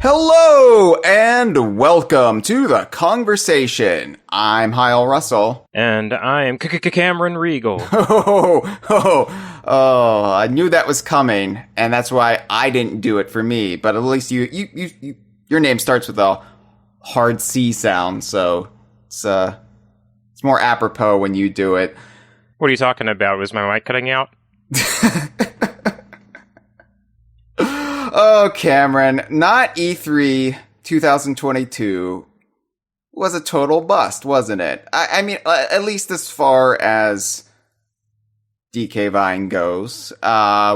Hello and welcome to the Kongversation. I'm Hyle Russell. And I'm Cameron Reigle. I knew that was coming, and that's why I didn't do it for me. But at least your name starts with a hard C sound, so it's more apropos when you do it. What are you talking about? Was my mic cutting out? Oh, Cameron, not E3 2022 was a total bust, wasn't it? I mean, at least as far as DK Vine goes,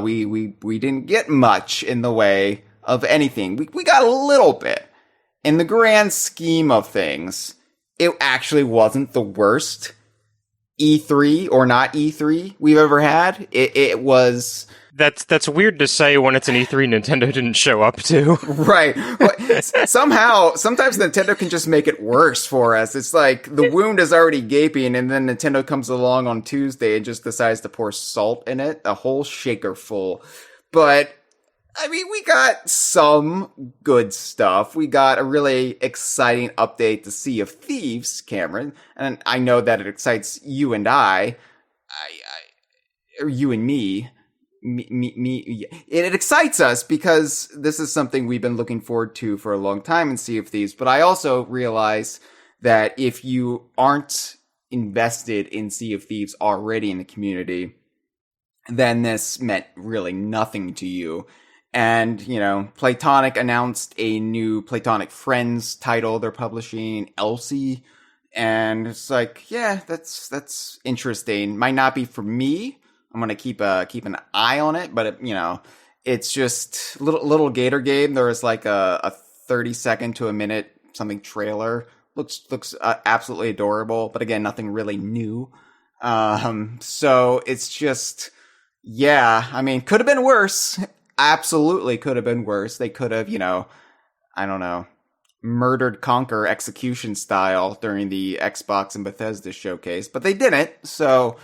we didn't get much in the way of anything. We got a little bit. In the grand scheme of things, it actually wasn't the worst E3 or not E3 we've ever had. It was... That's weird to say when it's an E3 Nintendo didn't show up to. Right. Sometimes Nintendo can just make it worse for us. It's like the wound is already gaping, and then Nintendo comes along on Tuesday and just decides to pour salt in it, a whole shaker full. But, I mean, we got some good stuff. We got a really exciting update to Sea of Thieves, Cameron, and I know that it excites you and or you and me. It excites us because this is something we've been looking forward to for a long time in Sea of Thieves. But I also realize that if you aren't invested in Sea of Thieves already in the community, then this meant really nothing to you. And, you know, Playtonic announced a new Platonic Friends title they're publishing, Elsie. And it's like, yeah, that's interesting. Might not be for me. I'm gonna keep an eye on it, but it's just little Gator game. There was like a 30-second to a minute something trailer. Looks absolutely adorable, but again, nothing really new. So it's just, yeah. I mean, could have been worse. Absolutely, could have been worse. They could have, I don't know, murdered Conker execution style during the Xbox and Bethesda showcase, but they didn't. So.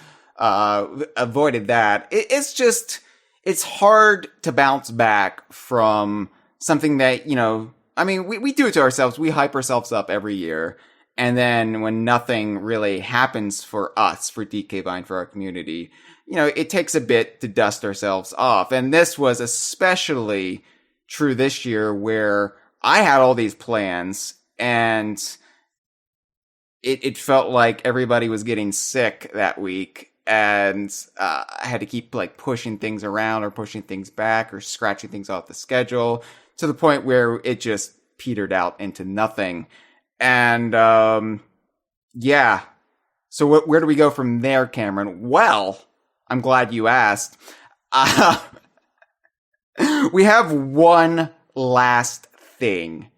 Avoided that. It's hard to bounce back from something that, I mean, we do it to ourselves. We hype ourselves up every year. And then when nothing really happens for us, for DK Vine, for our community, it takes a bit to dust ourselves off. And this was especially true this year where I had all these plans and it felt like everybody was getting sick that week. And I had to keep pushing things around or pushing things back or scratching things off the schedule to the point where it just petered out into nothing. And yeah. So where do we go from there, Cameron? Well, I'm glad you asked. We have one last thing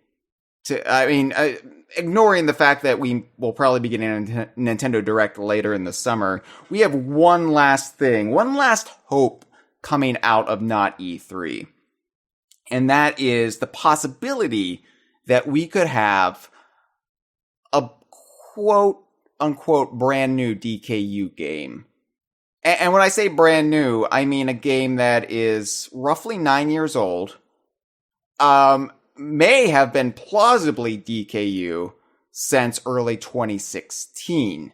ignoring the fact that we will probably be getting a Nintendo Direct later in the summer, we have one last thing, one last hope coming out of not E3. And that is the possibility that we could have a quote-unquote brand new DKU game. And when I say brand new, I mean a game that is roughly 9 years old, may have been plausibly DKU since early 2016.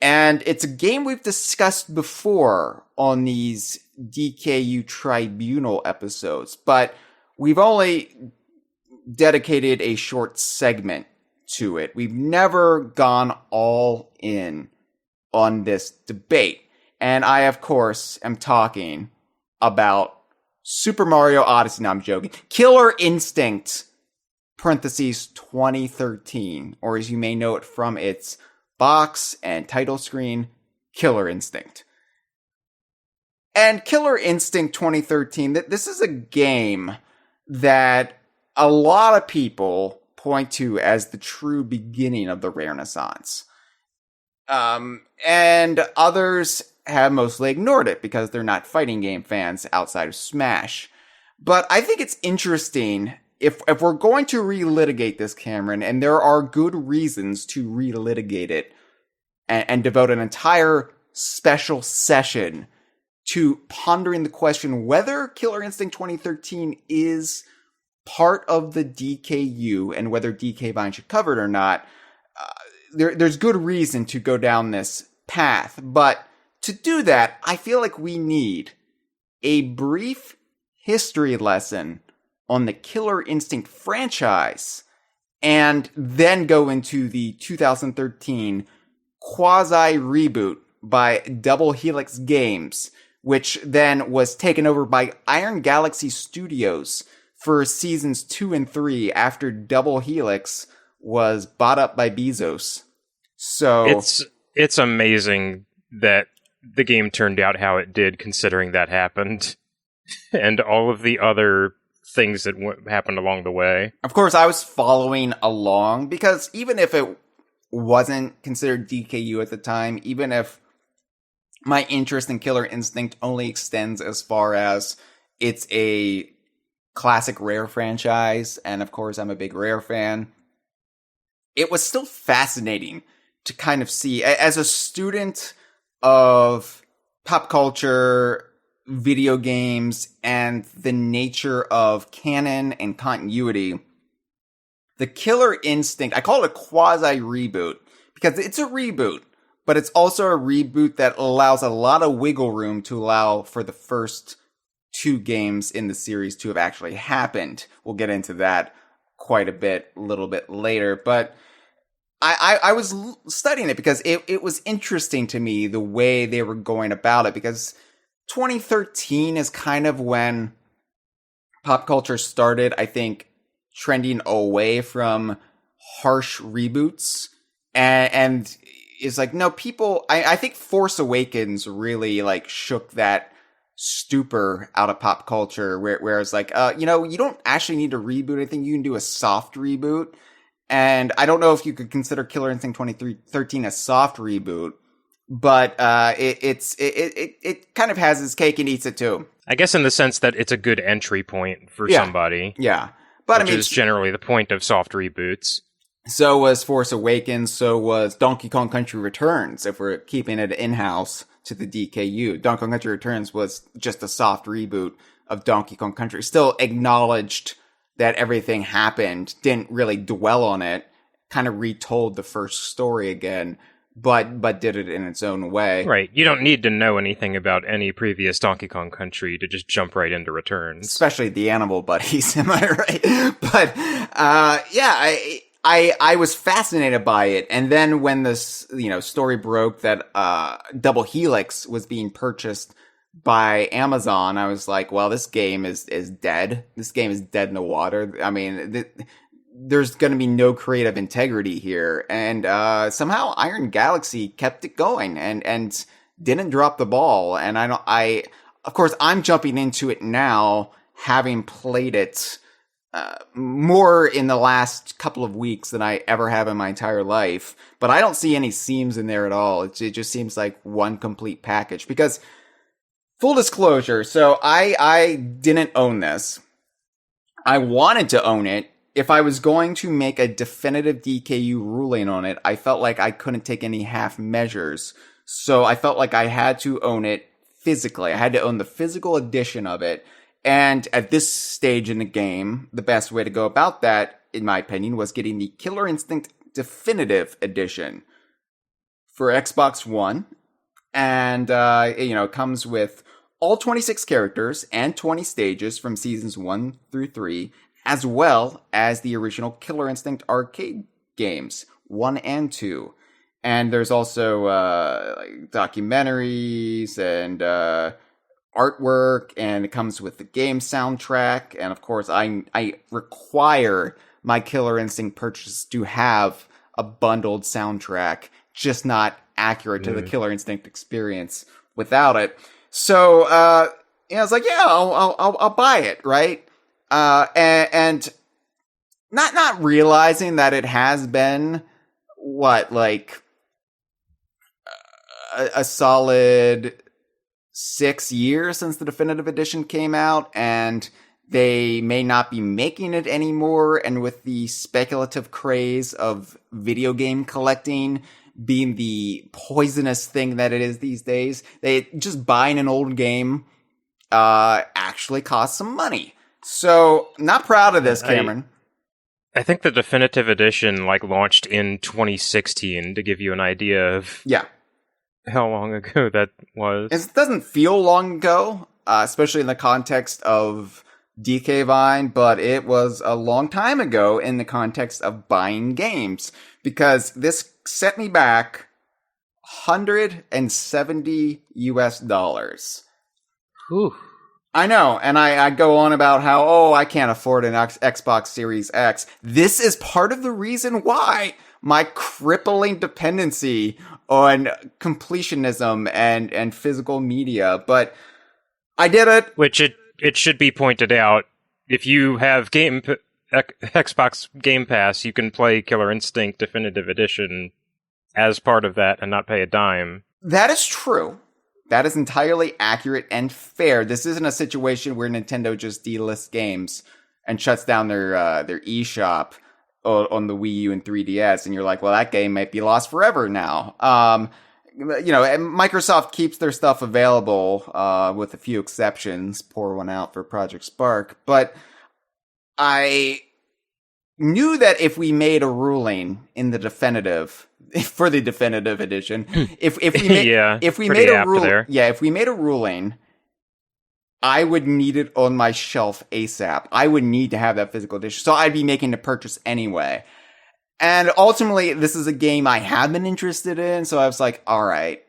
And it's a game we've discussed before on these DKU Tribunal episodes, but we've only dedicated a short segment to it. We've never gone all in on this debate. And I, of course, am talking about Super Mario Odyssey. No, I'm joking. Killer Instinct, parentheses 2013, or as you may know it from its box and title screen, Killer Instinct. And Killer Instinct 2013, this is a game that a lot of people point to as the true beginning of the Renaissance. And others have mostly ignored it because they're not fighting game fans outside of Smash. But I think it's interesting if we're going to relitigate this, Cameron, and there are good reasons to relitigate it and devote an entire special session to pondering the question whether Killer Instinct 2013 is part of the DKU, and whether DK Vine should cover it or not, there's good reason to go down this path. But to do that, I feel like we need a brief history lesson on the Killer Instinct franchise, and then go into the 2013 quasi-reboot by Double Helix Games, which then was taken over by Iron Galaxy Studios for seasons 2 and 3 after Double Helix was bought up by Bezos. So it's amazing that the game turned out how it did, considering that happened, and all of the other things that happened along the way. Of course, I was following along, because even if it wasn't considered DKU at the time, even if my interest in Killer Instinct only extends as far as it's a classic Rare franchise, and of course I'm a big Rare fan, it was still fascinating to kind of see, as a student of pop culture, video games, and the nature of canon and continuity, the Killer Instinct, I call it a quasi-reboot, because it's a reboot, but it's also a reboot that allows a lot of wiggle room to allow for the first 2 games in the series to have actually happened. We'll get into that quite a little bit later, but I was studying it because it was interesting to me the way they were going about it, because 2013 is kind of when pop culture started, I think, trending away from harsh reboots, and it's like, no, people, I think Force Awakens really like shook that stupor out of pop culture, where it's like, you don't actually need to reboot anything, you can do a soft reboot. And I don't know if you could consider Killer Instinct 2013 a soft reboot, but it kind of has its cake and eats it too. I guess in the sense that it's a good entry point for somebody. Yeah. But which is generally the point of soft reboots. So was Force Awakens, so was Donkey Kong Country Returns, if we're keeping it in-house to the DKU. Donkey Kong Country Returns was just a soft reboot of Donkey Kong Country. Still acknowledged that everything happened, didn't really dwell on it, kind of retold the first story again, but did it in its own way. Right. You don't need to know anything about any previous Donkey Kong Country to just jump right into Returns. Especially the animal buddies, am I right? But, I was fascinated by it. And then when this, story broke that, Double Helix was being purchased by Amazon, I was like, well, this game is dead. This game is dead in the water. I mean, there's going to be no creative integrity here. And somehow Iron Galaxy kept it going and didn't drop the ball. And of course, I'm jumping into it now, having played it more in the last couple of weeks than I ever have in my entire life. But I don't see any seams in there at all. It just seems like one complete package. Because full disclosure, so I didn't own this. I wanted to own it. If I was going to make a definitive DKU ruling on it, I felt like I couldn't take any half measures. So I felt like I had to own it physically. I had to own the physical edition of it. And at this stage in the game, the best way to go about that, in my opinion, was getting the Killer Instinct Definitive Edition for Xbox One. And, it comes with all 26 characters and 20 stages from seasons 1 through 3, as well as the original Killer Instinct arcade games, 1 and 2. And there's also documentaries and artwork, and it comes with the game soundtrack. And of course, I require my Killer Instinct purchase to have a bundled soundtrack, just not accurate to the Killer Instinct experience without it. So, I was like, yeah, I'll buy it, right? And not realizing that it has been a solid 6 years since the definitive edition came out, and they may not be making it anymore. And with the speculative craze of video game collecting being the poisonous thing that it is these days, just buying an old game actually costs some money. So, not proud of this, Cameron. I think the definitive edition launched in 2016 to give you an idea of how long ago that was. It doesn't feel long ago, especially in the context of DK Vine, but it was a long time ago in the context of buying games, because this set me back $170 US. Whew. I know, and I go on about how, I can't afford an Xbox Series X. This is part of the reason why my crippling dependency on completionism and physical media, but I did it. Which it should be pointed out, if you have Xbox Game Pass, you can play Killer Instinct Definitive Edition as part of that and not pay a dime. That is true. That is entirely accurate and fair. This isn't a situation where Nintendo just delists games and shuts down their eShop on the Wii U and 3DS, and you're like, well, that game might be lost forever now. And Microsoft keeps their stuff available with a few exceptions. Pour one out for Project Spark. But I knew that if we made a ruling in the definitive for the definitive edition, if we made a ruling, I would need it on my shelf ASAP. I would need to have that physical edition, so I'd be making the purchase anyway. And ultimately, this is a game I have been interested in, so I was like, all right,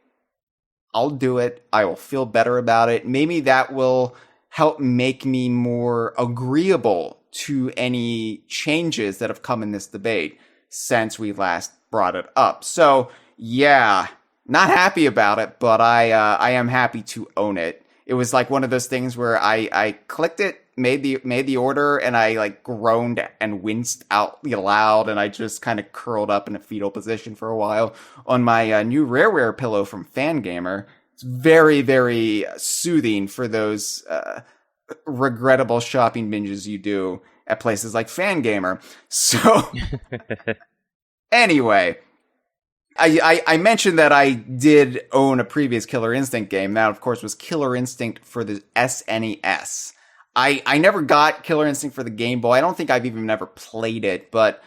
I'll do it. I will feel better about it. Maybe that will help make me more agreeable to any changes that have come in this debate since we last brought it up. So, yeah, not happy about it, but I am happy to own it. It was like one of those things where I clicked it, made the order, and I groaned and winced out loud, and I just kind of curled up in a fetal position for a while on my new Rareware pillow from Fangamer. It's very, very soothing for those regrettable shopping binges you do at places like Fangamer. So, anyway, I mentioned that I did own a previous Killer Instinct game. That, of course, was Killer Instinct for the SNES. I never got Killer Instinct for the Game Boy. I don't think I've even never played it, but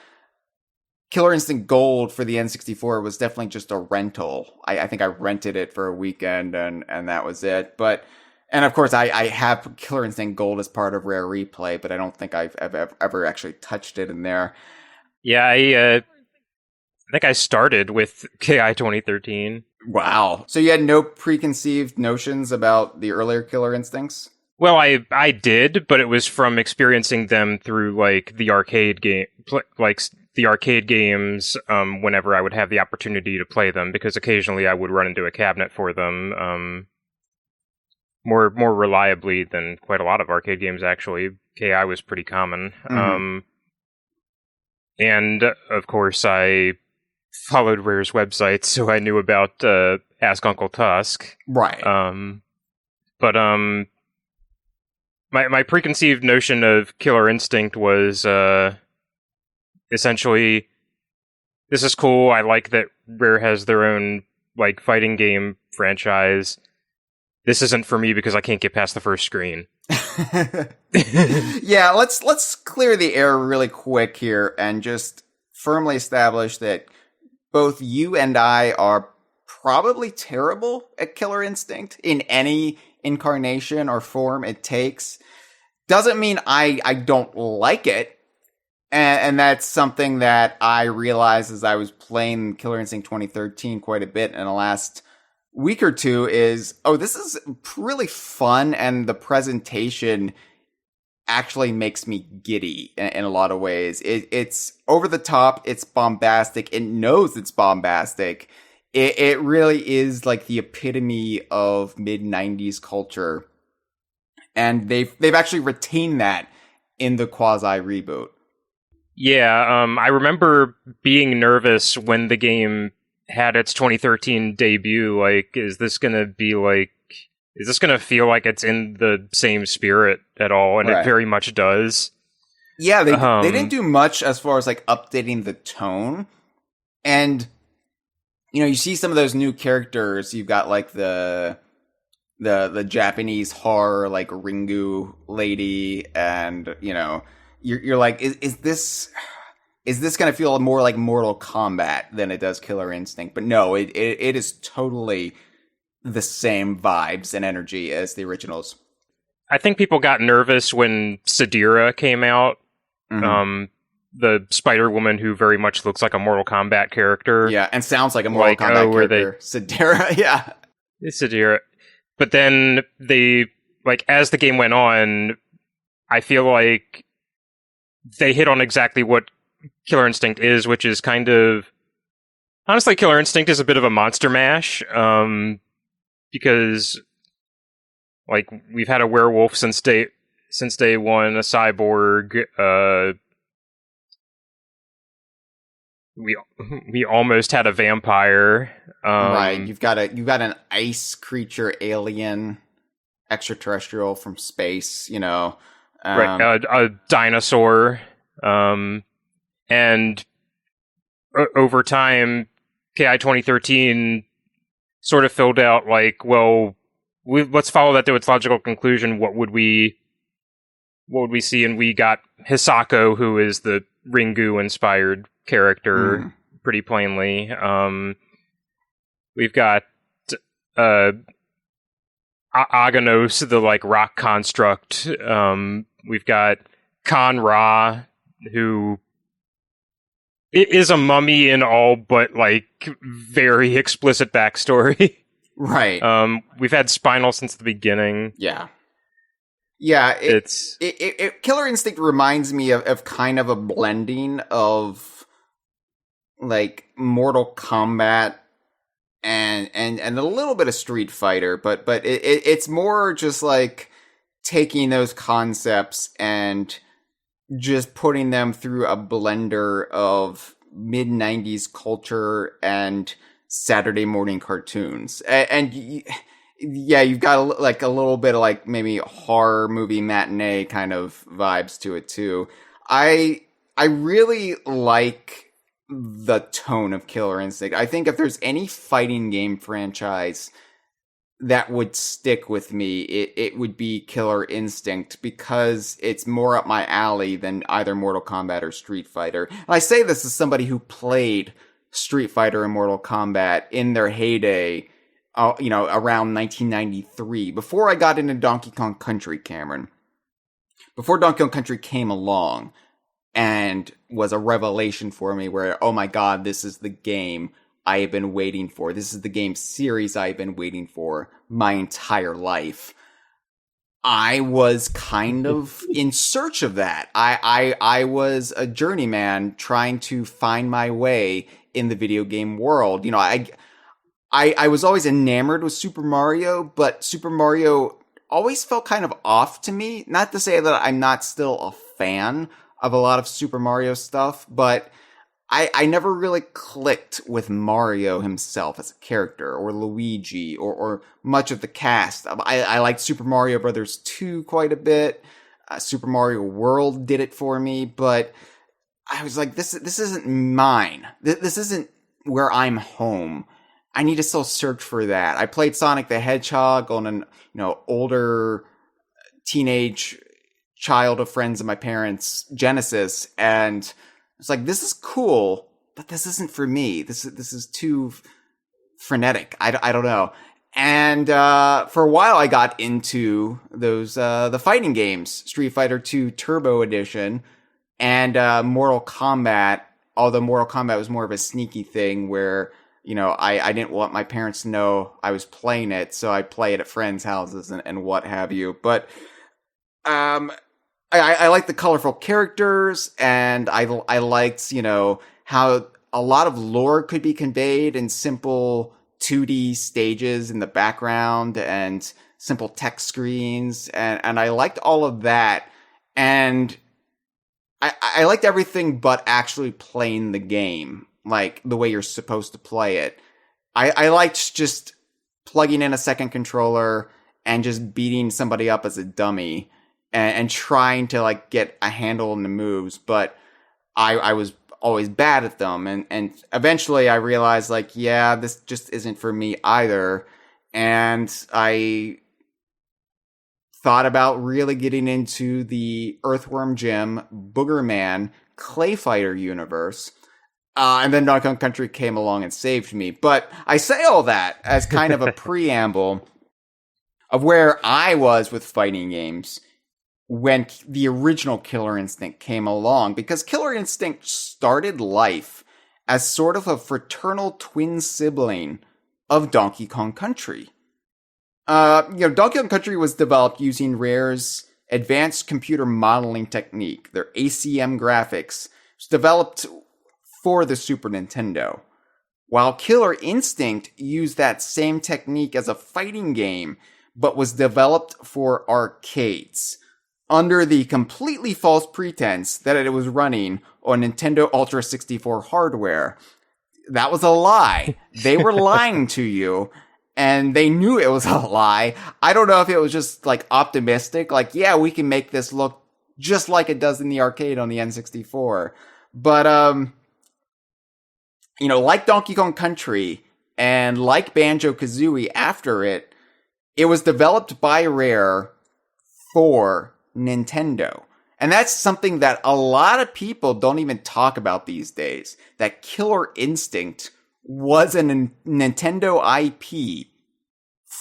Killer Instinct Gold for the N64 was definitely just a rental. I think I rented it for a weekend, and that was it. And of course, I have Killer Instinct Gold as part of Rare Replay, but I don't think I've ever actually touched it in there. Yeah, I think I started with KI 2013. Wow. So you had no preconceived notions about the earlier Killer Instincts? Well, I did, but it was from experiencing them through the arcade game, the arcade games. Whenever I would have the opportunity to play them, because occasionally I would run into a cabinet for them. More reliably than quite a lot of arcade games, actually. KI was pretty common. Mm-hmm. And of course, I followed Rare's website, so I knew about Ask Uncle Tusk. Right. But my preconceived notion of Killer Instinct was essentially, this is cool. I like that Rare has their own fighting game franchise. This isn't for me because I can't get past the first screen. Yeah, let's clear the air really quick here and just firmly establish that both you and I are probably terrible at Killer Instinct in any incarnation or form it takes. Doesn't mean I don't like it. And that's something that I realized as I was playing Killer Instinct 2013 quite a bit in the last week or two is, this is really fun, and the presentation actually makes me giddy in a lot of ways. It's over the top, it's bombastic, it knows it's bombastic. It really is the epitome of mid-90s culture, and they've actually retained that in the quasi-reboot. Yeah, I remember being nervous when the game had its 2013 debut. Is this gonna feel like it's in the same spirit at all? And right. It very much does. Yeah, they didn't do much as far as updating the tone. And you see some of those new characters. You've got the the Japanese horror like Ringu lady, and you're like, is this going to feel more like Mortal Kombat than it does Killer Instinct? But no, it is totally the same vibes and energy as the originals. I think people got nervous when Sadira came out. Mm-hmm. The Spider-Woman who very much looks like a Mortal Kombat character. Yeah, and sounds like a Mortal Kombat character. Sadira, yeah. It's Sadira. But then they, like, as the game went on, I feel like they hit on exactly what Killer Instinct is, which is kind of... Honestly, Killer Instinct is a bit of a monster mash, because, like, we've had a werewolf since day one, a cyborg, we almost had a vampire. Right, you've got an ice creature, alien, extraterrestrial from space. Right, a dinosaur. And over time, KI 2013 sort of filled out like, well, let's follow that to its logical conclusion. What would we see? And we got Hisako, who is the Ringu inspired character, pretty plainly. We've got Aganos, the like rock construct. We've got Kan Ra, who is a mummy in all but like very explicit backstory. Right. We've had Spinal since the beginning. Yeah. Killer Instinct reminds me of kind of a blending of like Mortal Kombat and a little bit of Street Fighter, but it's more just like taking those concepts and just putting them through a blender of mid-90s culture and Saturday morning cartoons. And you've got like a little bit of like maybe horror movie matinee kind of vibes to it too. I really like the tone of Killer Instinct. I think if there's any fighting game franchise that would stick with me, it would be Killer Instinct, because it's more up my alley than either Mortal Kombat or Street Fighter. And I say this as somebody who played Street Fighter and Mortal Kombat in their heyday, around 1993, before I got into Donkey Kong Country, Cameron. Before Donkey Kong Country came along and was a revelation for me where, oh my god, this is the game I have been waiting for. This is the game series I've been waiting for my entire life. I was kind of in search of that. I was a journeyman trying to find my way in the video game world. I was always enamored with Super Mario, but Super Mario always felt kind of off to me. Not to say that I'm not still a fan of a lot of Super Mario stuff, but I never really clicked with Mario himself as a character, or Luigi, or much of the cast. I liked Super Mario Brothers 2 quite a bit. Super Mario World did it for me, but I was like, this isn't mine. This isn't where I'm home. I need to still search for that. I played Sonic the Hedgehog on an older teenage child of friends of my parents' Genesis, and it's like, this is cool, but this isn't for me. This is too frenetic. I don't know. And for a while, I got into those the fighting games, Street Fighter 2 Turbo Edition, and Mortal Kombat. Although Mortal Kombat was more of a sneaky thing where I didn't want my parents to know I was playing it, so I'd play it at friends' houses and what have you. But I like the colorful characters, and I liked, how a lot of lore could be conveyed in simple 2D stages in the background and simple text screens, and I liked all of that, and I liked everything but actually playing the game, like the way you're supposed to play it. I liked just plugging in a second controller and just beating somebody up as a dummy, and trying to like get a handle on the moves, but I was always bad at them, and eventually I realized, like, yeah, this just isn't for me either, and I thought about really getting into the Earthworm Jim, Boogerman, Clay Fighter universe. And then Donkey Kong Country came along and saved me. But I say all that as kind of a preamble of where I was with fighting games when the original Killer Instinct came along. Because Killer Instinct started life as sort of a fraternal twin sibling of Donkey Kong Country. Donkey Kong Country was developed using Rare's advanced computer modeling technique, their ACM graphics. It was developed for the Super Nintendo, while Killer Instinct used that same technique as a fighting game, but was developed for arcades, under the completely false pretense that it was running on Nintendo Ultra 64 hardware. That was a lie. They were lying to you, and they knew it was a lie. I don't know if it was just, optimistic, yeah, we can make this look just like it does in the arcade on the N64. But, like Donkey Kong Country and like Banjo-Kazooie after it, it was developed by Rare for Nintendo. And that's something that a lot of people don't even talk about these days. That Killer Instinct was a Nintendo IP.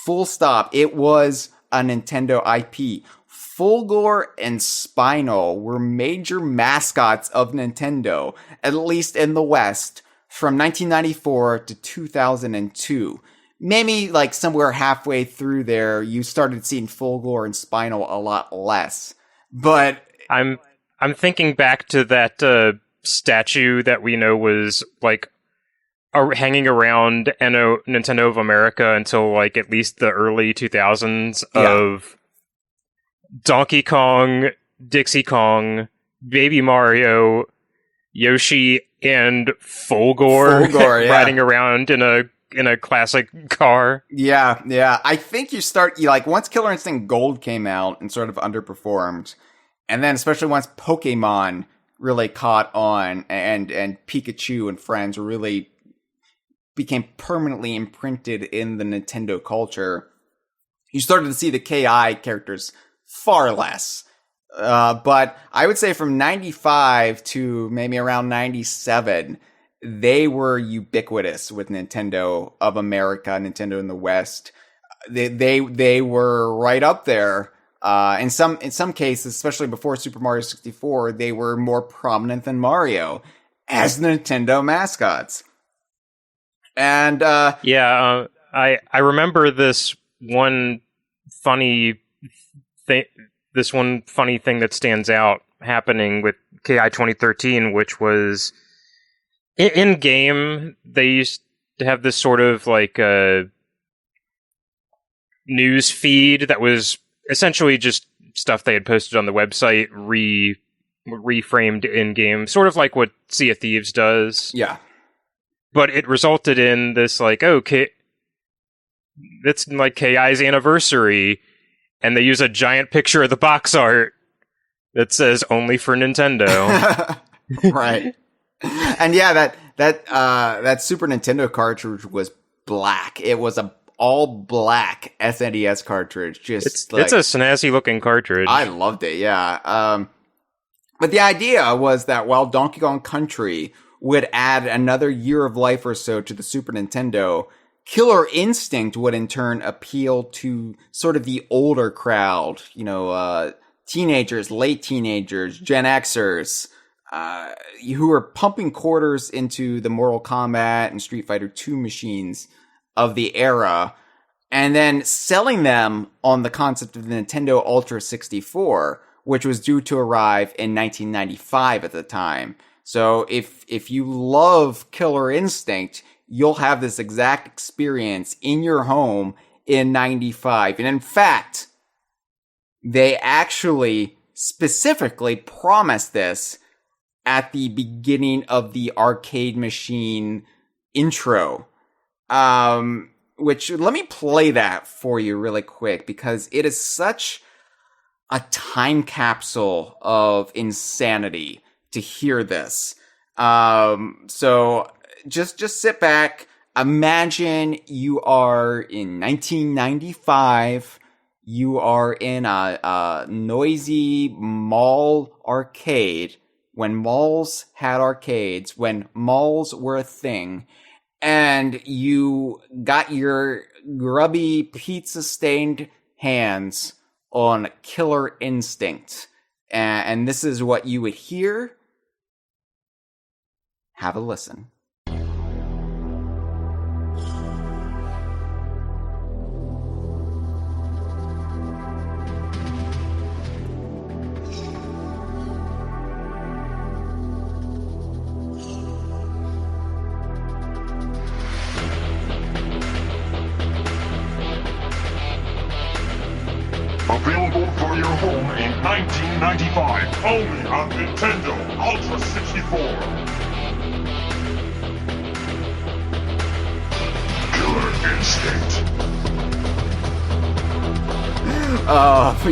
Full stop. It was a Nintendo IP. Fulgore and Spinal were major mascots of Nintendo, at least in the West, from 1994 to 2002. Maybe somewhere halfway through there, you started seeing Fulgore and Spinal a lot less. But I'm thinking back to that statue that we know was hanging around Nintendo of America until at least the early 2000s of Donkey Kong, Dixie Kong, Baby Mario, Yoshi, and Fulgore riding around in a classic car. Yeah. I think you start, once Killer Instinct Gold came out and sort of underperformed, and then especially once Pokemon really caught on and Pikachu and friends really became permanently imprinted in the Nintendo culture, you started to see the KI characters far less. But I would say from 95 to maybe around 97, they were ubiquitous with Nintendo of America, Nintendo in the West. They were right up there. In some cases, especially before Super Mario 64, they were more prominent than Mario as Nintendo mascots. And I remember this one funny thing. This one funny thing that stands out happening with KI 2013, which was in game, they used to have this sort of news feed that was essentially just stuff they had posted on the website, reframed in game, sort of like what Sea of Thieves does. Yeah. But it resulted in this it's KI's anniversary. And they use a giant picture of the box art that says "Only for Nintendo." Right. And yeah, that Super Nintendo cartridge was black. It was a all black SNES cartridge. It's a snazzy looking cartridge. I loved it. Yeah. But the idea was that while Donkey Kong Country would add another year of life or so to the Super Nintendo, Killer Instinct would in turn appeal to sort of the older crowd, teenagers, late teenagers, Gen Xers, who were pumping quarters into the Mortal Kombat and Street Fighter II machines of the era, and then selling them on the concept of the Nintendo Ultra 64, which was due to arrive in 1995 at the time. So if you love Killer Instinct, you'll have this exact experience in your home in 95. And in fact, they actually specifically promised this at the beginning of the arcade machine intro. Which, let me play that for you really quick, because it is such a time capsule of insanity to hear this. So just sit back. Imagine you are in 1995. you are in a noisy mall arcade, when malls had arcades, when malls were a thing, and you got your grubby pizza-stained hands on Killer Instinct. And this is what you would hear. Have a listen. Available for your home in 1995, only on Nintendo Ultra 64. Killer Instinct.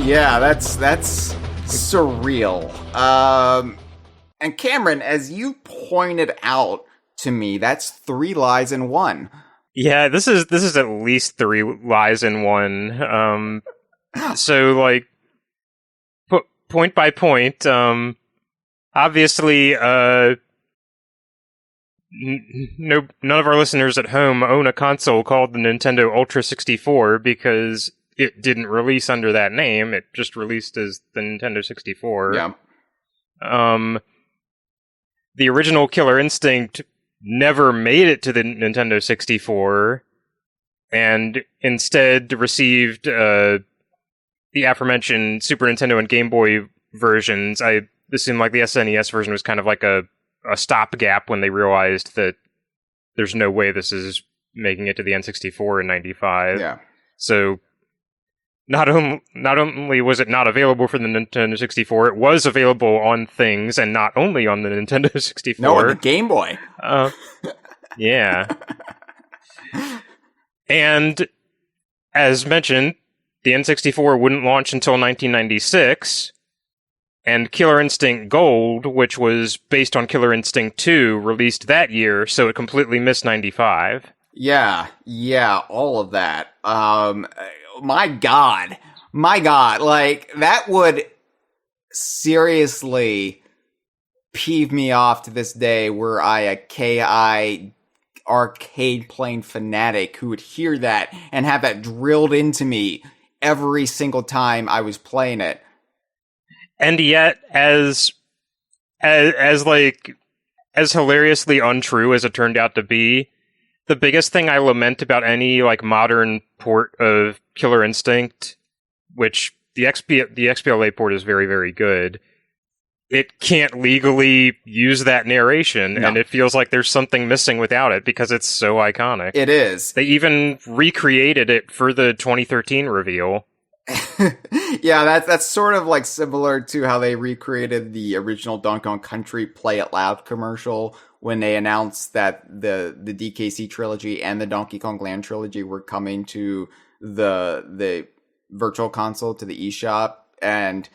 Yeah, that's surreal. And Cameron, as you pointed out to me, that's 3 lies in one. Yeah, this is at least 3 lies in one. So, like, point by point, obviously, none of our listeners at home own a console called the Nintendo Ultra 64 because it didn't release under that name. It just released as the Nintendo 64. Yeah. The original Killer Instinct never made it to the Nintendo 64, and instead received, the aforementioned Super Nintendo and Game Boy versions. I assume like the SNES version was kind of like a stopgap when they realized that there's no way this is making it to the N64 in 95. Yeah. So not only was it not available for the Nintendo 64, it was available on things, and not only on the Nintendo 64. No, on the Game Boy. Yeah. And as mentioned, the N64 wouldn't launch until 1996, and Killer Instinct Gold, which was based on Killer Instinct 2, released that year, so it completely missed 95. Yeah, all of that. My God, like, that would seriously peeve me off to this day were I a KI arcade playing fanatic who would hear that and have that drilled into me every single time I was playing it. And yet, as hilariously untrue as it turned out to be, the biggest thing I lament about any like modern port of Killer Instinct, which the XBLA port is very, very good, it can't legally use that narration, and it feels like there's something missing without it because it's so iconic. It is. They even recreated it for the 2013 reveal. Yeah, that's sort of like similar to how they recreated the original Donkey Kong Country Play It Loud commercial when they announced that the DKC trilogy and the Donkey Kong Land trilogy were coming to the virtual console, to the eShop, and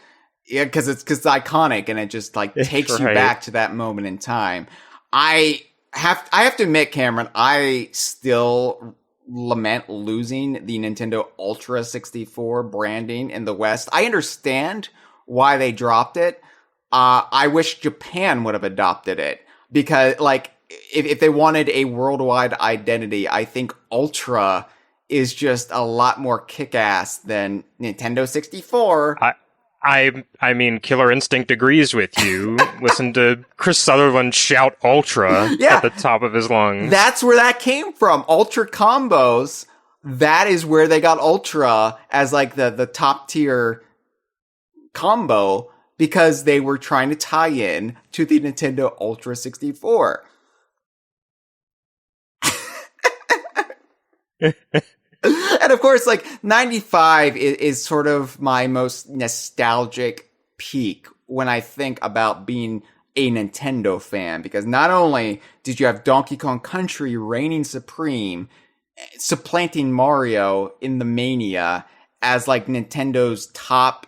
yeah, because it's iconic and it just like takes you back to that moment in time. I have to admit, Cameron, I still lament losing the Nintendo Ultra 64 branding in the West. I understand why they dropped it. I wish Japan would have adopted it because, like, if they wanted a worldwide identity, I think Ultra is just a lot more kick-ass than Nintendo 64. I mean, Killer Instinct agrees with you. Listen to Chris Sutherland shout Ultra at the top of his lungs. That's where that came from. Ultra combos. That is where they got Ultra as like the top tier combo because they were trying to tie in to the Nintendo Ultra 64. And of course, like, 95 is sort of my most nostalgic peak when I think about being a Nintendo fan, because not only did you have Donkey Kong Country reigning supreme, supplanting Mario in the Mania as like Nintendo's top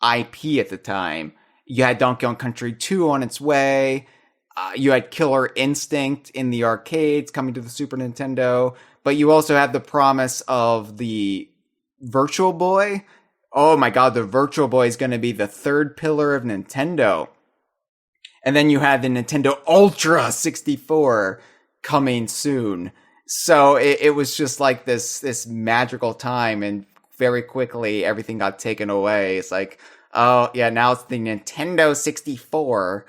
IP at the time, you had Donkey Kong Country 2 on its way, you had Killer Instinct in the arcades coming to the Super Nintendo, but you also had the promise of the Virtual Boy. Oh my god, the Virtual Boy is going to be the third pillar of Nintendo. And then you have the Nintendo Ultra 64 coming soon. So it was just like this magical time, and very quickly everything got taken away. It's like, oh yeah, now it's the Nintendo 64.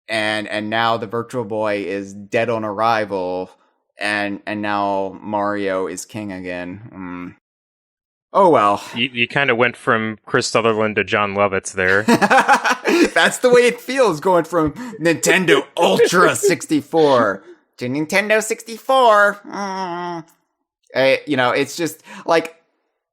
And now the Virtual Boy is dead on arrival, and now Mario is king again. Oh well. You kind of went from Chris Sutherland to John Lovitz there. That's the way it feels, going from Nintendo Ultra 64 to Nintendo 64. It's just like,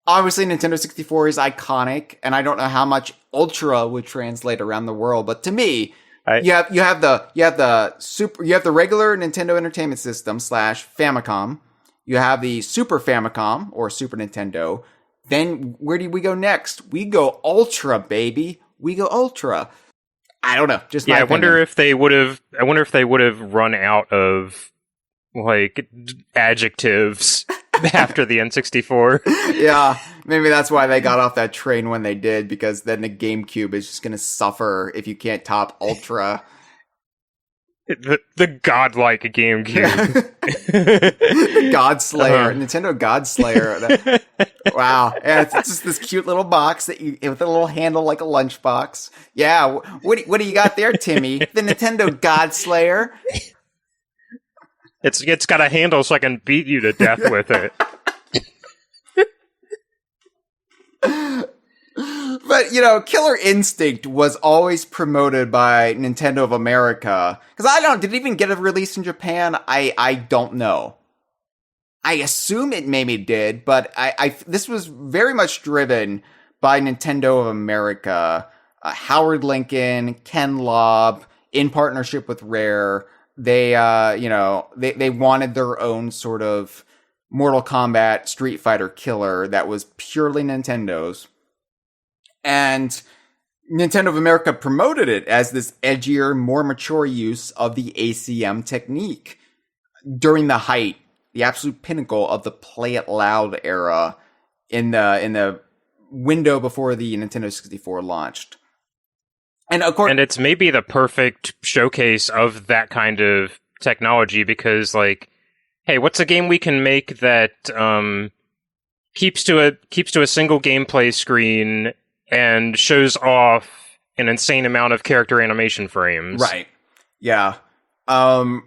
obviously Nintendo 64 is iconic, and I don't know how much Ultra would translate around the world, but to me, you have the regular Nintendo Entertainment System / Famicom. You have the Super Famicom or Super Nintendo. Then where do we go next? We go Ultra, baby. We go Ultra. I don't know. Just my opinion. I wonder if they would have run out of like adjectives after the N64. Yeah, maybe that's why they got off that train when they did, because then the GameCube is just going to suffer if you can't top Ultra. The godlike GameCube. The Godslayer. Nintendo Godslayer. Wow. Yeah, it's just this cute little box with a little handle like a lunchbox. Yeah. What do you got there, Timmy? The Nintendo Godslayer. It's got a handle so I can beat you to death with it. But, Killer Instinct was always promoted by Nintendo of America. Because did it even get a release in Japan? I don't know. I assume it maybe did, but this was very much driven by Nintendo of America. Howard Lincoln, Ken Lobb, in partnership with Rare. They wanted their own sort of Mortal Kombat Street Fighter killer that was purely Nintendo's. And Nintendo of America promoted it as this edgier, more mature use of the ACM technique during the height, the absolute pinnacle of the Play It Loud era in the window before the Nintendo 64 launched. And of course, and it's maybe the perfect showcase of that kind of technology, because like, hey, what's a game we can make that keeps to a single gameplay screen and shows off an insane amount of character animation frames. Right. Yeah. And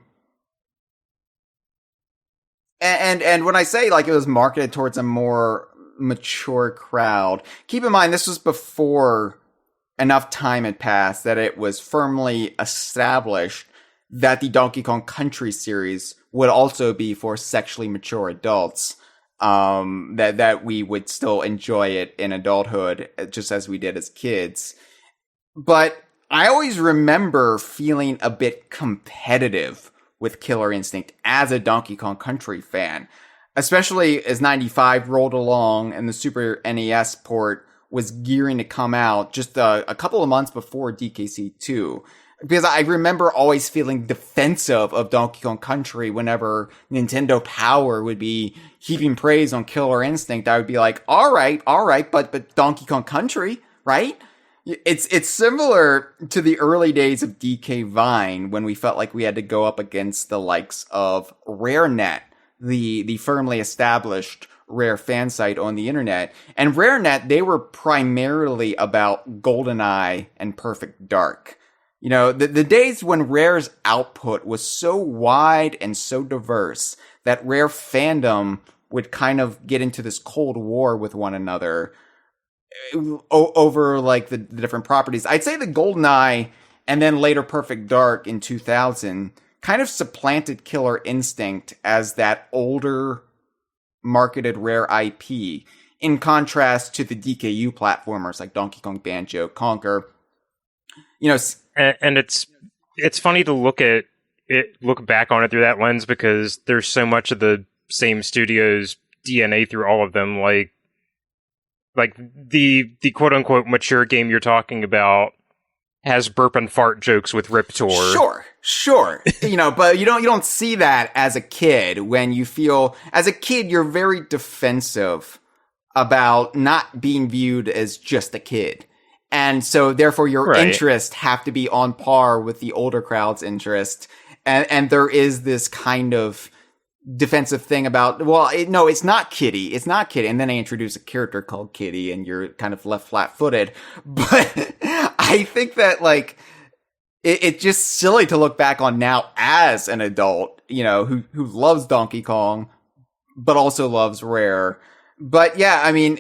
when I say like it was marketed towards a more mature crowd, keep in mind this was before enough time had passed that it was firmly established that the Donkey Kong Country series would also be for sexually mature adults. That we would still enjoy it in adulthood, just as we did as kids. But I always remember feeling a bit competitive with Killer Instinct as a Donkey Kong Country fan, especially as 95 rolled along and the Super NES port was gearing to come out just a couple of months before DKC2. Because I remember always feeling defensive of Donkey Kong Country whenever Nintendo Power would be heaping praise on Killer Instinct. I would be like, all right, but Donkey Kong Country, right? It's similar to the early days of DK Vine when we felt like we had to go up against the likes of RareNet, the firmly established Rare fan site on the internet. And RareNet, they were primarily about GoldenEye and Perfect Dark. The days when Rare's output was so wide and so diverse that Rare fandom would kind of get into this cold war with one another over like the different properties. I'd say the GoldenEye and then later Perfect Dark in 2000 kind of supplanted Killer Instinct as that older marketed Rare IP, in contrast to the DKU platformers like Donkey Kong Banjo, Conker. And it's funny to look back on it through that lens, because there's so much of the same studio's DNA through all of them. Like the quote unquote mature game you're talking about has burp and fart jokes with Riptor. Sure. But you don't see that as a kid when you feel, as a kid, you're very defensive about not being viewed as just a kid. And so therefore your interests have to be on par with the older crowd's interest. And there is this kind of defensive thing about, it's not Kitty. It's not Kitty. And then I introduce a character called Kitty and you're kind of left flat-footed. But I think that, like, it's just silly to look back on now as an adult, who loves Donkey Kong, but also loves Rare. But yeah, I mean,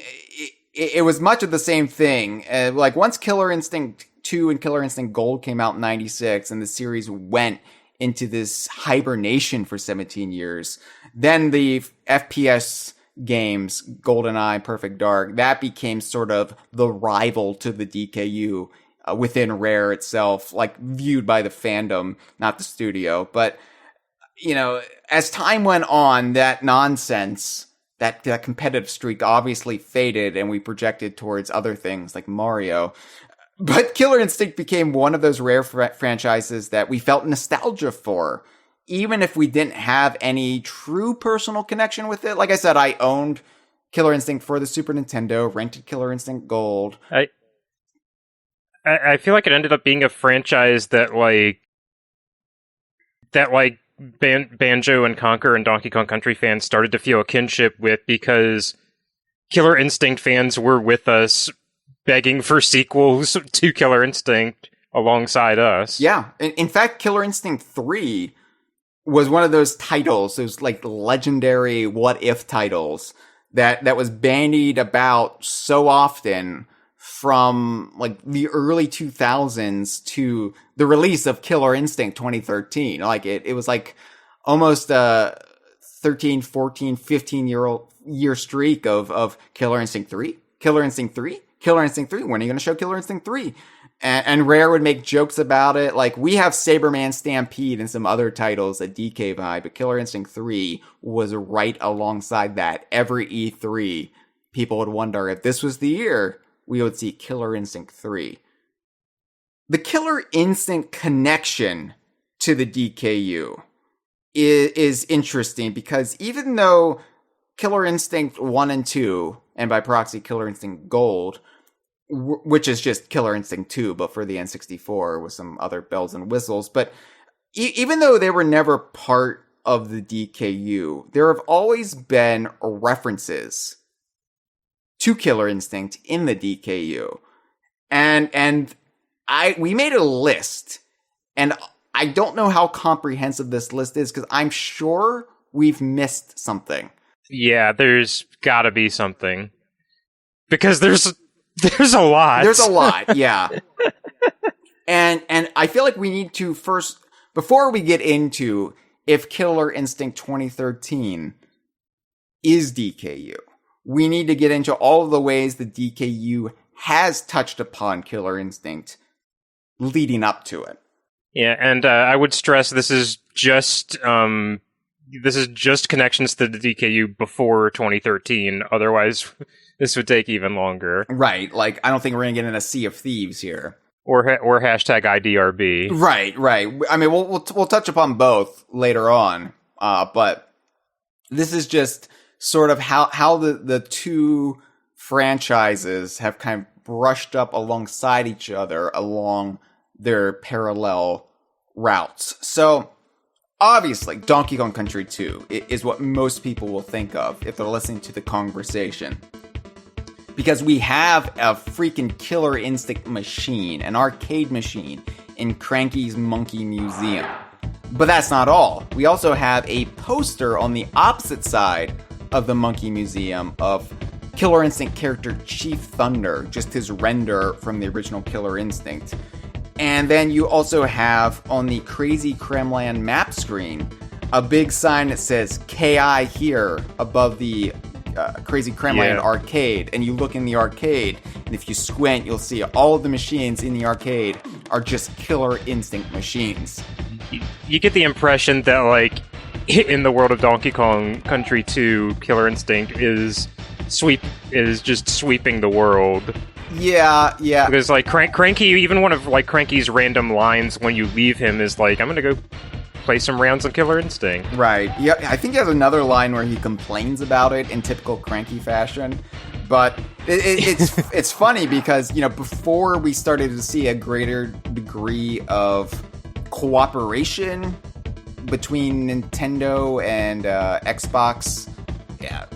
it was much of the same thing. Like, once Killer Instinct 2 and Killer Instinct Gold came out in 96 and the series went into this hibernation for 17 years, then the FPS games, GoldenEye, Perfect Dark, that became sort of the rival to the DKU within Rare itself, like, viewed by the fandom, not the studio. But, as time went on, that nonsense, that competitive streak obviously faded and we projected towards other things like Mario. But Killer Instinct became one of those Rare franchises that we felt nostalgia for, even if we didn't have any true personal connection with it. Like I said, I owned Killer Instinct for the Super Nintendo, rented Killer Instinct Gold. I feel like it ended up being a franchise that Banjo and Conker and Donkey Kong Country fans started to feel a kinship with, because Killer Instinct fans were with us begging for sequels to Killer Instinct alongside us. Yeah. In fact, Killer Instinct 3 was one of those titles, those like legendary what if titles that was bandied about so often from like the early 2000s to the release of Killer Instinct 2013. Like it was like almost a 13, 14, 15-year streak of Killer Instinct 3, Killer Instinct 3, Killer Instinct 3. When are you going to show Killer Instinct 3? And Rare would make jokes about it. Like, we have Saberman Stampede and some other titles that DK buy, but Killer Instinct 3 was right alongside that. Every E3, people would wonder if this was the year we would see Killer Instinct 3. The Killer Instinct connection to the DKU is interesting, because even though Killer Instinct 1 and 2, and by proxy Killer Instinct Gold, which is just Killer Instinct 2, but for the N64 with some other bells and whistles. But even though they were never part of the DKU, there have always been references to Killer Instinct in the DKU. And we made a list, and I don't know how comprehensive this list is, because I'm sure we've missed something. Yeah, there's gotta be something. Because there's a lot. There's a lot, yeah. and I feel like we need to first, before we get into if Killer Instinct 2013 is DKU, we need to get into all of the ways the DKU has touched upon Killer Instinct leading up to it. Yeah, and I would stress this is just connections to the DKU before 2013. Otherwise, this would take even longer. Right. Like, I don't think we're going to get in a sea of thieves here. Or hashtag IDRB. Right. I mean, we'll touch upon both later on. But this is just sort of how the two franchises have kind of brushed up alongside each other along their parallel routes. So, obviously, Donkey Kong Country 2 is what most people will think of if they're listening to the Kongversation. Because we have a freaking Killer Instinct machine, an arcade machine, in Cranky's Monkey Museum. But that's not all. We also have a poster on the opposite side of the Monkey Museum of Killer Instinct character Chief Thunder, just his render from the original Killer Instinct. And then you also have, on the Crazy Kremland map screen, a big sign that says KI here above the Crazy Kremland arcade. And you look in the arcade, and if you squint, you'll see all of the machines in the arcade are just Killer Instinct machines. You get the impression that, like, in the world of Donkey Kong Country 2, Killer Instinct is just sweeping the world. Yeah, yeah. Because like Cranky, even one of like Cranky's random lines when you leave him is like, "I'm gonna go play some rounds on Killer Instinct." Right. Yeah, I think he has another line where he complains about it in typical Cranky fashion. But it's funny because, before we started to see a greater degree of cooperation between Nintendo and Xbox,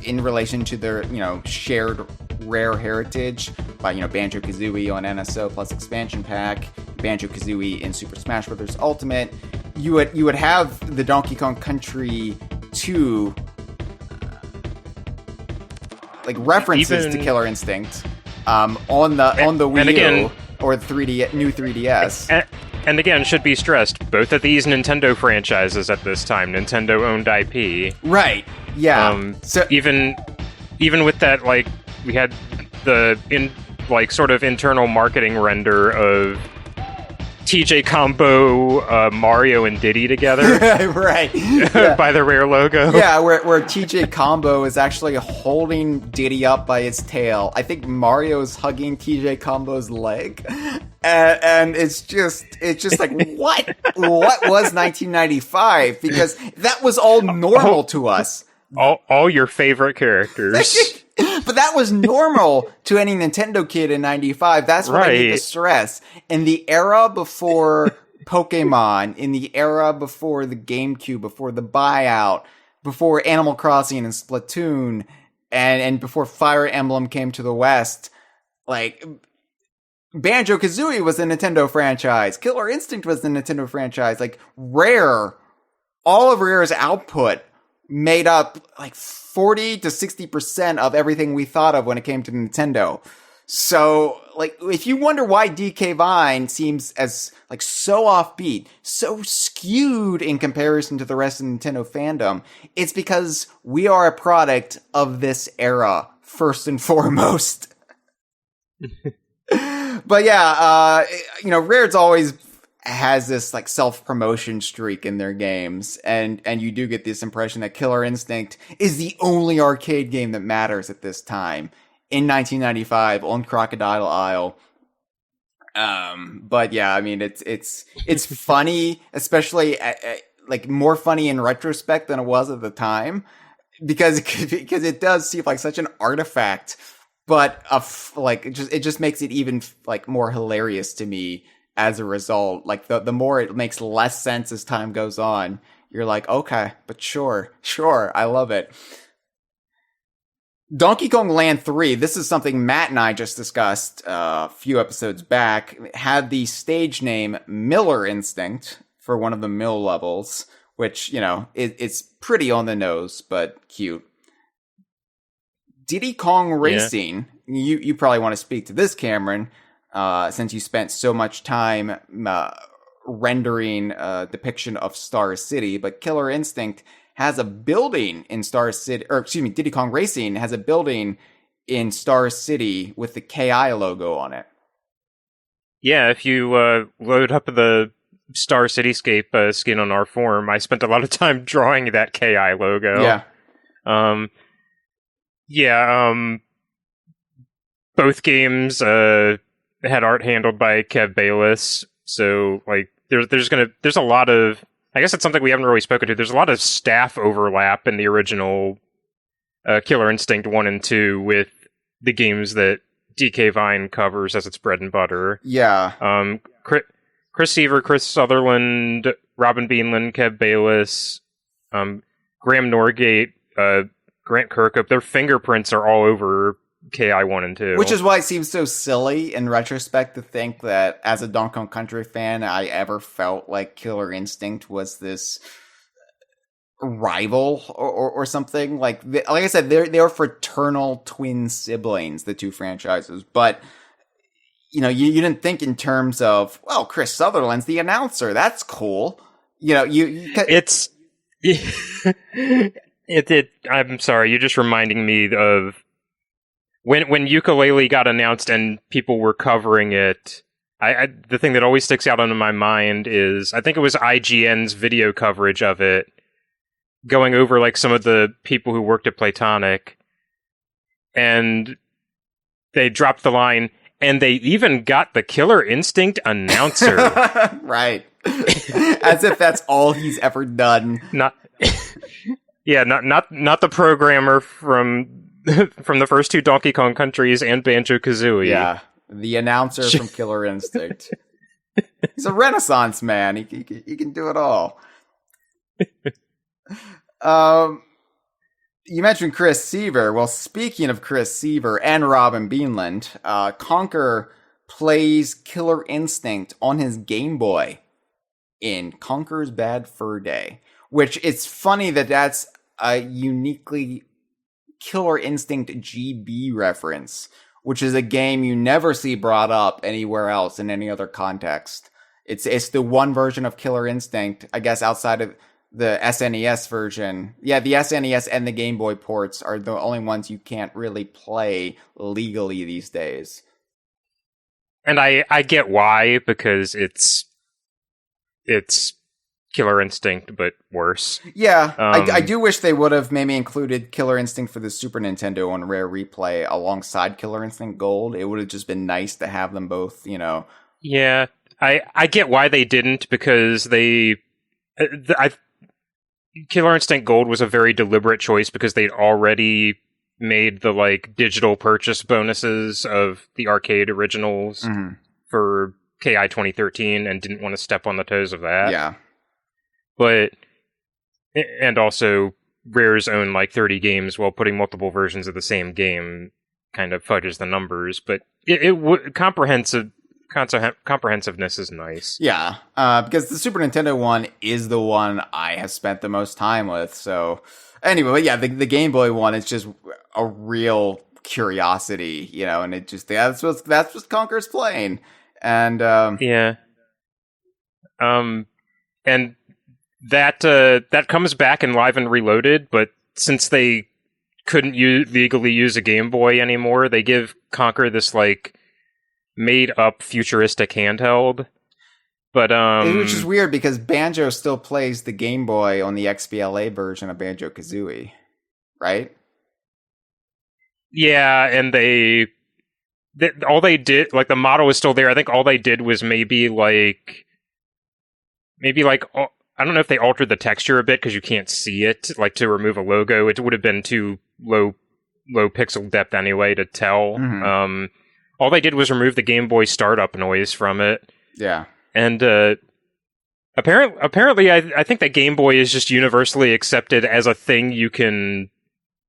in relation to their, shared Rare heritage by, Banjo-Kazooie on NSO plus expansion pack, Banjo-Kazooie in Super Smash Bros. Ultimate, you would have the Donkey Kong Country 2 references to Killer Instinct on the Wii U or the new 3DS. And again, should be stressed, both of these Nintendo franchises at this time, Nintendo owned IP. Right. Yeah. So even with that, like, we had the sort of internal marketing render of TJ Combo, Mario and Diddy together. Right. By the Rare logo. Yeah, where TJ Combo is actually holding Diddy up by his tail. I think Mario's hugging TJ Combo's leg. And it's just like, what? What was 1995? Because that was all normal to us. All your favorite characters. But that was normal to any Nintendo kid in 95. That's what I need to stress. In the era before Pokemon, in the era before the GameCube, before the buyout, before Animal Crossing and Splatoon, and before Fire Emblem came to the West, like, Banjo-Kazooie was a Nintendo franchise. Killer Instinct was the Nintendo franchise. Like, Rare, all of Rare's output made up like 40 to 60% of everything we thought of when it came to Nintendo. So, like, if you wonder why DK Vine seems as, like, so offbeat, so skewed in comparison to the rest of Nintendo fandom, it's because we are a product of this era, first and foremost. But yeah, Rare's always has this like self-promotion streak in their games, and you do get this impression that Killer Instinct is the only arcade game that matters at this time in 1995 on Crocodile Isle. But yeah, I mean, it's funny, especially like more funny in retrospect than it was at the time, because it does seem like such an artifact, but it just makes it even like more hilarious to me. As a result, like the more it makes less sense as time goes on, you're like, okay, but sure, I love it. Donkey Kong Land 3, this is something Matt and I just discussed a few episodes back, had the stage name Miller Instinct for one of the mill levels, which, it's pretty on the nose, but cute. Diddy Kong Racing, you probably want to speak to this, Cameron, since you spent so much time rendering a depiction of Star City, but Killer Instinct has a building in Star City, Diddy Kong Racing has a building in Star City with the KI logo on it. Yeah, if you load up the Star Cityscape skin on our forum, I spent a lot of time drawing that KI logo. Yeah. Both games had art handled by Kev Bayless, so like there's a lot of, I guess it's something we haven't really spoken to. There's a lot of staff overlap in the original Killer Instinct 1 and 2 with the games that DK Vine covers as its bread and butter. Yeah. Chris Seaver, Chris Sutherland, Robin Beanland, Kev Bayless, Graham Norgate, Grant Kirkup, their fingerprints are all over KI 1 and 2. Which is why it seems so silly in retrospect to think that as a Donkey Kong Country fan, I ever felt like Killer Instinct was this rival or something. Like I said, they're fraternal twin siblings, the two franchises. But, you didn't think in terms of, well, Chris Sutherland's the announcer. That's cool. It's... I'm sorry, you're just reminding me of when Ukulele got announced and people were covering it. The thing that always sticks out into my mind is, I think it was IGN's video coverage of it, going over like some of the people who worked at Playtonic, and they dropped the line, And they even got the Killer Instinct announcer. Right. As if that's all he's ever done. Not the programmer from the first two Donkey Kong countries and Banjo-Kazooie. Yeah, the announcer from Killer Instinct. He's a Renaissance man. He can do it all. You mentioned Chris Seaver. Well, speaking of Chris Seaver and Robin Beanland, Conker plays Killer Instinct on his Game Boy in Conker's Bad Fur Day, which it's funny that that's a uniquely Killer Instinct GB reference, which is a game you never see brought up anywhere else in any other context. It's the one version of Killer Instinct, I guess, outside of the SNES version. Yeah, the SNES and the Game Boy ports are the only ones you can't really play legally these days. And I get why, because it's Killer Instinct, but worse. Yeah, I do wish they would have maybe included Killer Instinct for the Super Nintendo on Rare Replay alongside Killer Instinct Gold. It would have just been nice to have them both, you know. Yeah, I get why they didn't, because Killer Instinct Gold was a very deliberate choice because they'd already made the like digital purchase bonuses of the arcade originals for KI 2013 and didn't want to step on the toes of that. Yeah. But, and also Rare's own like 30 games while putting multiple versions of the same game kind of fudges the numbers, but comprehensiveness is nice. Yeah, because the Super Nintendo one is the one I have spent the most time with. So anyway, but yeah, the Game Boy one is just a real curiosity, you know, and it just that's what Conker's playing, and and that comes back in Live and Reloaded, but since they couldn't legally use a Game Boy anymore, they give Conker this like made up futuristic handheld. But which is weird because Banjo still plays the Game Boy on the XBLA version of Banjo-Kazooie, right? Yeah, and all they did, like the model is still there. I think all they did was maybe like I don't know if they altered the texture a bit because you can't see it, like to remove a logo. It would have been too low pixel depth anyway to tell. All they did was remove the Game Boy startup noise from it. Yeah. And apparently I think that Game Boy is just universally accepted as a thing you can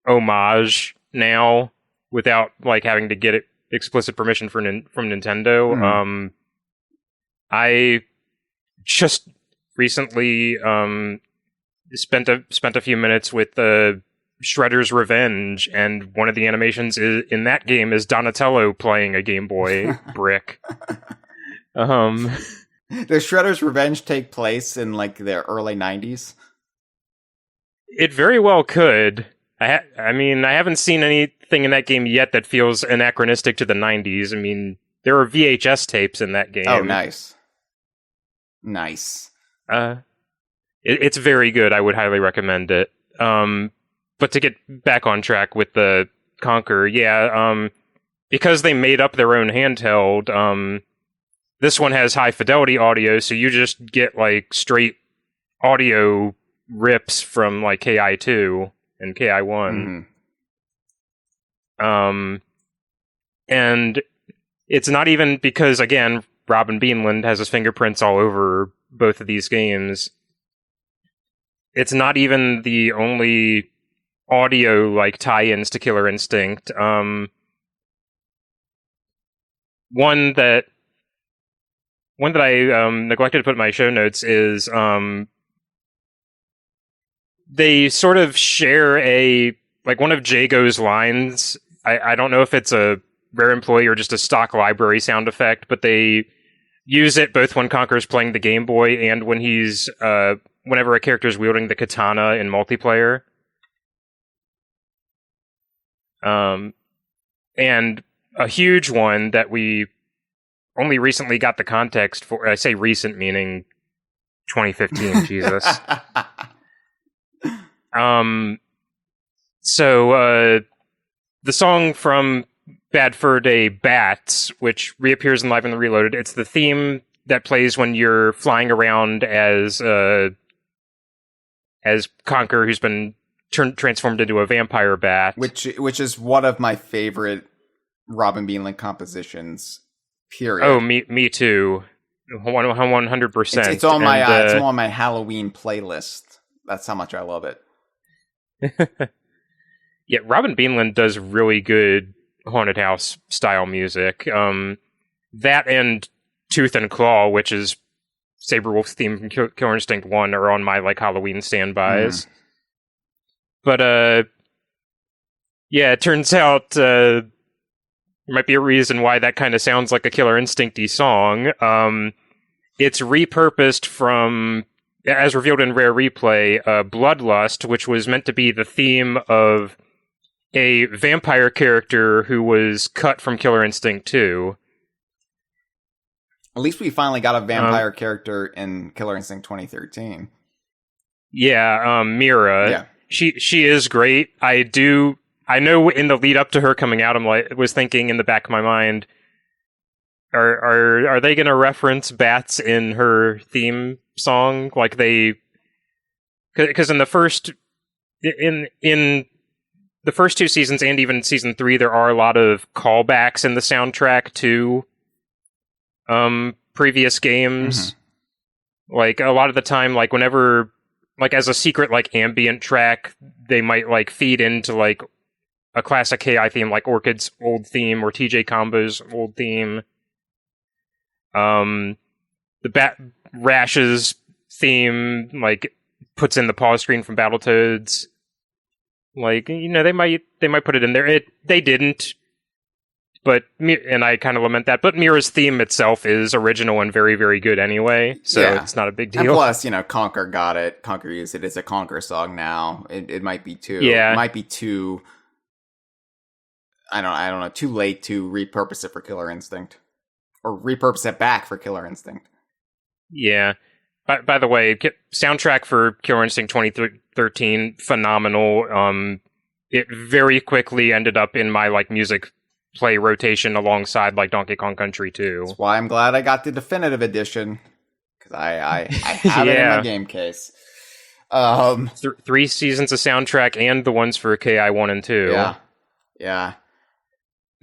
homage now without like having to get explicit permission from Nintendo. I just recently spent a few minutes with Shredder's Revenge, and one of the animations in that game is Donatello playing a Game Boy brick. Does Shredder's Revenge take place in like the early 90s? It very well could. I mean, I haven't seen anything in that game yet that feels anachronistic to the 90s. I mean, there are VHS tapes in that game. Oh, nice. Nice. It's very good. I would highly recommend it. But to get back on track with the Conker, because they made up their own handheld, this one has high fidelity audio, so you just get like straight audio rips from like KI2 and KI1. And it's not even because, again, Robin Beanland has his fingerprints all over both of these games. It's not even the only audio like tie-ins to Killer Instinct. One that I neglected to put in my show notes is they sort of share one of Jago's lines. I don't know if it's a Rare employee or just a stock library sound effect, but they use it both when Conker's playing the Game Boy and when he's whenever a character is wielding the katana in multiplayer. And a huge one that we only recently got the context for, I say recent meaning 2015, Jesus. So the song from Bad Fur Day Bats, which reappears in Live and Reloaded. It's the theme that plays when you're flying around as Conker, who's been transformed into a vampire bat. Which is one of my favorite Robin Beanland compositions, period. Oh, me too. 100%. It's on my Halloween playlist. That's how much I love it. Yeah, Robin Beanland does really good haunted house style music. That and Tooth and Claw, which is Saberwolf's theme from Killer Instinct 1, are on my like Halloween standbys. But yeah, it turns out there might be a reason why that kind of sounds like a Killer Instinct-y song. It's repurposed from, as revealed in Rare Replay, Bloodlust, which was meant to be the theme of a vampire character who was cut from Killer Instinct 2. At least we finally got a vampire character in Killer Instinct 2013. Yeah, Mira. Yeah. She is great. I know in the lead up to her coming out, was thinking in the back of my mind, are they going to reference bats in her theme song? Like because in the first two seasons and even season 3, there are a lot of callbacks in the soundtrack to previous games. Like a lot of the time, like whenever, like as a secret like ambient track, they might like feed into like a classic KI theme, like Orchid's old theme or TJ Combo's old theme. The Rash's theme like puts in the pause screen from Battletoads. Like, you know, they might put it in there. They didn't. But, and I kind of lament that, but Mira's theme itself is original and very, very good anyway, so it's not a big deal. And plus, you know, Conker got it. Conker used it as a Conker song now. It might be too... Yeah. It might be too... I don't know, too late to repurpose it for Killer Instinct. Or repurpose it back for Killer Instinct. Yeah. By the way, soundtrack for Killer Instinct 2013, phenomenal. It very quickly ended up in my, like, music play rotation alongside like Donkey Kong Country 2. That's why I'm glad I got the definitive edition, because I have it in my game case. 3 seasons of soundtrack and the ones for KI 1 and 2. Yeah.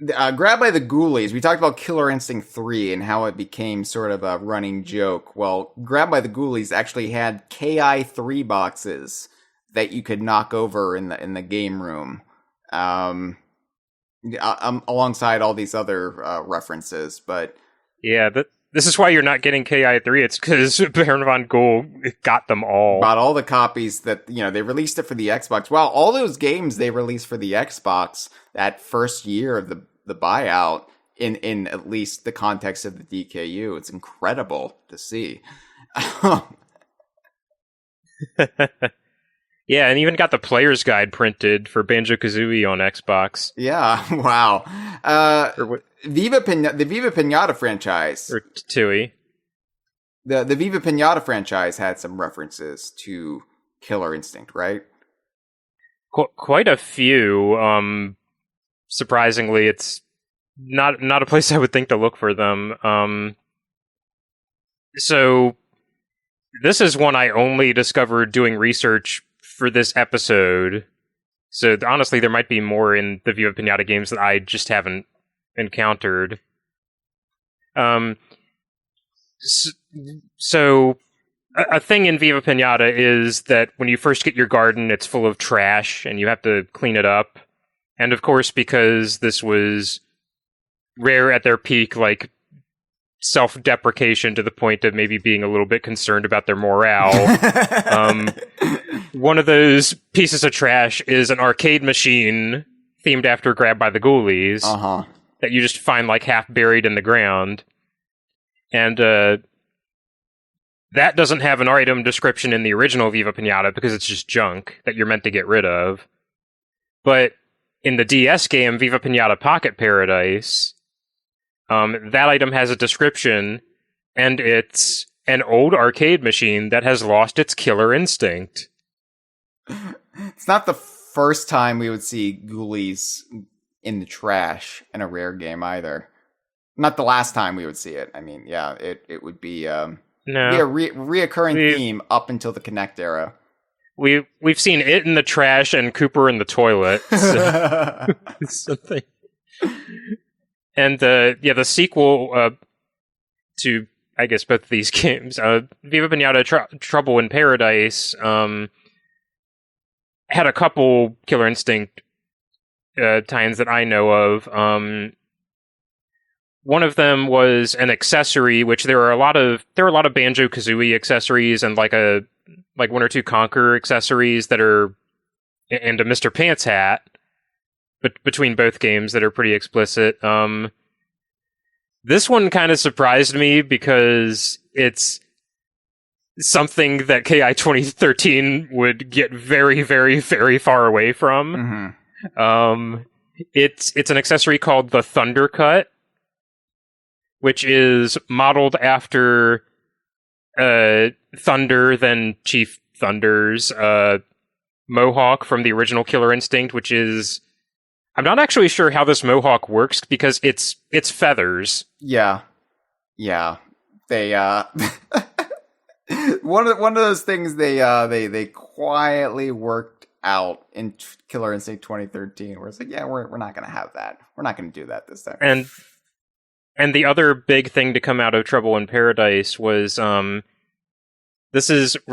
Grabbed by the Ghoulies, we talked about Killer Instinct 3 and how it became sort of a running joke. Well, Grabbed by the Ghoulies actually had KI 3 boxes that you could knock over in the game room. Alongside all these other references, but yeah, this is why you're not getting KI3. It's because Baron von Ghoul got them all. Bought all the copies that, you know, they released it for the Xbox. Wow, all those games they released for the Xbox that first year of the buyout, in at least the context of the DKU, it's incredible to see. Yeah, and even got the player's guide printed for Banjo-Kazooie on Xbox. Yeah, wow. The Viva Pinata franchise. Or Tui. The Viva Pinata franchise had some references to Killer Instinct, right? Quite a few. Surprisingly, it's not a place I would think to look for them. So, this is one I only discovered doing research for this episode, so honestly there might be more in the Viva Pinata games that I just haven't encountered. So a thing in Viva Pinata is that when you first get your garden, it's full of trash and you have to clean it up. And of course, because this was Rare at their peak, like self-deprecation to the point of maybe being a little bit concerned about their morale. One of those pieces of trash is an arcade machine themed after Grabbed by the Ghoulies that you just find like half buried in the ground. And that doesn't have an item description in the original Viva Pinata because it's just junk that you're meant to get rid of. But in the DS game, Viva Pinata Pocket Paradise, that item has a description, and it's an old arcade machine that has lost its killer instinct. It's not the first time we would see Ghoulies in the trash in a Rare game either. Not the last time we would see it. I mean, yeah, it would be be a reoccurring theme up until the Kinect era. We've seen it in the trash and Cooper in the toilet. So. Something. And the sequel to, I guess, both of these games, Viva Pinata Trouble in Paradise, had a couple Killer Instinct tie-ins that I know of. One of them was an accessory, which there are a lot of Banjo-Kazooie accessories and like one or two Conker accessories that are, and a Mr. Pants hat, but between both games that are pretty explicit. This one kind of surprised me because it's something that KI 2013 would get very, very, very far away from. Mm-hmm. It's an accessory called the Thunder Cut, which is modeled after Thunder, then Chief Thunder's mohawk from the original Killer Instinct, which is... I'm not actually sure how this mohawk works because it's feathers. Yeah. They one of those things they quietly worked out in Killer Instinct 2013, where it's like, yeah, we're not gonna have that. We're not gonna do that this time. And the other big thing to come out of Trouble in Paradise was we're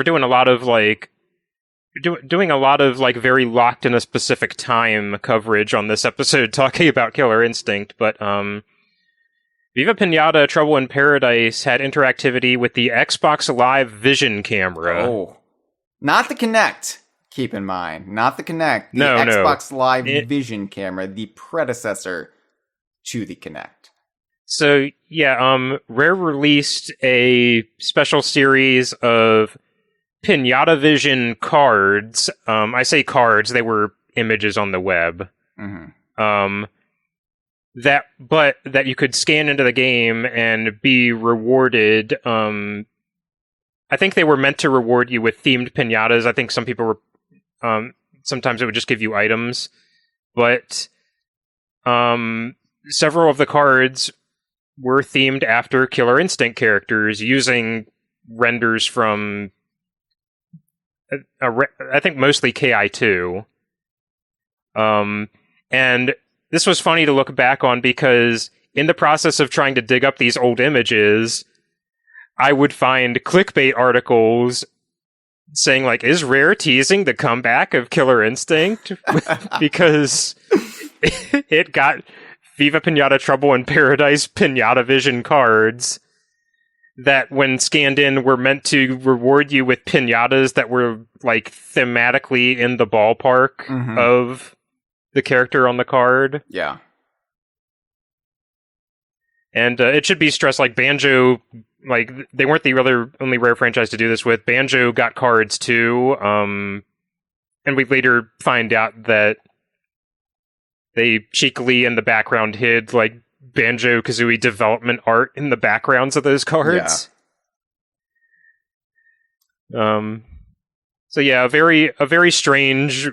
doing a lot of very locked in a specific time coverage on this episode talking about Killer Instinct, but Viva Pinata Trouble in Paradise had interactivity with the Xbox Live Vision camera. Oh. Not the Kinect, keep in mind. Not the Kinect. The Xbox Live Vision camera, the predecessor to the Kinect. So, yeah, Rare released a special series of Pinata Vision cards. I say cards, they were images on the web. Mm-hmm. That you could scan into the game and be rewarded. I think they were meant to reward you with themed pinatas. I think some people were... sometimes it would just give you items. But several of the cards were themed after Killer Instinct characters using renders from... I think mostly KI2. And this was funny to look back on because in the process of trying to dig up these old images, I would find clickbait articles saying, like, is Rare teasing the comeback of Killer Instinct? Because it got Viva Pinata Trouble in Paradise Pinata Vision cards that, when scanned in, were meant to reward you with pinatas that were, like, thematically in the ballpark of the character on the card. Yeah. And it should be stressed, like, Banjo, like, they weren't the only Rare franchise to do this with. Banjo got cards, too. And we later find out that they cheekily, in the background, hid, like, Banjo-Kazooie development art in the backgrounds of those cards. Yeah. So yeah, a very strange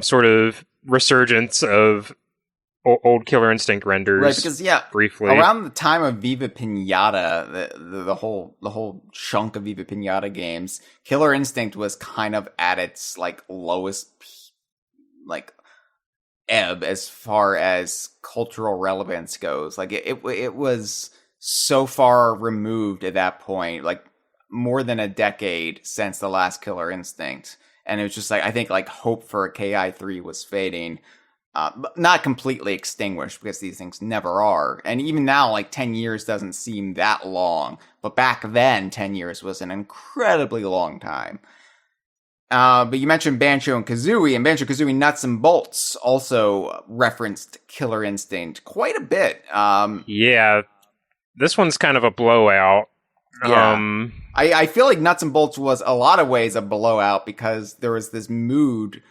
sort of resurgence of old Killer Instinct renders. Right, because briefly around the time of Viva Pinata, the whole chunk of Viva Pinata games, Killer Instinct was kind of at its like lowest ebb as far as cultural relevance goes. Like it was so far removed at that point, like more than a decade since the last Killer Instinct, and it was just like, I think like hope for KI3 was fading, but not completely extinguished, because these things never are. And even now, like 10 years doesn't seem that long, but back then 10 years was an incredibly long time. But you mentioned Banjo and Kazooie, and Banjo-Kazooie Nuts and Bolts also referenced Killer Instinct quite a bit. Yeah, this one's kind of a blowout. Yeah. I feel like Nuts and Bolts was a lot of ways a blowout, because there was this mood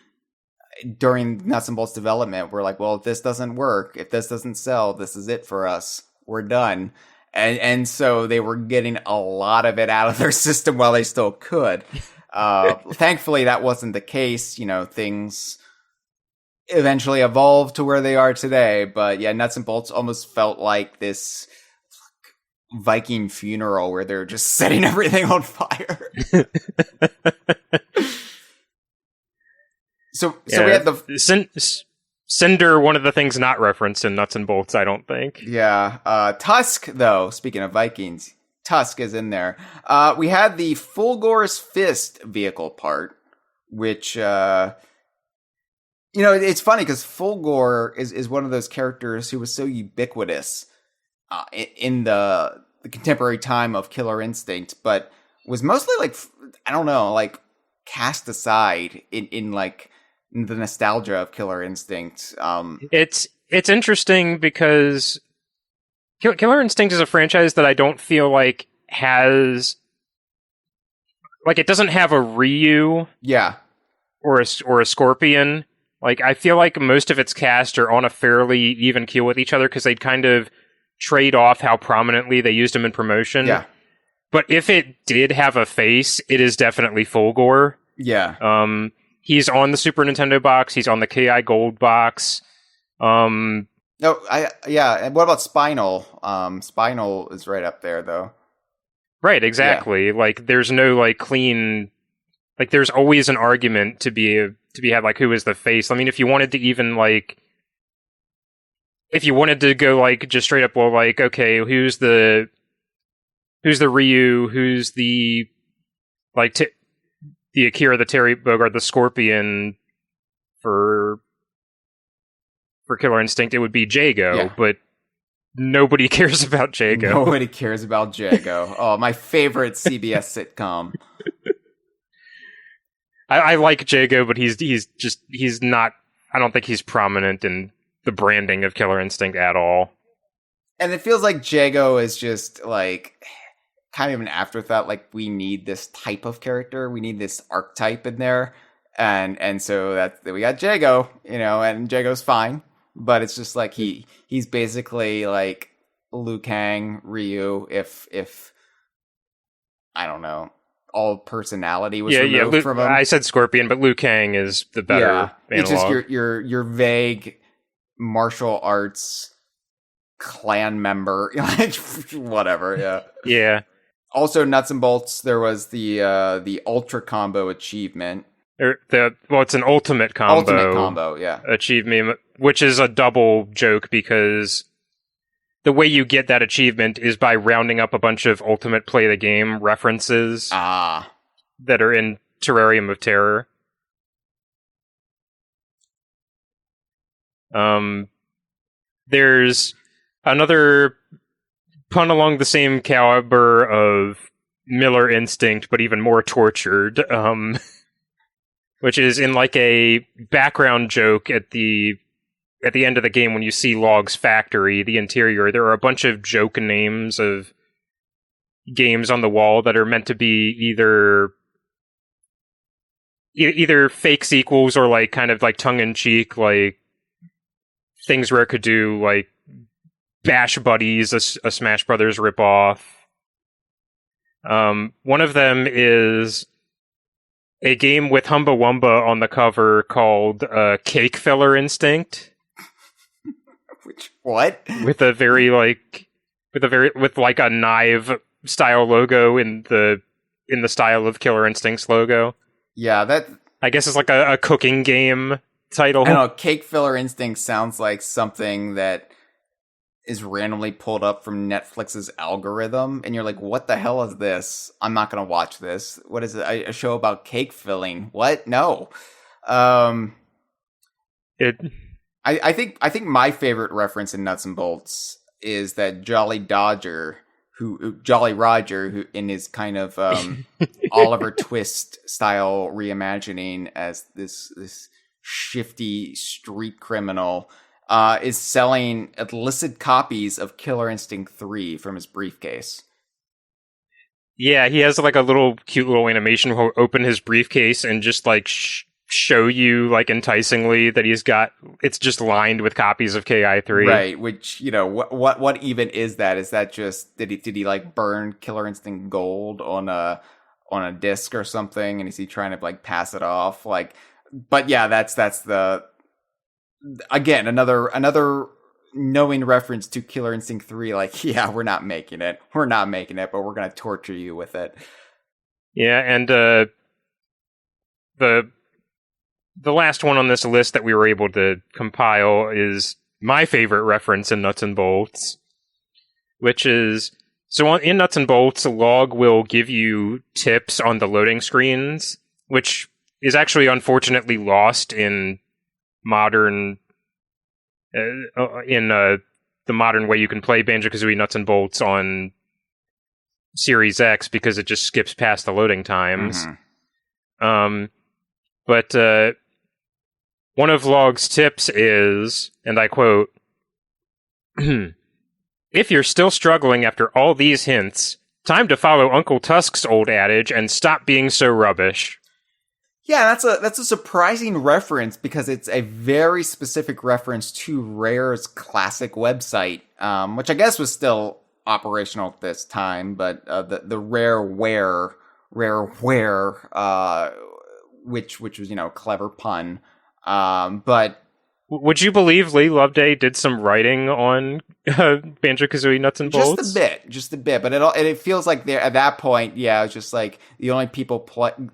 during Nuts and Bolts development where, like, well, if this doesn't work, if this doesn't sell, this is it for us. We're done. And so they were getting a lot of it out of their system while they still could. Thankfully, that wasn't the case. You know, things eventually evolved to where they are today. But yeah, Nuts and Bolts almost felt like this Viking funeral where they're just setting everything on fire. So we had the Cinder, one of the things not referenced in Nuts and Bolts, I don't think. Yeah. Tusk, though, speaking of Vikings, Tusk is in there. We had the Fulgor's Fist vehicle part, which, it's funny because Fulgor is one of those characters who was so ubiquitous in the contemporary time of Killer Instinct, but was mostly cast aside in the nostalgia of Killer Instinct. It's interesting because Killer Instinct is a franchise that I don't feel like has it doesn't have a Ryu, or a Scorpion. Like, I feel like most of its cast are on a fairly even keel with each other because they'd kind of trade off how prominently they used them in promotion. Yeah. But if it did have a face, it is definitely Fulgor. Yeah. He's on the Super Nintendo box. He's on the KI Gold box. And what about Spinal? Spinal is right up there, though. Right, exactly. Yeah. There's no clean. There's always an argument to be had who is the face. I mean, if you wanted to even if you wanted to go just straight up, okay, who's the Ryu? Who's the the Akira, the Terry Bogard, the Scorpion for Killer Instinct? It would be Jago, but nobody cares about Jago. Nobody cares about Jago. Oh, my favorite CBS sitcom. I like Jago, but he's not. I don't think he's prominent in the branding of Killer Instinct at all. And it feels like Jago is just kind of an afterthought. We need this type of character. We need this archetype in there, and so that we got Jago, and Jago's fine, but it's just he's basically Liu Kang, Ryu, if I don't know, all personality was removed from him. I said Scorpion, but Liu Kang is the better analog. It's just your vague martial arts clan member, whatever. Yeah. Yeah. Also, Nuts and Bolts. There was the Ultra Combo achievement. It's an ultimate combo. Ultimate combo, yeah. Achievement, which is a double joke because the way you get that achievement is by rounding up a bunch of Ultimate Play the Game references that are in Terrarium of Terror. There's another pun along the same caliber of Miller Instinct, but even more tortured, which is in a background joke at the end of the game when you see Log's factory, the interior. There are a bunch of joke names of games on the wall that are meant to be either fake sequels or kind of tongue-in-cheek, things Rare could do, Bash Buddies, a Smash Brothers ripoff. One of them is a game with Humba Wumba on the cover called Cake Filler Instinct. Which what? With a very with a knife style logo in the style of Killer Instinct's logo. Yeah, that I guess it's a cooking game title. I don't know, Cake Filler Instinct sounds like something that is randomly pulled up from Netflix's algorithm, and you're like, what the hell is this? I'm not going to watch this. What is it? A show about cake filling? What? No. I think my favorite reference in Nuts and Bolts is that Jolly Roger, who in his kind of Oliver Twist style reimagining as this shifty street criminal, is selling illicit copies of Killer Instinct 3 from his briefcase. Yeah, he has a cute little animation where he'll open his briefcase and just show you enticingly that it's just lined with copies of KI3. Right, which, what even is that? Is that just did he burn Killer Instinct Gold on a disc or something, and is he trying to pass it off? But yeah, that's the again, another knowing reference to Killer Instinct 3, like, yeah, we're not making it, but we're gonna torture you with it. Yeah, and the last one on this list that we were able to compile is my favorite reference in Nuts and Bolts, which is, so in Nuts and Bolts, a log will give you tips on the loading screens, which is actually unfortunately lost in modern the modern way you can play Banjo-Kazooie Nuts and Bolts on Series X, because it just skips past the loading times. But one of Log's tips is, and I quote, "If you're still struggling after all these hints, time to follow Uncle Tusk's old adage and stop being so rubbish." Yeah, that's a surprising reference, because it's a very specific reference to Rare's classic website, which I guess was still operational at this time, but the Rareware, which was, clever pun. But would you believe Lee Loveday did some writing on Banjo-Kazooie Nuts and Bolts? Just a bit. But it feels like at that point, yeah, it's just like the only people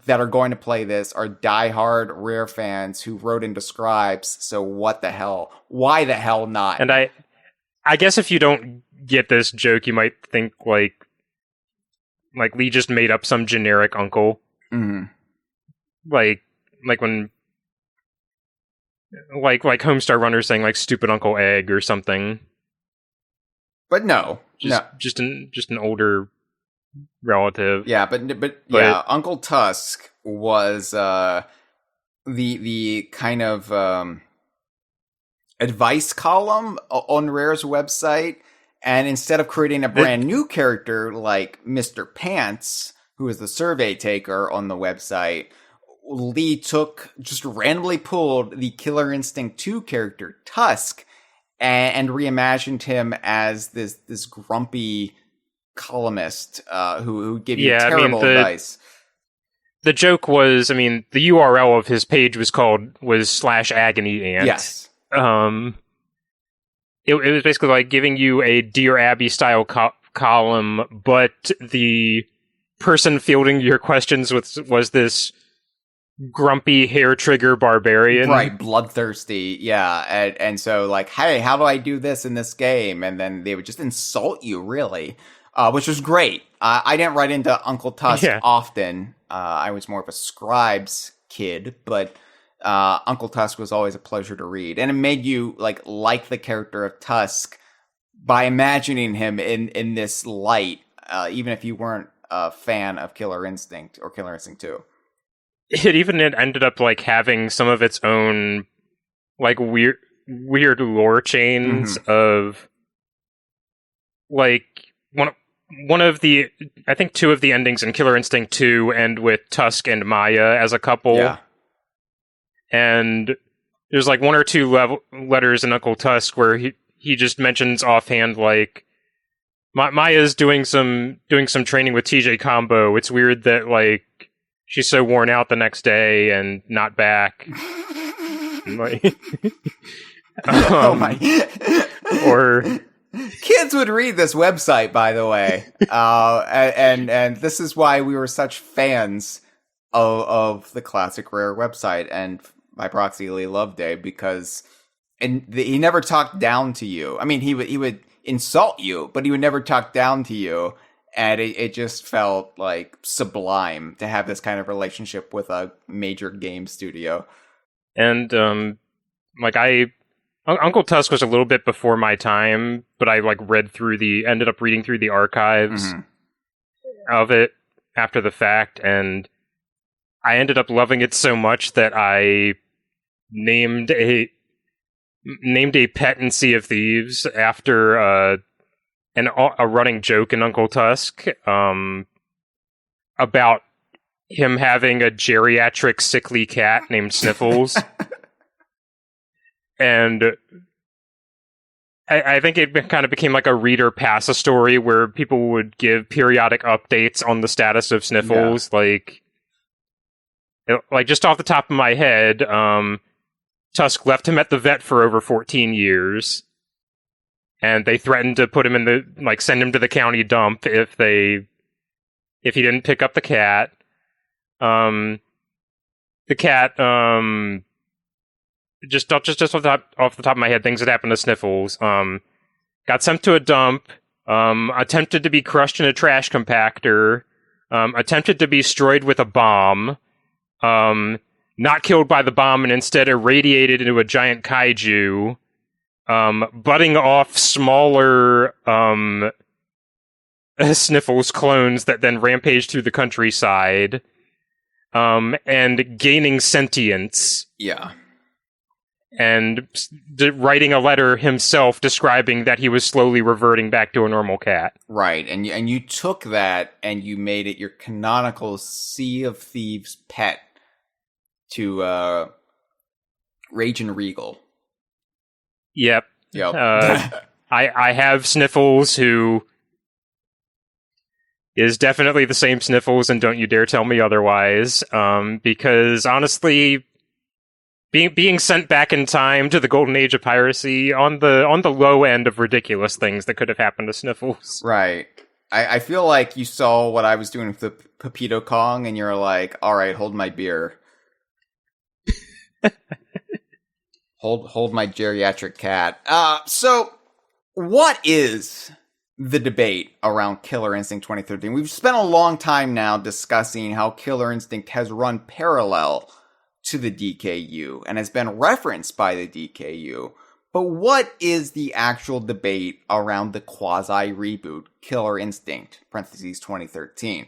that are going to play this are diehard Rare fans who wrote into scribes. So what the hell? Why the hell not? And I guess if you don't get this joke, you might think like Lee just made up some generic uncle. Mm-hmm. Like when like Homestar Runner saying like stupid Uncle Egg or something. But no. Just an older relative. Yeah, but yeah, Uncle Tusk was the kind of advice column on Rare's website, and instead of creating a brand new character like Mr. Pants, who is the survey taker on the website, Lee just randomly pulled the Killer Instinct 2 character Tusk and reimagined him as this grumpy columnist who gave you terrible advice. The joke was, the URL of his page was /agony ant. Yes. It was basically like giving you a Dear Abby style column, but the person fielding your questions was this grumpy hair trigger barbarian, right? Bloodthirsty, yeah. And so like, hey, how do I do this in this game? And then they would just insult you, really, which was great. I didn't write into Uncle Tusk often. I was more of a scribes kid, but Uncle Tusk was always a pleasure to read, and it made you like the character of Tusk by imagining him in this light, even if you weren't a fan of Killer Instinct or Killer Instinct 2. It even ended up like having some of its own like weird lore chains of like one of the, I think 2 of the endings in Killer Instinct 2 end with Tusk and Maya as a couple. Yeah. And there's like 1 or 2 letters in Uncle Tusk where he just mentions offhand like Maya's doing some training with TJ Combo. It's weird that like she's so worn out the next day and not back. Oh my! Or kids would read this website, by the way, and this is why we were such fans of the classic Rare website, and by proxy Lee Loveday, because he never talked down to you. I mean, he would insult you, but he would never talk down to you. And it just felt like sublime to have this kind of relationship with a major game studio. And Uncle Tusk was a little bit before my time, but I like ended up reading through the archives of it after the fact, and I ended up loving it so much that I named a pet in Sea of Thieves after a running joke in Uncle Tusk about him having a geriatric sickly cat named Sniffles. And I think it kind of became like a reader pass a story where people would give periodic updates on the status of Sniffles. Yeah. Like just off the top of my head, Tusk left him at the vet for over 14 years. And they threatened to put him in the, send him to the county dump if he didn't pick up the cat. The cat, just off the top of my head, things that happened to Sniffles. Got sent to a dump, attempted to be crushed in a trash compactor, attempted to be destroyed with a bomb, not killed by the bomb and instead irradiated into a giant kaiju, butting off smaller Sniffles clones that then rampage through the countryside, and gaining sentience. Yeah. And writing a letter himself describing that he was slowly reverting back to a normal cat. Right, and you took that and you made it your canonical Sea of Thieves pet to Rage and Reigle. Yep. I have Sniffles, who is definitely the same Sniffles, and don't you dare tell me otherwise. Because honestly, being sent back in time to the golden age of piracy on the low end of ridiculous things that could have happened to Sniffles. Right. I feel like you saw what I was doing with the Pepito Kong, and you're like, all right, hold my beer. Hold my geriatric cat. So, what is the debate around Killer Instinct 2013? We've spent a long time now discussing how Killer Instinct has run parallel to the DKU and has been referenced by the DKU. But what is the actual debate around the quasi-reboot Killer Instinct, parentheses 2013?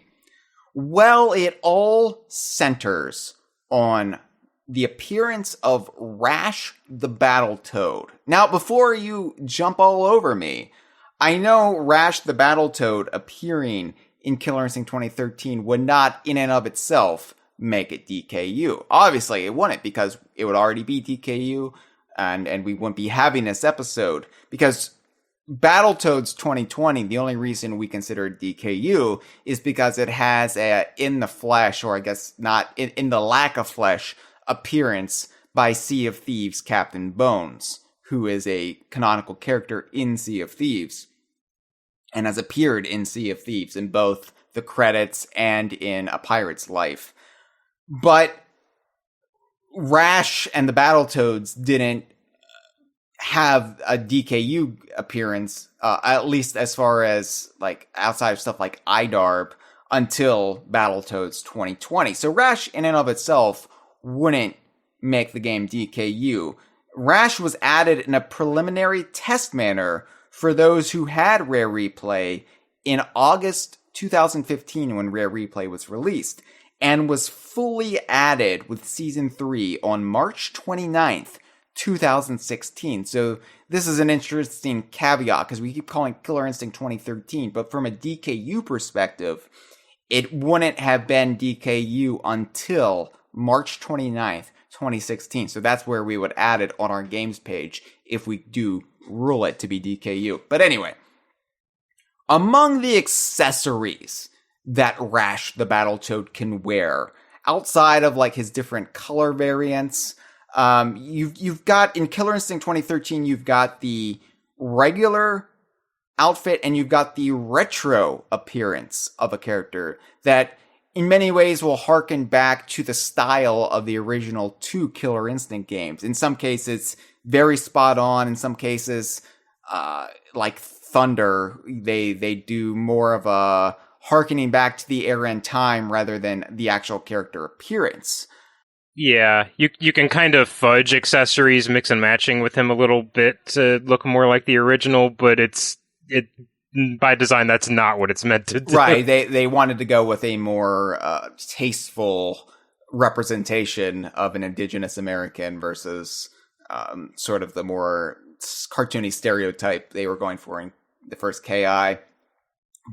Well, it all centers on the appearance of Rash the Battletoad. Now, before you jump all over me, I know Rash the Battletoad appearing in Killer Instinct 2013 would not, in and of itself, make it DKU. Obviously, it wouldn't, because it would already be DKU, and we wouldn't be having this episode. Because Battletoads 2020, the only reason we consider it DKU is because it has a in the flesh, or I guess not, in the lack of flesh, appearance by Sea of Thieves Captain Bones, who is a canonical character in Sea of Thieves, and has appeared in Sea of Thieves in both the credits and in A Pirate's Life. But Rash and the Battletoads didn't have a DKU appearance, at least as far as outside of stuff like IDARB, until Battletoads 2020. So Rash in and of itself wouldn't make the game DKU. Rash was added in a preliminary test manner for those who had Rare Replay in August 2015 when Rare Replay was released, and was fully added with Season 3 on March 29th, 2016. So this is an interesting caveat, because we keep calling Killer Instinct 2013, but from a DKU perspective, it wouldn't have been DKU until March 29th, 2016. So that's where we would add it on our games page if we do rule it to be DKU. But anyway, among the accessories that Rash the Battletoad can wear, outside of his different color variants, you've got in Killer Instinct 2013, you've got the regular outfit and you've got the retro appearance of a character that in many ways will harken back to the style of the original 2 Killer Instinct games. In some cases, very spot on. In some cases, like Thunder, they do more of a harkening back to the era and time rather than the actual character appearance. Yeah, you can kind of fudge accessories, mix and matching with him a little bit to look more like the original, but it by design, that's not what it's meant to do. Right, they wanted to go with a more tasteful representation of an indigenous American versus sort of the more cartoony stereotype they were going for in the first KI.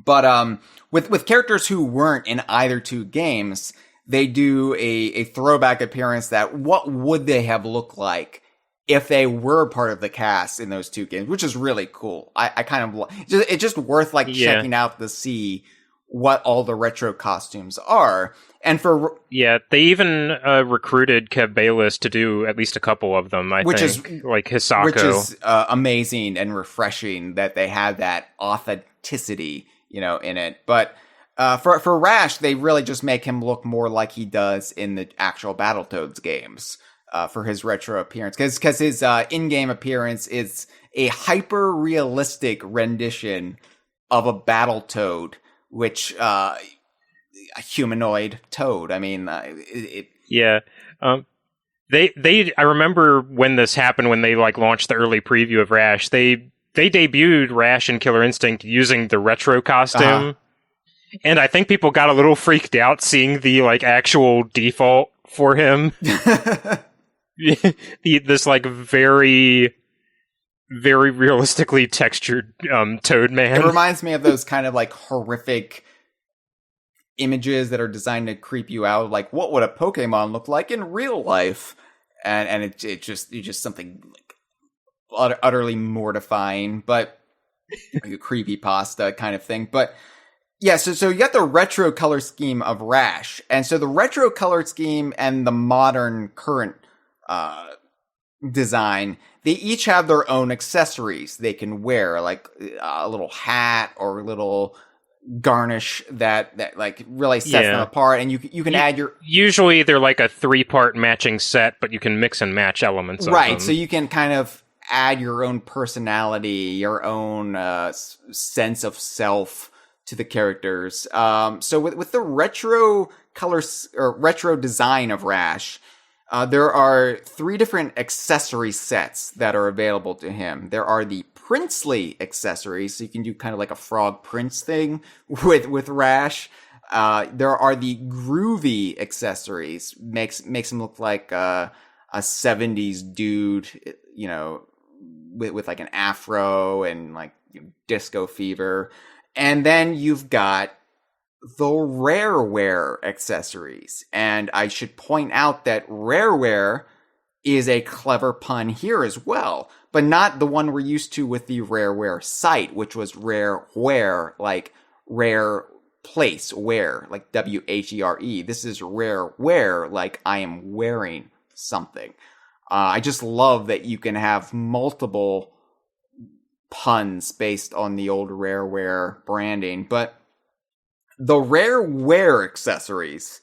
But with characters who weren't in either 2 games, they do a throwback appearance that what would they have looked like if they were part of the cast in those 2 games, which is really cool. I kind of, it's just worth checking out to see what all the retro costumes are. And for Yeah, they even recruited Kev Bayless to do at least a couple of them, I think. Like Hisako. Which is amazing and refreshing that they have that authenticity, in it. But for Rash, they really just make him look more like he does in the actual Battletoads games for his retro appearance. Because his in-game appearance is a hyper-realistic rendition of a Battletoad, which... a humanoid toad. I mean, yeah. I remember when this happened, when they launched the early preview of Rash, they debuted Rash and Killer Instinct using the retro costume. And I think people got a little freaked out seeing the actual default for him. This very, very realistically textured Toad Man. It reminds me of those kind of horrific images that are designed to creep you out. Like, what would a Pokemon look like in real life? And it's just something utterly mortifying, but like a creepypasta kind of thing. But yeah, so you got the retro color scheme of Rash, and so the retro color scheme and the modern current design, they each have their own accessories they can wear, like a little hat or a little garnish that really sets them apart, and you can add your... Usually they're like a 3-part matching set, but you can mix and match elements of them. Right, so you can kind of add your own personality, your own sense of self to the characters. So with the retro colors or retro design of Rash, there are 3 different accessory sets that are available to him. There are the princely accessories, so you can do kind of like a frog prince thing with Rash. There are the groovy accessories, makes him look like a 70s dude, with an afro and disco fever. And then you've got the Rareware accessories. And I should point out that Rareware is a clever pun here as well, but not the one we're used to with the Rareware site, which was Rareware, like rare place, wear, like W-H-E-R-E. This is Rareware, like I am wearing something. I just love that you can have multiple puns based on the old Rareware branding, but the Rareware accessories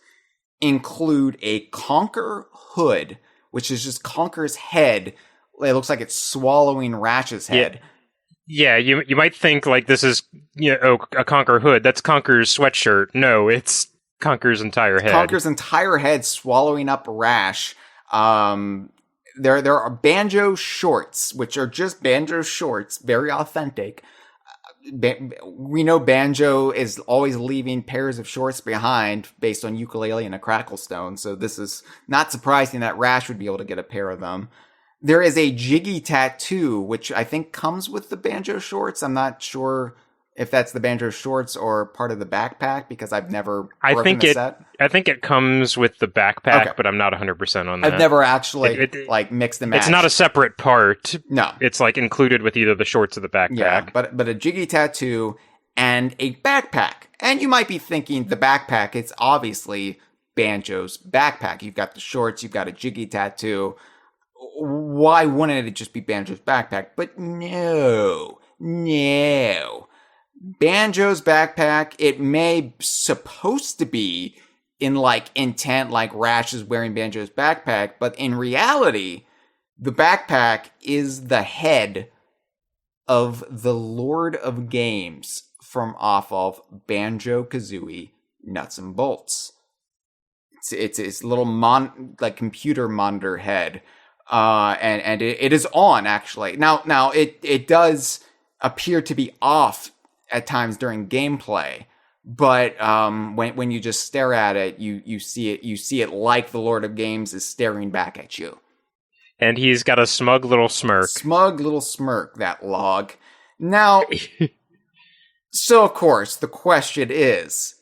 include a Conker hood, which is just Conker's head. It looks like it's swallowing Rash's head. Yeah, you might think this is a Conker hood. That's Conker's sweatshirt. No, it's Conker's entire head. Conker's entire head swallowing up Rash. There are Banjo shorts, which are just Banjo shorts, very authentic. We know Banjo is always leaving pairs of shorts behind based on Ukulele and a Cracklestone, so this is not surprising that Rash would be able to get a pair of them. There is a Jiggy tattoo, which I think comes with the Banjo shorts. I'm not sure if that's the Banjo shorts or part of the backpack, because I've never broken the set. I think it comes with the backpack, but I'm not 100% on that. I've never actually mixed and matched. It's not a separate part. No. It's included with either the shorts or the backpack. Yeah, but a Jiggy tattoo and a backpack. And you might be thinking the backpack, it's obviously Banjo's backpack. You've got the shorts, you've got a Jiggy tattoo. Why wouldn't it just be Banjo's backpack? But no. Banjo's backpack, it may supposed to be in intent like Rash is wearing Banjo's backpack, but in reality, the backpack is the head of the Lord of Games from off of Banjo-Kazooie Nuts and Bolts. It's little computer monitor head. And it is on, actually. Now it does appear to be off at times during gameplay, but when you just stare at it, you see it like the Lord of Games is staring back at you. And he's got a smug little smirk. That log. Now, so of course, the question is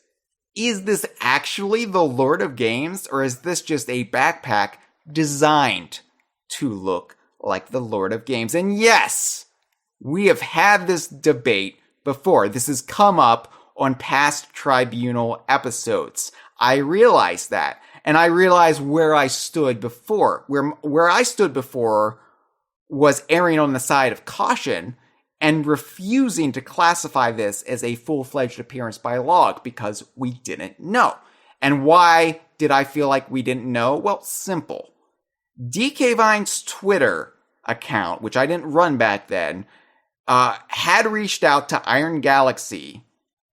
this actually the Lord of Games, or is this just a backpack designed to look like the Lord of Games? And yes, we have had this debate before. This has come up on past Tribunal episodes. I realized that. And I realized where I stood before. Where I stood before was erring on the side of caution and refusing to classify this as a full-fledged appearance by log because we didn't know. And why did I feel like we didn't know? Well, simple. DK Vine's Twitter account, which I didn't run back then, had reached out to Iron Galaxy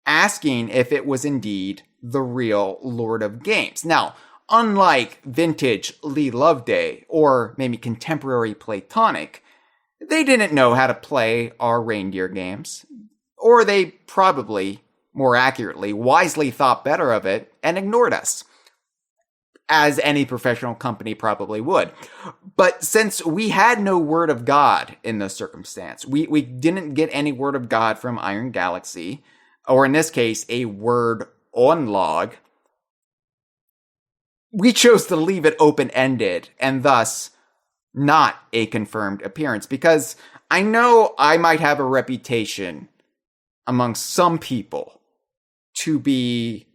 asking if it was indeed the real Lord of Games. Now, unlike vintage Lee Loveday or maybe contemporary Platonic, they didn't know how to play our reindeer games, or they probably, more accurately, wisely thought better of it and ignored us, as any professional company probably would. But since we had no word of God in this circumstance, we didn't get any word of God from Iron Galaxy, or in this case, a word on log, we chose to leave it open-ended and thus not a confirmed appearance, because I know I might have a reputation among some people to be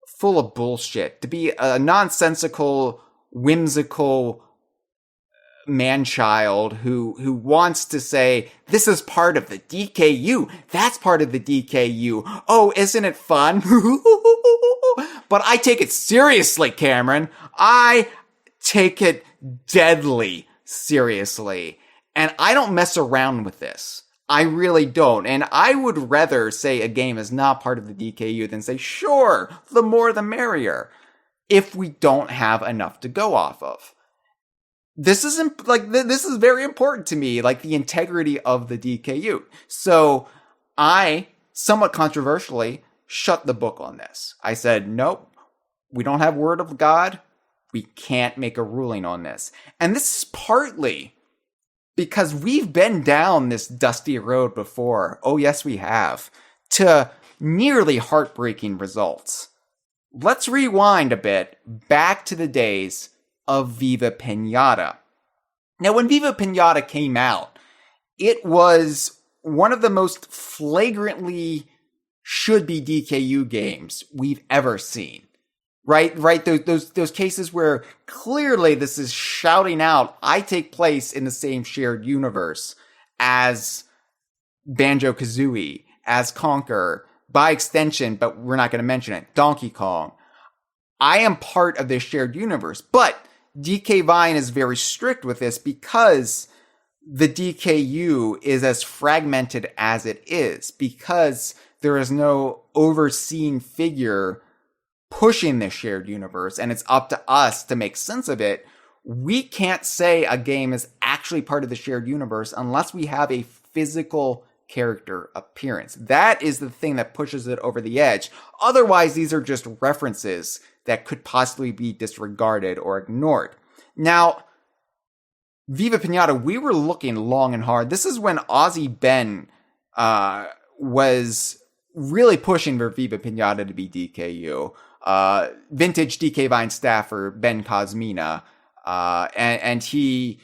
full of bullshit, to be a nonsensical, whimsical man-child who wants to say, this is part of the DKU, that's part of the DKU, oh, isn't it fun? But I take it seriously, Cameron. I take it deadly seriously. And I don't mess around with this. I really don't. And I would rather say a game is not part of the DKU than say, sure, the more the merrier, if we don't have enough to go off of. This is very important to me, like the integrity of the DKU. So I, somewhat controversially, shut the book on this. I said, nope, we don't have word of God. We can't make a ruling on this. And this is partly because we've been down this dusty road before. Oh, yes, we have. To nearly heartbreaking results. Let's rewind a bit back to the days of Viva Pinata. Now, when Viva Pinata came out, it was one of the most flagrantly should-be DKU games we've ever seen. Right? Those cases where clearly this is shouting out, I take place in the same shared universe as Banjo-Kazooie, as Conker, by extension, but we're not going to mention it, Donkey Kong. I am part of this shared universe, but DK Vine is very strict with this because the DKU is as fragmented as it is, because there is no overseeing figure pushing this shared universe, and it's up to us to make sense of it. We can't say a game is actually part of the shared universe unless we have a physical character appearance. That is the thing that pushes it over the edge. Otherwise, these are just references that could possibly be disregarded or ignored. Now, Viva Pinata, we were looking long and hard. This is when Aussie Ben was really pushing for Viva Pinata to be DKU. Vintage DK Vine staffer Ben Cosmina, and he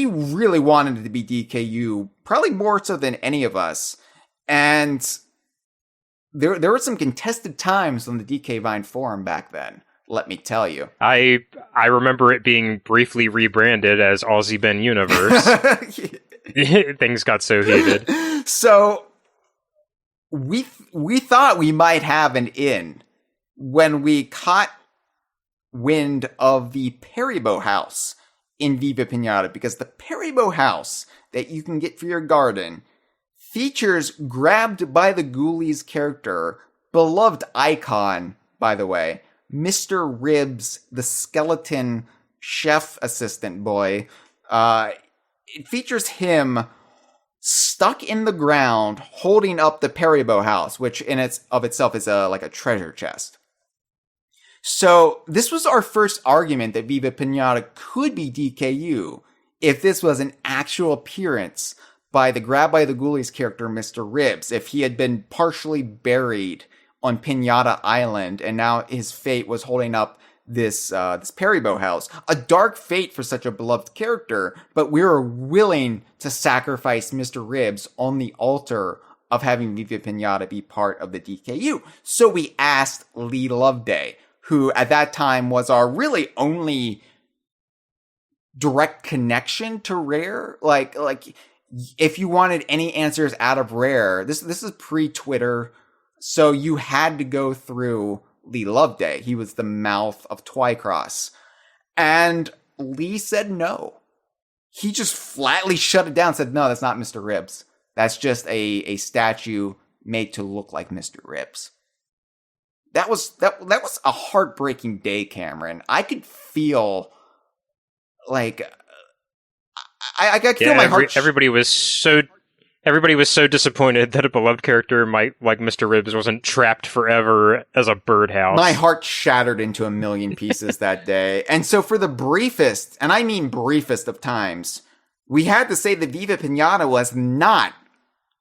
really wanted it to be DKU, probably more so than any of us. And there were some contested times on the DK Vine forum back then, let me tell you. I remember it being briefly rebranded as Aussie Ben Universe. Things got so heated. So we thought we might have an in when we caught wind of the Peribo house in Viva Pinata, because the Peribo house that you can get for your garden features grabbed by the Ghoulies character, beloved icon, by the way, Mr. Ribs, the skeleton chef assistant boy. It features him stuck in the ground holding up the Peribo house, which in itself is like a treasure chest. So this was our first argument that Viva Pinata could be DKU if this was an actual appearance by the Ghoulies character Mr. Ribs, if he had been partially buried on Pinata Island and now his fate was holding up this Peribo house. A dark fate for such a beloved character, but we were willing to sacrifice Mr. Ribs on the altar of having Viva Pinata be part of the DKU. So we asked Lee Loveday, who at that time was our really only direct connection to Rare. Like if you wanted any answers out of Rare, this is pre-Twitter, so you had to go through Lee Loveday. He was the mouth of Twycross. And Lee said no. He just flatly shut it down and said, no, that's not Mr. Ribs. That's just a statue made to look like Mr. Ribs. That was a heartbreaking day, Cameron. I could feel like I could feel my heart. Everybody was so disappointed that a beloved character like Mr. Ribs wasn't trapped forever as a birdhouse. My heart shattered into a million pieces that day. And so for the briefest, and I mean briefest of times, we had to say that Viva Pinata was not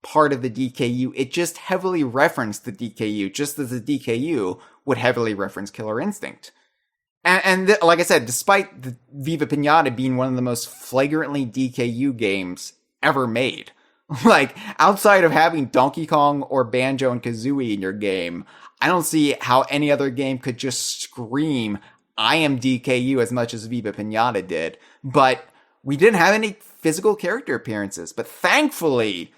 part of the DKU. It just heavily referenced the DKU, just as the DKU would heavily reference Killer Instinct. And like I said, despite the Viva Pinata being one of the most flagrantly DKU games ever made, like outside of having Donkey Kong or Banjo and Kazooie in your game, I don't see how any other game could just scream, I am DKU as much as Viva Pinata did. But we didn't have any physical character appearances. But thankfully,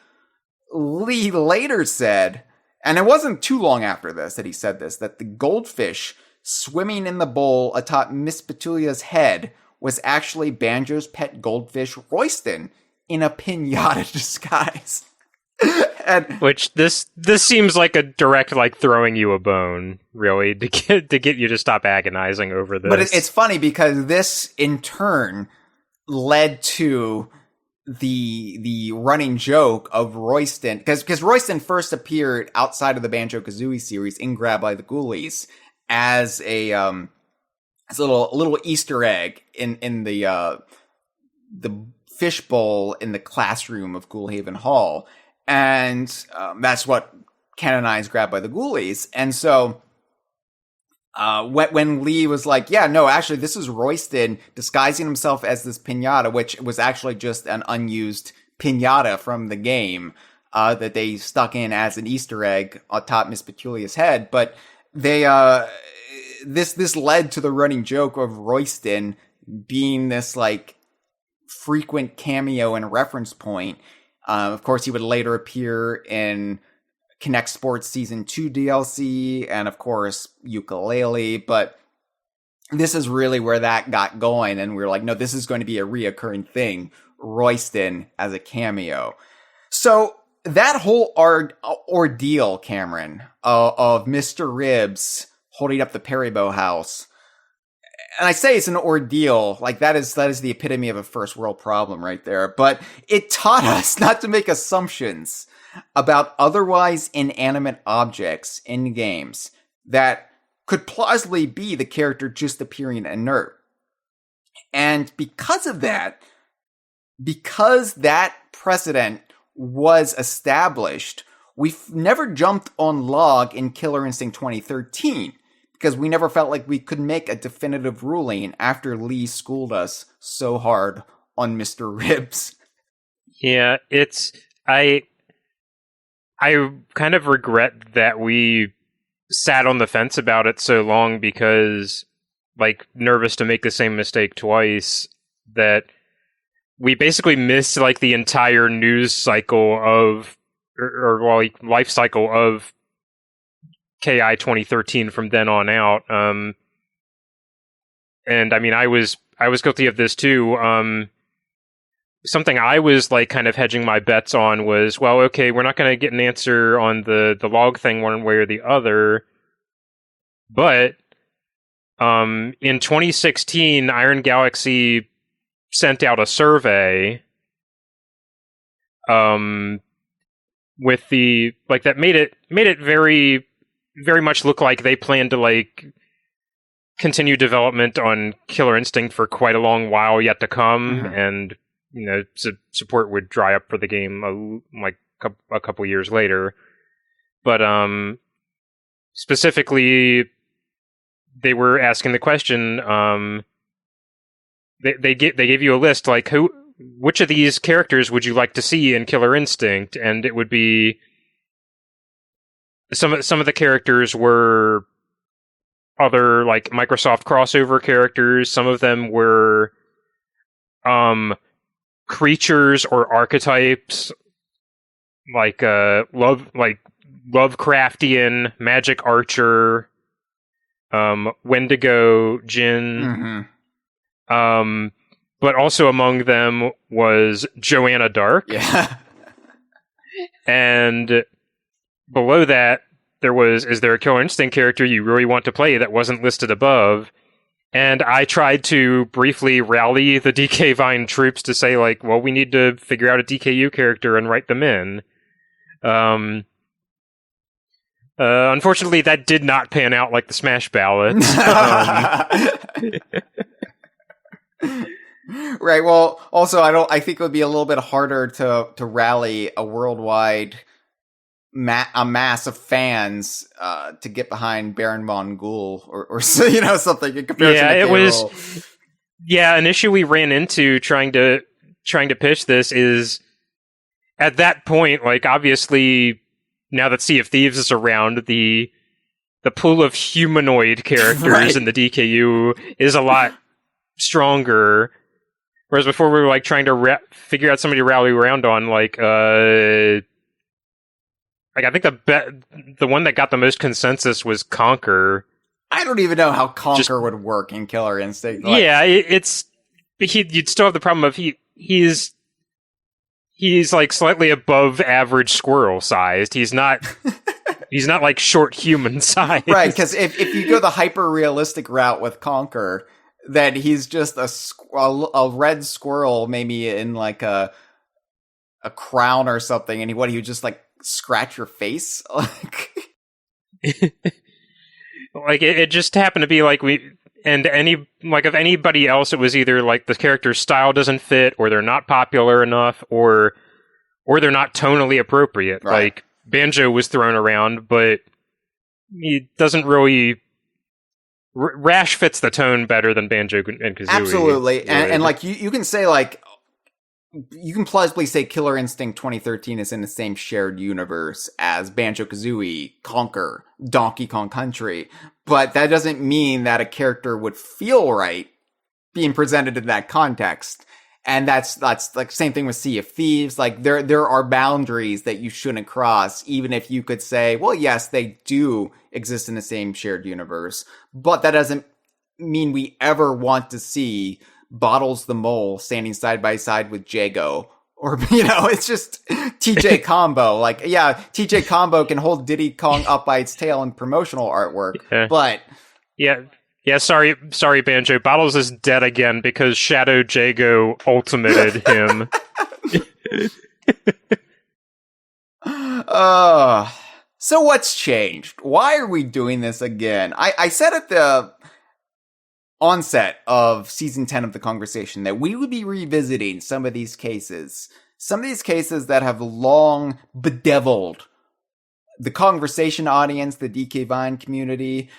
Lee later said, and it wasn't too long after this that he said this, that the goldfish swimming in the bowl atop Miss Petulia's head was actually Banjo's pet goldfish, Royston, in a pinata disguise. Which this seems like a direct throwing you a bone, really, to get you to stop agonizing over this. But it's funny because this in turn led to the running joke of Royston, because Royston first appeared outside of the Banjo-Kazooie series in Grab by the Ghoulies as a little Easter egg in the fishbowl in the classroom of Ghoulhaven Hall. And that's what canonized Grab by the Ghoulies. And so when Lee was like, yeah, no, actually, this is Royston disguising himself as this pinata, which was actually just an unused pinata from the game that they stuck in as an Easter egg atop Miss Petulia's head. But they this led to the running joke of Royston being this frequent cameo and reference point. Of course, he would later appear in Connect Sports Season 2 DLC and, of course, Ukulele. But this is really where that got going. And we were like, no, this is going to be a reoccurring thing. Royston as a cameo. So that whole ordeal, Cameron, of Mr. Ribs holding up the Peribo house. And I say it's an ordeal, that is the epitome of a first world problem right there. But it taught us not to make assumptions about otherwise inanimate objects in games that could plausibly be the character just appearing inert. And because that precedent was established, we've never jumped on log in Killer Instinct 2013. Because we never felt like we could make a definitive ruling after Lee schooled us so hard on Mr. Ribs. Yeah, I kind of regret that we sat on the fence about it so long because, nervous to make the same mistake twice, that we basically missed, the entire news cycle of, or life cycle of KI 2013 from then on out. And I mean, I was guilty of this too. Something I was kind of hedging my bets on was, well, okay, we're not going to get an answer on the log thing one way or the other. But in 2016, Iron Galaxy sent out a survey with the that made it very very much look like they planned to continue development on Killer Instinct for quite a long while yet to come, and support would dry up for the game a couple years later. But specifically, they were asking the question. They gave you a list which of these characters would you like to see in Killer Instinct, and it would be. Some of the characters were other like Microsoft crossover characters. Some of them were creatures or archetypes like Lovecraftian, magic archer, Wendigo, Jinn. Mm-hmm. But also among them was Joanna Dark. Yeah. And below that, is there a Killer Instinct character you really want to play that wasn't listed above? And I tried to briefly rally the DK Vine troops to say, like, well, we need to figure out a DKU character and write them in. Unfortunately, that did not pan out like the Smash ballots. Right. Well, also, I think it would be a little bit harder to rally a worldwide a mass of fans to get behind Baron von Ghoul or something in comparison to K-Roll. An issue we ran into trying to pitch this is at that point, like, obviously now that Sea of Thieves is around, the pool of humanoid characters in the DKU is a lot stronger. Whereas before we were like trying to figure out somebody to rally around on, like I think the one that got the most consensus was Conker. I don't even know how Conker would work in Killer Instinct. Like, yeah, you'd still have the problem of he's like slightly above average squirrel sized. He's not like short human sized. Right, because if you go the hyper realistic route with Conker, then he's just a red squirrel, maybe in like a crown or something, and he would just like scratch your face. Like it just happened to be like of anybody else, it was either like the character's style doesn't fit, or they're not popular enough, or they're not tonally appropriate. Right. Like Banjo was thrown around, but he doesn't really. Rash fits the tone better than Banjo and Kazooie. Absolutely, and like you can say like. You can plausibly say Killer Instinct 2013 is in the same shared universe as Banjo-Kazooie, Conker, Donkey Kong Country, but that doesn't mean that a character would feel right being presented in that context. And that's like same thing with Sea of Thieves. Like there are boundaries that you shouldn't cross, even if you could say, well, yes, they do exist in the same shared universe, but that doesn't mean we ever want to see Bottles the Mole standing side by side with Jago, or it's just TJ Combo. Like, yeah, TJ Combo can hold Diddy Kong up by its tail in promotional artwork, but sorry, Banjo. Bottles is dead again because Shadow Jago ultimated him. So what's changed? Why are we doing this again? I said at the onset of season 10 of the Kongversation that we would be revisiting some of these cases that have long bedeviled the Kongversation audience, the DK Vine community,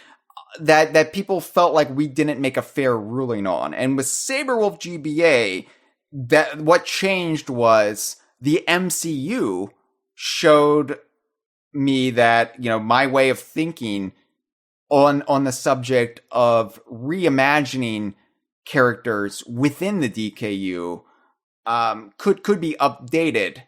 that people felt like we didn't make a fair ruling on. And with Saberwolf GBA, that what changed was the MCU showed me that, my way of thinking on the subject of reimagining characters within the DKU could be updated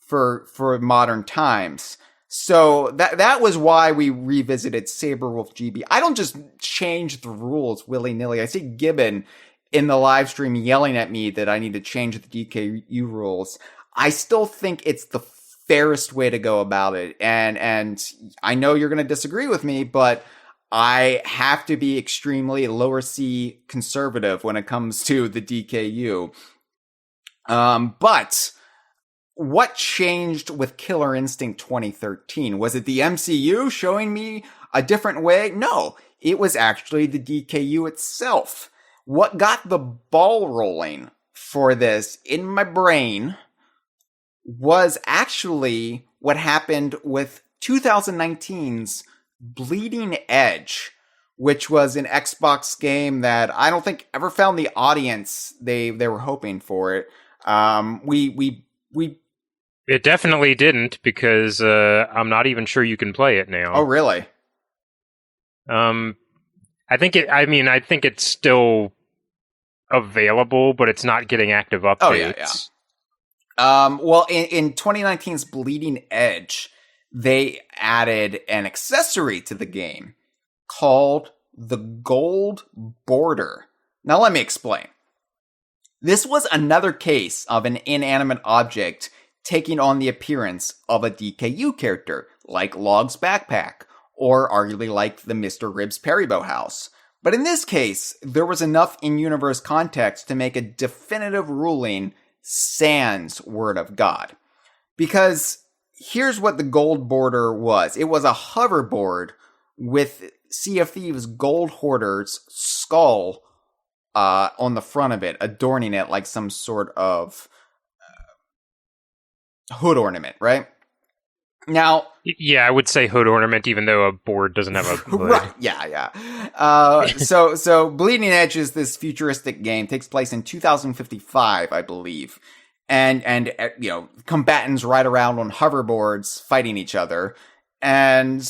for modern times. So that was why we revisited Saberwolf GB. I don't just change the rules willy-nilly. I see Gibbon in the live stream yelling at me that I need to change the DKU rules. I still think it's the fairest way to go about it. And I know you're going to disagree with me, but I have to be extremely lower C conservative when it comes to the DKU. But what changed with Killer Instinct 2013? Was it the MCU showing me a different way? No, it was actually the DKU itself. What got the ball rolling for this in my brain was actually what happened with 2019's Bleeding Edge, which was an Xbox game that I don't think ever found the audience they were hoping for it. It definitely didn't, because I'm not even sure you can play it now. Oh, really? I think it's still available, but it's not getting active updates. Oh, yeah. Well, in 2019's Bleeding Edge, they added an accessory to the game called the Gold Border. Now, let me explain. This was another case of an inanimate object taking on the appearance of a DKU character, like Log's backpack, or arguably like the Mr. Ribs Peribo house. But in this case, there was enough in-universe context to make a definitive ruling sans word of God. Because here's what the Gold Border was. It was a hoverboard with Sea of Thieves Gold Hoarder's skull on the front of it, adorning it like some sort of hood ornament, right? Now, yeah, I would say hood ornament, even though a board doesn't have a hood. Right, yeah. So Bleeding Edge is this futuristic game, takes place in 2055, I believe. And you know, combatants ride around on hoverboards fighting each other. And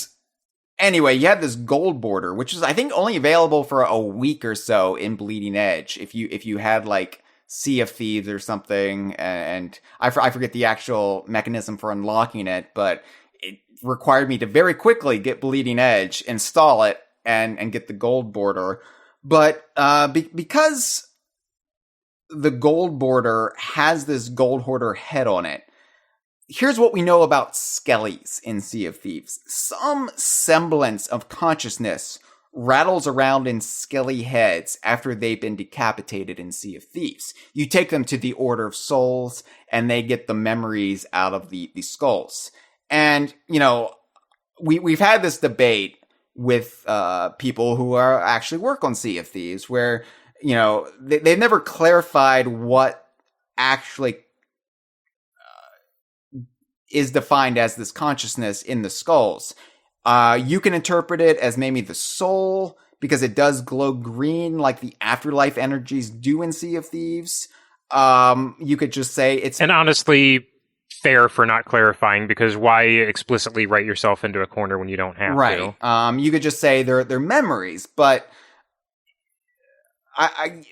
anyway, you had this Gold Border, which is, I think, only available for a week or so in Bleeding Edge. If you had like Sea of Thieves or something, and I forget the actual mechanism for unlocking it, but it required me to very quickly get Bleeding Edge, install it, and get the Gold Border. But because the Gold Border has this Gold Hoarder head on it, here's what we know about Skellies in Sea of Thieves. Some semblance of consciousness rattles around in skelly heads after they've been decapitated in Sea of Thieves. You take them to the Order of Souls, and they get the memories out of the skulls. And, you know, we've had this debate with people who are actually work on Sea of Thieves, where, you know, they've never clarified what actually is defined as this consciousness in the skulls. You can interpret it as maybe the soul, because it does glow green like the afterlife energies do in Sea of Thieves. You could just say it's... And honestly, fair for not clarifying, because why explicitly write yourself into a corner when you don't have to? You could just say they're memories, but I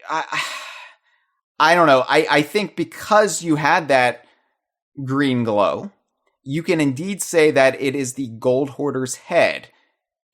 don't know. I think because you had that green glow, you can indeed say that it is the Gold Hoarder's head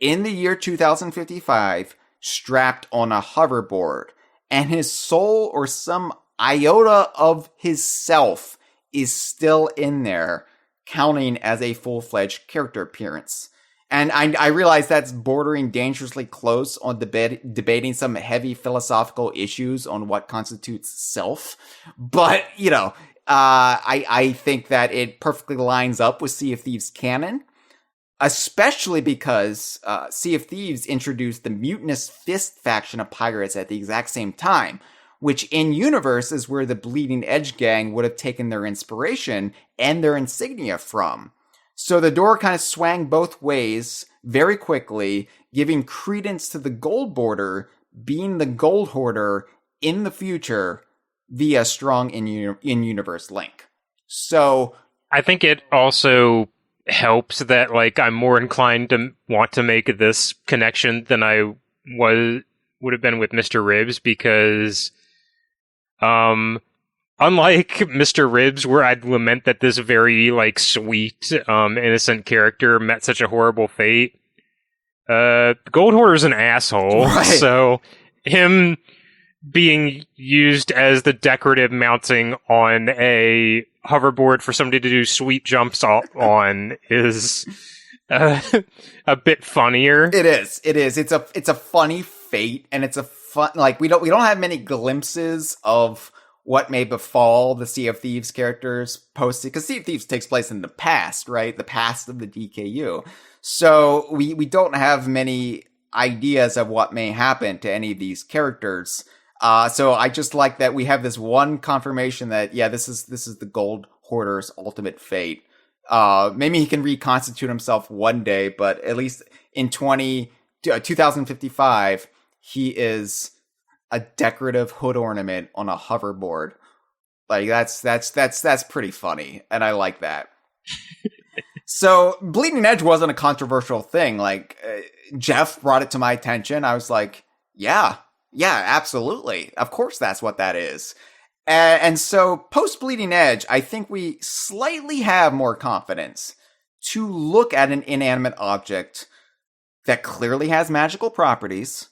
in the year 2055 strapped on a hoverboard, and his soul or some iota of his self is still in there, counting as a full-fledged character appearance. And I realize that's bordering dangerously close on debating some heavy philosophical issues on what constitutes self, but, you know, I think that it perfectly lines up with Sea of Thieves canon, especially because Sea of Thieves introduced the Mutinous Fist faction of pirates at the exact same time, which in universe is where the Bleeding Edge gang would have taken their inspiration and their insignia from. So the door kind of swang both ways very quickly, giving credence to the Gold Border being the Gold Hoarder in the future via strong in-universe link. So I think it also helps that, like, I'm more inclined to want to make this connection than I would have been with Mr. Ribs, because unlike Mr. Ribs, where I'd lament that this very, like, sweet, innocent character met such a horrible fate, Gold Hoarder's an asshole, right. So him being used as the decorative mounting on a hoverboard for somebody to do sweet jumps on is a bit funnier. It is. It's a funny fate, and it's a fun, like, we don't have many glimpses of what may befall the Sea of Thieves characters post, because Sea of Thieves takes place in the past, right? The past of the DKU. So we don't have many ideas of what may happen to any of these characters. So I just like that we have this one confirmation that, yeah, this is the Gold Hoarder's ultimate fate. Maybe he can reconstitute himself one day, but at least in 2055, he is a decorative hood ornament on a hoverboard. Like, that's pretty funny, and I like that. So Bleeding Edge wasn't a controversial thing. Like, Jeff brought it to my attention. I was like, yeah, absolutely. Of course that's what that is. And so post Bleeding Edge, I think we slightly have more confidence to look at an inanimate object that clearly has magical properties,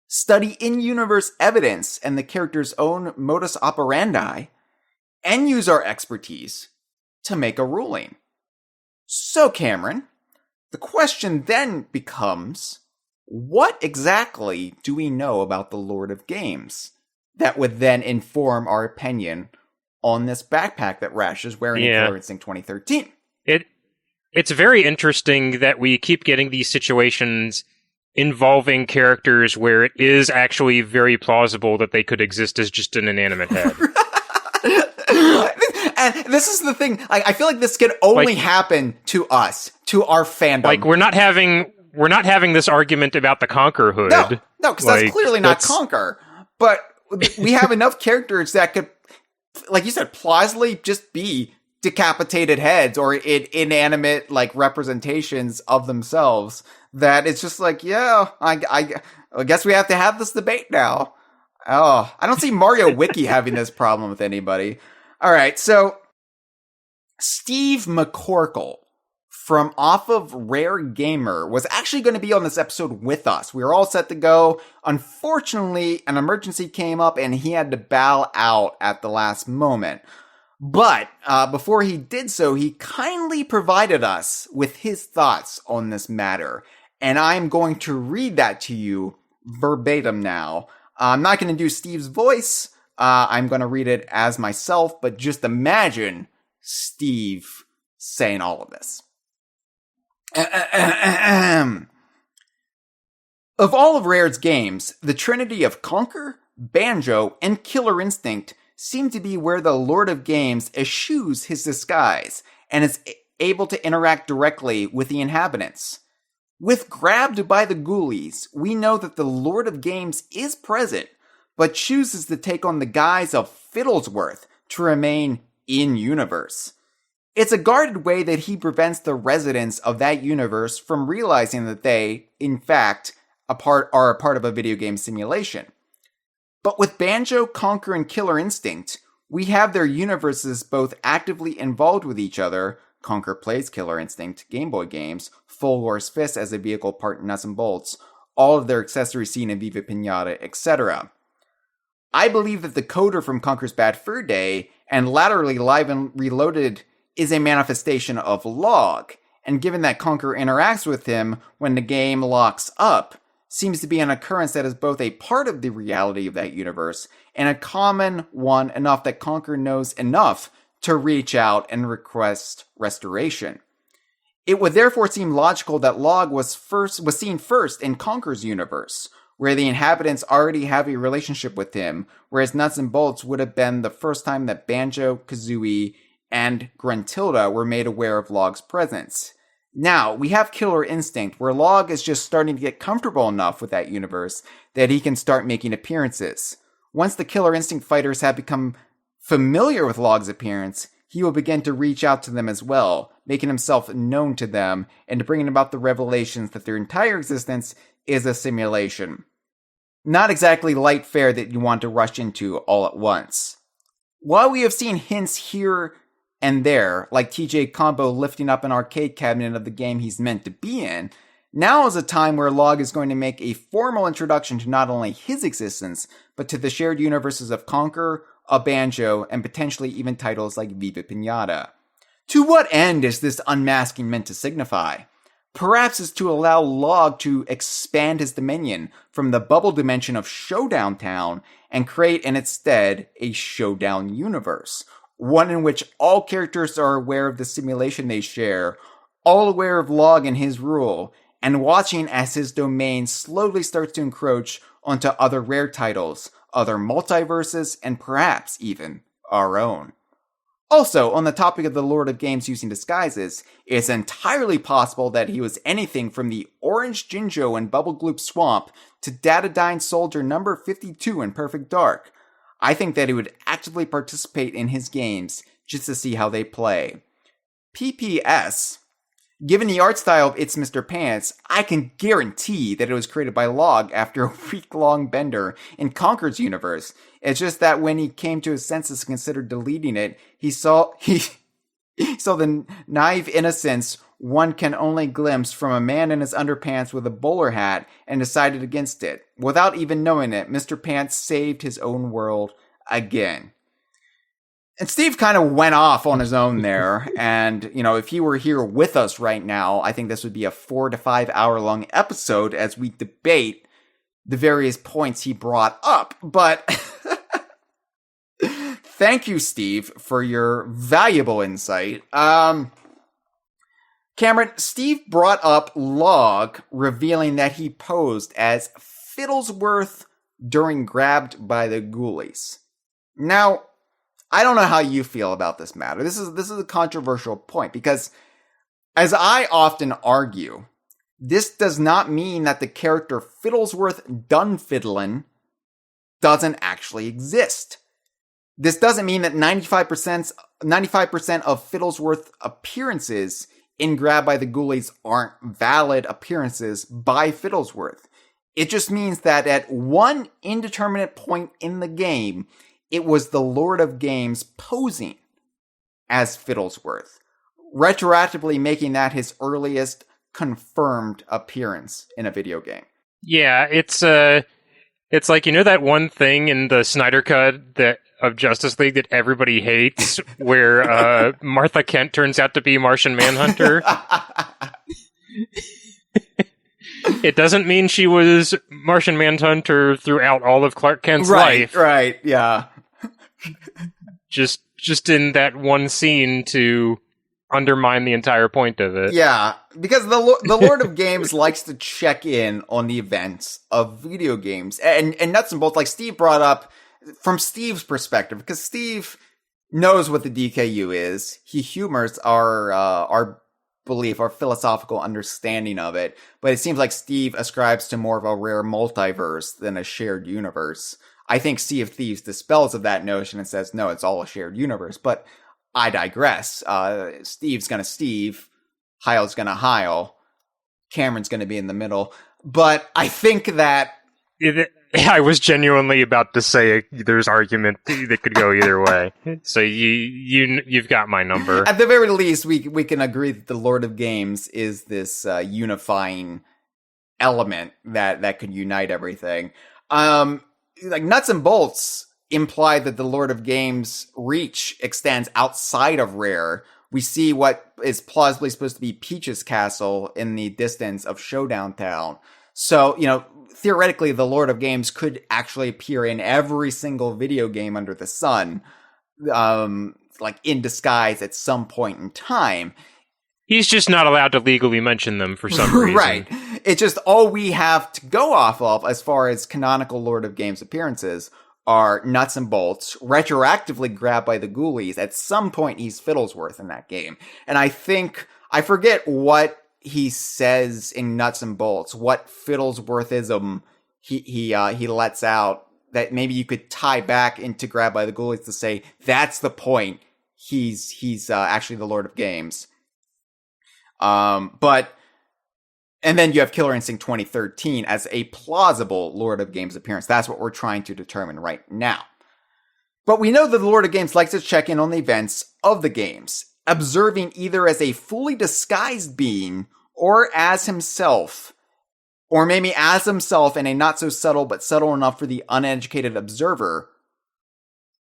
study in-universe evidence and the character's own modus operandi, and use our expertise to make a ruling. So, Cameron, the question then becomes, what exactly do we know about the Lord of Games that would then inform our opinion on this backpack that Rash is wearing in Killer Instinct 2013? It's very interesting that we keep getting these situations involving characters where it is actually very plausible that they could exist as just an inanimate head. And this is the thing. I feel like this can only happen to us, to our fandom. Like, we're not having this argument about the Conker hood. No, because that's clearly not Conker. But we have enough characters that could, like you said, plausibly just be decapitated heads or inanimate like representations of themselves. That it's just like, yeah, I guess we have to have this debate now. Oh, I don't see Mario Wiki having this problem with anybody. All right, so Steve McCorkle from off of Rare Gamer was actually going to be on this episode with us. We were all set to go. Unfortunately, an emergency came up and he had to bow out at the last moment. But before he did so, he kindly provided us with his thoughts on this matter. And I'm going to read that to you verbatim now. I'm not going to do Steve's voice. I'm going to read it as myself, but just imagine Steve saying all of this. Of all of Rare's games, the trinity of Conker, Banjo, and Killer Instinct seem to be where the Lord of Games eschews his disguise and is able to interact directly with the inhabitants. With Grabbed by the Ghoulies, we know that the Lord of Games is present, but chooses to take on the guise of Fiddlesworth to remain in-universe. It's a guarded way that he prevents the residents of that universe from realizing that they, in fact, are a part of a video game simulation. But with Banjo, Conker, and Killer Instinct, we have their universes both actively involved with each other. Conker plays Killer Instinct Game Boy games, Full Horse Fist as a vehicle part nuts and bolts, all of their accessories seen in Viva Pinata, etc. I believe that the coder from Conker's Bad Fur Day and latterly Live and Reloaded is a manifestation of Log, and given that Conker interacts with him when the game locks up, seems to be an occurrence that is both a part of the reality of that universe and a common one enough that Conker knows enough to reach out and request restoration. It would therefore seem logical that Log was seen first in Conker's universe, where the inhabitants already have a relationship with him, whereas Nuts and Bolts would have been the first time that Banjo-Kazooie and Gruntilda were made aware of Log's presence. Now, we have Killer Instinct, where Log is just starting to get comfortable enough with that universe that he can start making appearances. Once the Killer Instinct fighters have become familiar with Log's appearance, he will begin to reach out to them as well, making himself known to them and bringing about the revelations that their entire existence is a simulation. Not exactly light fare that you want to rush into all at once. While we have seen hints here and there, like TJ Combo lifting up an arcade cabinet of the game he's meant to be in, now is a time where Log is going to make a formal introduction to not only his existence, but to the shared universes of Conker, a Banjo, and potentially even titles like Viva Pinata. To what end is this unmasking meant to signify? Perhaps it's to allow Log to expand his dominion from the bubble dimension of Showdown Town and create in its stead a Showdown universe, one in which all characters are aware of the simulation they share, all aware of Log and his rule, and watching as his domain slowly starts to encroach onto other Rare titles, other multiverses, and perhaps even our own. Also, on the topic of the Lord of Games using disguises, it's entirely possible that he was anything from the Orange Jinjo in Bubble Gloop Swamp to Datadyne Soldier number 52 in Perfect Dark. I think that he would actively participate in his games just to see how they play. PPS, Given the art style of It's Mr. Pants, I can guarantee that it was created by Log after a week-long bender in Conker's universe. It's just that when he came to his senses and considered deleting it, he saw the naive innocence one can only glimpse from a man in his underpants with a bowler hat and decided against it. Without even knowing it, Mr. Pants saved his own world again. And Steve kind of went off on his own there. And, if he were here with us right now, I think this would be a 4 to 5 hour long episode as we debate the various points he brought up. But thank you, Steve, for your valuable insight. Cameron, Steve brought up Log, revealing that he posed as Fiddlesworth during Grabbed by the Ghoulies. Now, I don't know how you feel about this matter. This is a controversial point because, as I often argue, this does not mean that the character Fiddlesworth Dunfiddlin doesn't actually exist. This doesn't mean that 95% of Fiddlesworth appearances in Grab by the Ghoulies aren't valid appearances by Fiddlesworth. It just means that at one indeterminate point in the game, it was the Lord of Games posing as Fiddlesworth, retroactively making that his earliest confirmed appearance in a video game. Yeah, it's like, that one thing in the Snyder Cut of Justice League that everybody hates, where Martha Kent turns out to be Martian Manhunter. It doesn't mean she was Martian Manhunter throughout all of Clark Kent's life. Right, yeah. Just in that one scene to undermine the entire point of it. Yeah, because the Lord of Games likes to check in on the events of video games. And nuts and bolts, like Steve brought up, from Steve's perspective, because Steve knows what the DKU is. He humors our belief, our philosophical understanding of it. But it seems like Steve ascribes to more of a rare multiverse than a shared universe. I think Sea of Thieves dispels of that notion and says, no, it's all a shared universe. But I digress. Steve's gonna Steve. Hyle's gonna Hyle. Cameron's gonna be in the middle. But I think that... I was genuinely about to say there's argument that could go either way. So you've got my number. At the very least, we can agree that the Lord of Games is this unifying element that could unite everything. Like nuts and bolts imply that the Lord of Games reach extends outside of Rare. We see what is plausibly supposed to be Peach's castle in the distance of Showdown Town. So, theoretically, the Lord of Games could actually appear in every single video game under the sun, like in disguise at some point in time. He's just not allowed to legally mention them for some reason. Right. It's just all we have to go off of as far as canonical Lord of Games appearances are nuts and bolts, retroactively grabbed by the Ghoulies. At some point, he's Fiddlesworth in that game. And I forget what he says in Nuts and Bolts, what Fiddlesworthism he lets out that maybe you could tie back into Grab by the Ghoulies to say that's the point. He's actually the Lord of Games. And then you have Killer Instinct 2013 as a plausible Lord of Games appearance. That's what we're trying to determine right now. But we know that the Lord of Games likes to check in on the events of the games, observing either as a fully disguised being or as himself, or maybe as himself in a not so subtle but subtle enough for the uneducated observer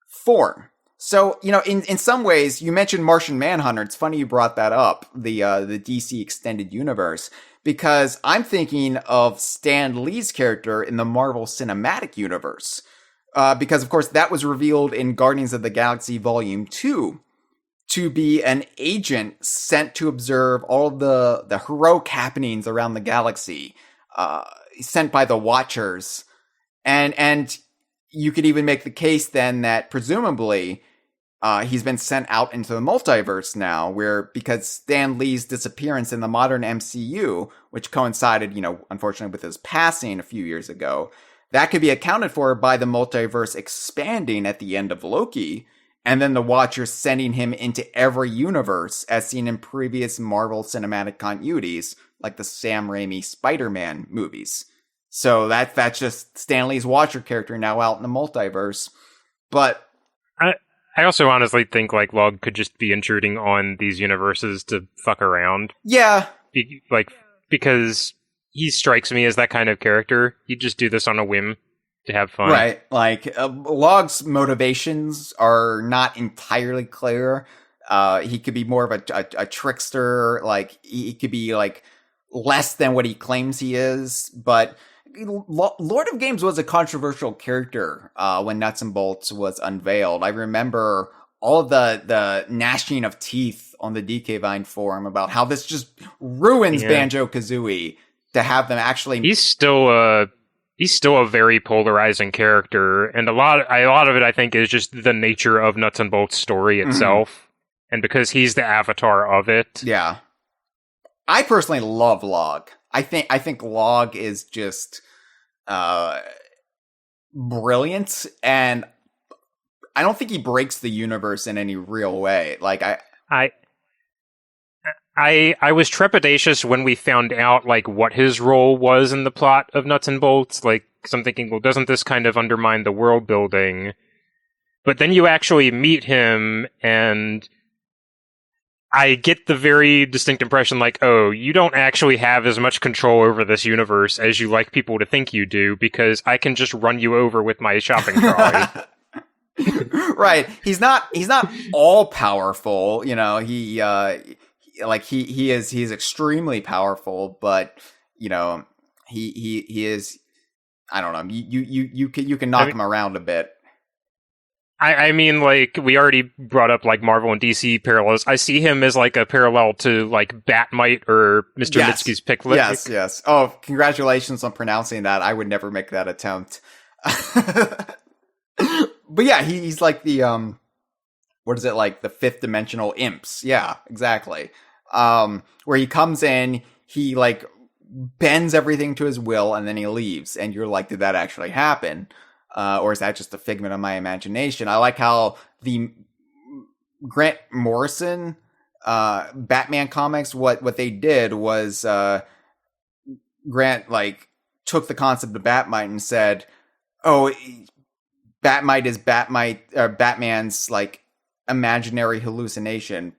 form. So, in some ways, you mentioned Martian Manhunter. It's funny you brought that up, the DC Extended Universe, because I'm thinking of Stan Lee's character in the Marvel Cinematic Universe. Because, of course, that was revealed in Guardians of the Galaxy Volume 2 to be an agent sent to observe all the heroic happenings around the galaxy, sent by the Watchers. And you could even make the case then that presumably he's been sent out into the multiverse now, because Stan Lee's disappearance in the modern MCU, which coincided, unfortunately with his passing a few years ago, that could be accounted for by the multiverse expanding at the end of Loki. and then the Watcher sending him into every universe as seen in previous Marvel cinematic continuities, like the Sam Raimi Spider-Man movies. So that's just Stan Lee's Watcher character now out in the multiverse. But I also honestly think like Log could just be intruding on these universes to fuck around. Yeah. Because he strikes me as that kind of character. He'd just do this on a whim to have fun. Right. Like, Log's motivations are not entirely clear. He could be more of a trickster. Like, he could be, like, less than what he claims he is. But Lord of Games was a controversial character when Nuts and Bolts was unveiled. I remember all of the gnashing of teeth on the DK Vine forum about how this just ruins Banjo-Kazooie to have them actually... He's still a very polarizing character, and a lot of it, I think, is just the nature of Nuts and Bolts' story itself, and because he's the avatar of it. Yeah. I personally love Log. I think Log is just brilliant, and I don't think he breaks the universe in any real way. Like I was trepidatious when we found out like what his role was in the plot of Nuts and Bolts. Like, 'cause I'm thinking, well, doesn't this kind of undermine the world building? But then you actually meet him, and I get the very distinct impression like, oh, you don't actually have as much control over this universe as you like people to think you do, because I can just run you over with my shopping trolley. Right. He's not all powerful, you know. He's extremely powerful, but you know, he is, I don't know. You can knock him around a bit. I mean, like, we already brought up, like, Marvel and DC parallels. I see him as, like, a parallel to, like, Batmite or Mr. Mitsuki's Picklet. Yes. Oh, congratulations on pronouncing that. I would never make that attempt. But yeah, he's like the, what is it, like, the fifth dimensional imps. Yeah, exactly. Where he comes in, he, like, bends everything to his will, and then he leaves. And you're like, did that actually happen? Or is that just a figment of my imagination? I like how the Grant Morrison Batman comics, what they did was Grant like took the concept of Batmite and said, "Oh, Batmite is Batman's like imaginary hallucination,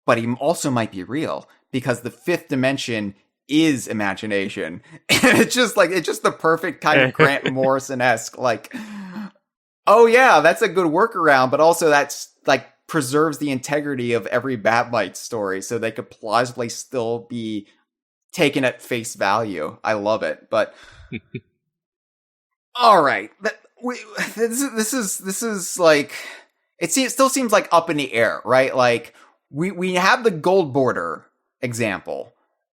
but he also might be real because the fifth dimension is imagination." And it's just the perfect kind of Grant Morrison-esque, like, oh yeah, that's a good workaround, but also that's like preserves the integrity of every Batmite story, so they could plausibly still be taken at face value. I love it, but all right, this is like, it still seems like up in the air, right? Like we have the gold border example.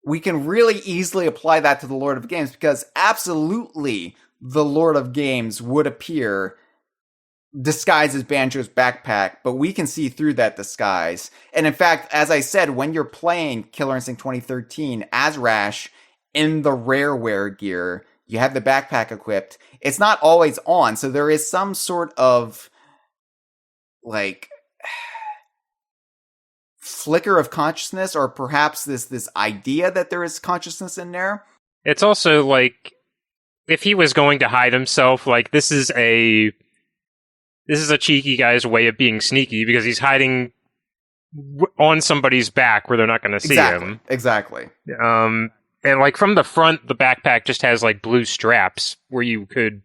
We can really easily apply that to the Lord of Games, because absolutely the Lord of Games would appear disguised as Banjo's backpack, but we can see through that disguise. And in fact, as I said, when you're playing Killer Instinct 2013 as Rash in the Rareware gear, you have the backpack equipped. It's not always on, so there is some sort of like flicker of consciousness, or perhaps this idea that there is consciousness in there. It's also like, if he was going to hide himself, like, this is a cheeky guy's way of being sneaky, because he's hiding on somebody's back where they're not going to see him. Exactly. And like from the front, the backpack just has like blue straps where you could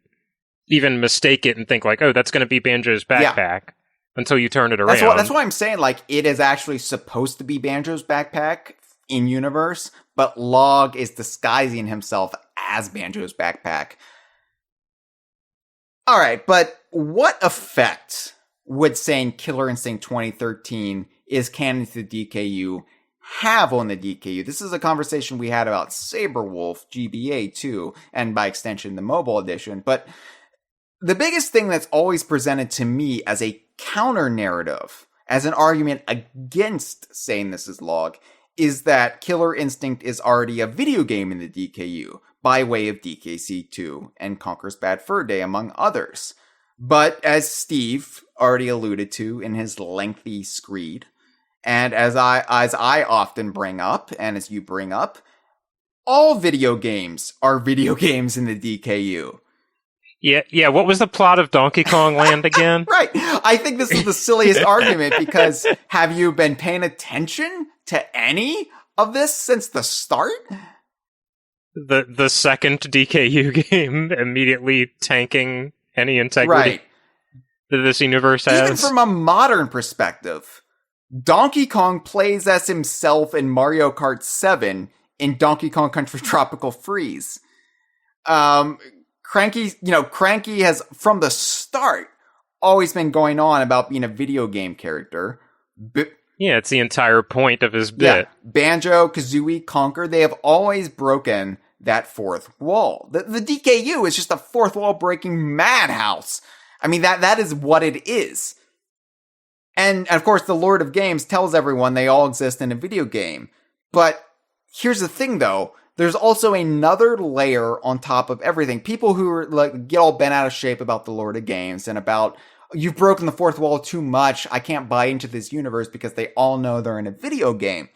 even mistake it and think like, oh, that's going to be Banjo's backpack. Yeah. Until you turn it around. That's why I'm saying, like, it is actually supposed to be Banjo's backpack in universe, but Log is disguising himself as Banjo's backpack. All right, but what effect would saying Killer Instinct 2013 is canon to the DKU have on the DKU? This is a conversation we had about Saberwolf, GBA too, and by extension the mobile edition, but the biggest thing that's always presented to me as a counter narrative, as an argument against saying this is Log, is that Killer Instinct is already a video game in the DKU by way of DKC2 and Conker's Bad Fur Day, among others. But as Steve already alluded to in his lengthy screed, and as I often bring up, and as you bring up, all video games are video games in the DKU. Yeah. What was the plot of Donkey Kong Land again? Right. I think this is the silliest argument because have you been paying attention to any of this since the start? The second DKU game immediately tanking any integrity that this universe has. Even from a modern perspective, Donkey Kong plays as himself in Mario Kart 7 in Donkey Kong Country Tropical Freeze. Cranky has, from the start, always been going on about being a video game character. Yeah, it's the entire point of his bit. Yeah. Banjo-Kazooie, Conker, they have always broken that fourth wall. The DKU is just a fourth wall breaking madhouse. I mean, that is what it is. And of course, the Lord of Games tells everyone they all exist in a video game. But here's the thing, though. There's also another layer on top of everything. People who are like get all bent out of shape about the Lord of Games and about you've broken the fourth wall too much. I can't buy into this universe because they all know they're in a video game.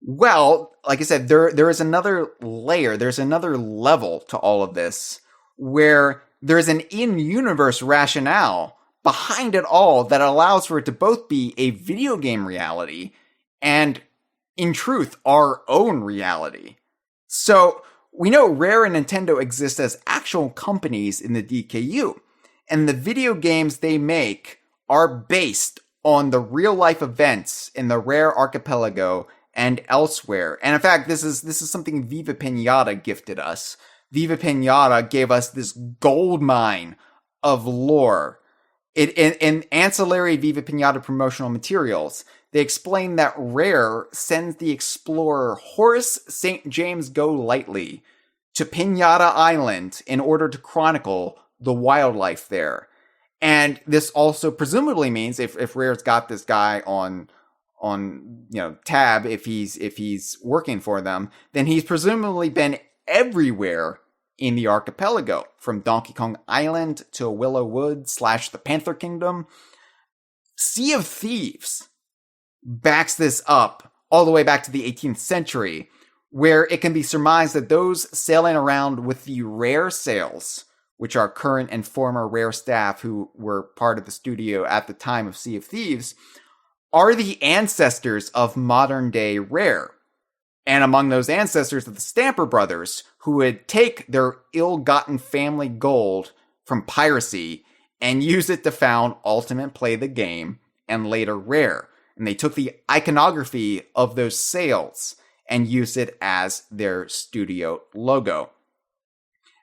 Well, like I said, there is another layer. There's another level to all of this where there's an in-universe rationale behind it all that allows for it to both be a video game reality and, in truth, our own reality. So we know Rare and Nintendo exist as actual companies in the DKU, and the video games they make are based on the real-life events in the Rare archipelago and elsewhere. And in fact, this is something Viva Pinata gifted us. Viva Pinata gave us this gold mine of lore. In ancillary Viva Pinata promotional materials, they explain that Rare sends the explorer Horace St. James Golightly to Pinata Island in order to chronicle the wildlife there. And this also presumably means if Rare's got this guy on tab, if he's working for them, then he's presumably been everywhere in the archipelago, from Donkey Kong Island to Willow Wood / the Panther Kingdom. Sea of Thieves backs this up all the way back to the 18th century, where it can be surmised that those sailing around with the Rare sails, which are current and former Rare staff who were part of the studio at the time of Sea of Thieves, are the ancestors of modern-day Rare. And among those ancestors are the Stamper brothers, who would take their ill-gotten family gold from piracy and use it to found Ultimate Play the Game and later Rare. And they took the iconography of those sails and used it as their studio logo,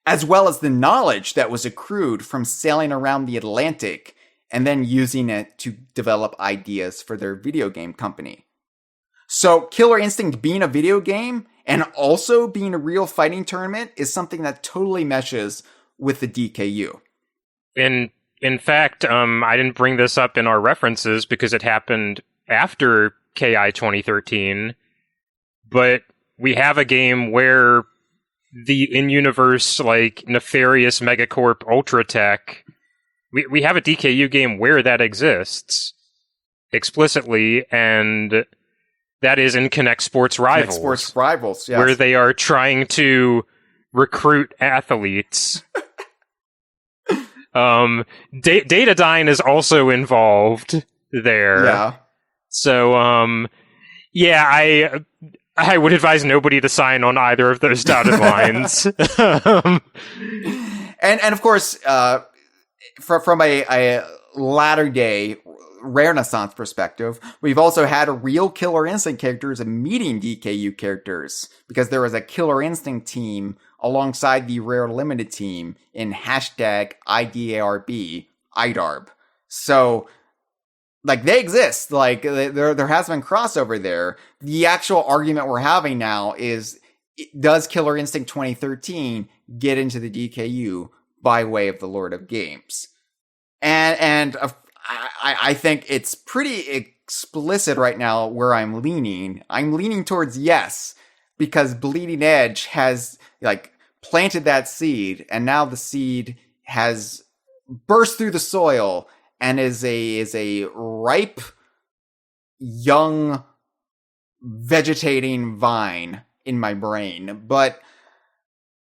as well as the knowledge that was accrued from sailing around the Atlantic and then using it to develop ideas for their video game company. So Killer Instinct being a video game and also being a real fighting tournament is something that totally meshes with the DKU. In fact, I didn't bring this up in our references because it happened after KI 2013, but we have a game where the in-universe, like, nefarious megacorp Ultratech, we have a DKU game where that exists explicitly, and that is in Connect Sports Rivals. Connect Sports Rivals, yes. Where they are trying to recruit athletes. Datadyne is also involved there. Yeah. So, I would advise nobody to sign on either of those dotted lines. And of course, from a latter day Renaissance perspective, we've also had real Killer Instinct characters meeting DKU characters, because there was a Killer Instinct team alongside the Rare Limited team in #IDARB, IDARB. So, like, they exist. Like, there has been crossover there. The actual argument we're having now is, does Killer Instinct 2013 get into the DKU by way of the Lord of Games? And I think it's pretty explicit right now where I'm leaning. I'm leaning towards yes, because Bleeding Edge has, like, planted that seed, and now the seed has bursts through the soil and is a ripe, young, vegetating vine in my brain. But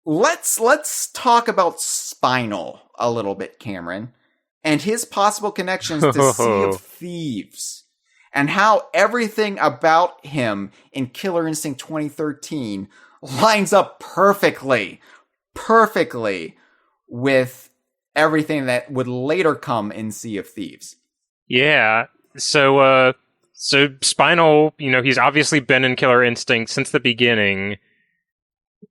let's talk about Spinal a little bit, Cameron, and his possible connections to Sea of Thieves, and how everything about him in Killer Instinct 2013 lines up perfectly with everything that would later come in Sea of Thieves. Yeah. So Spinal, he's obviously been in Killer Instinct since the beginning,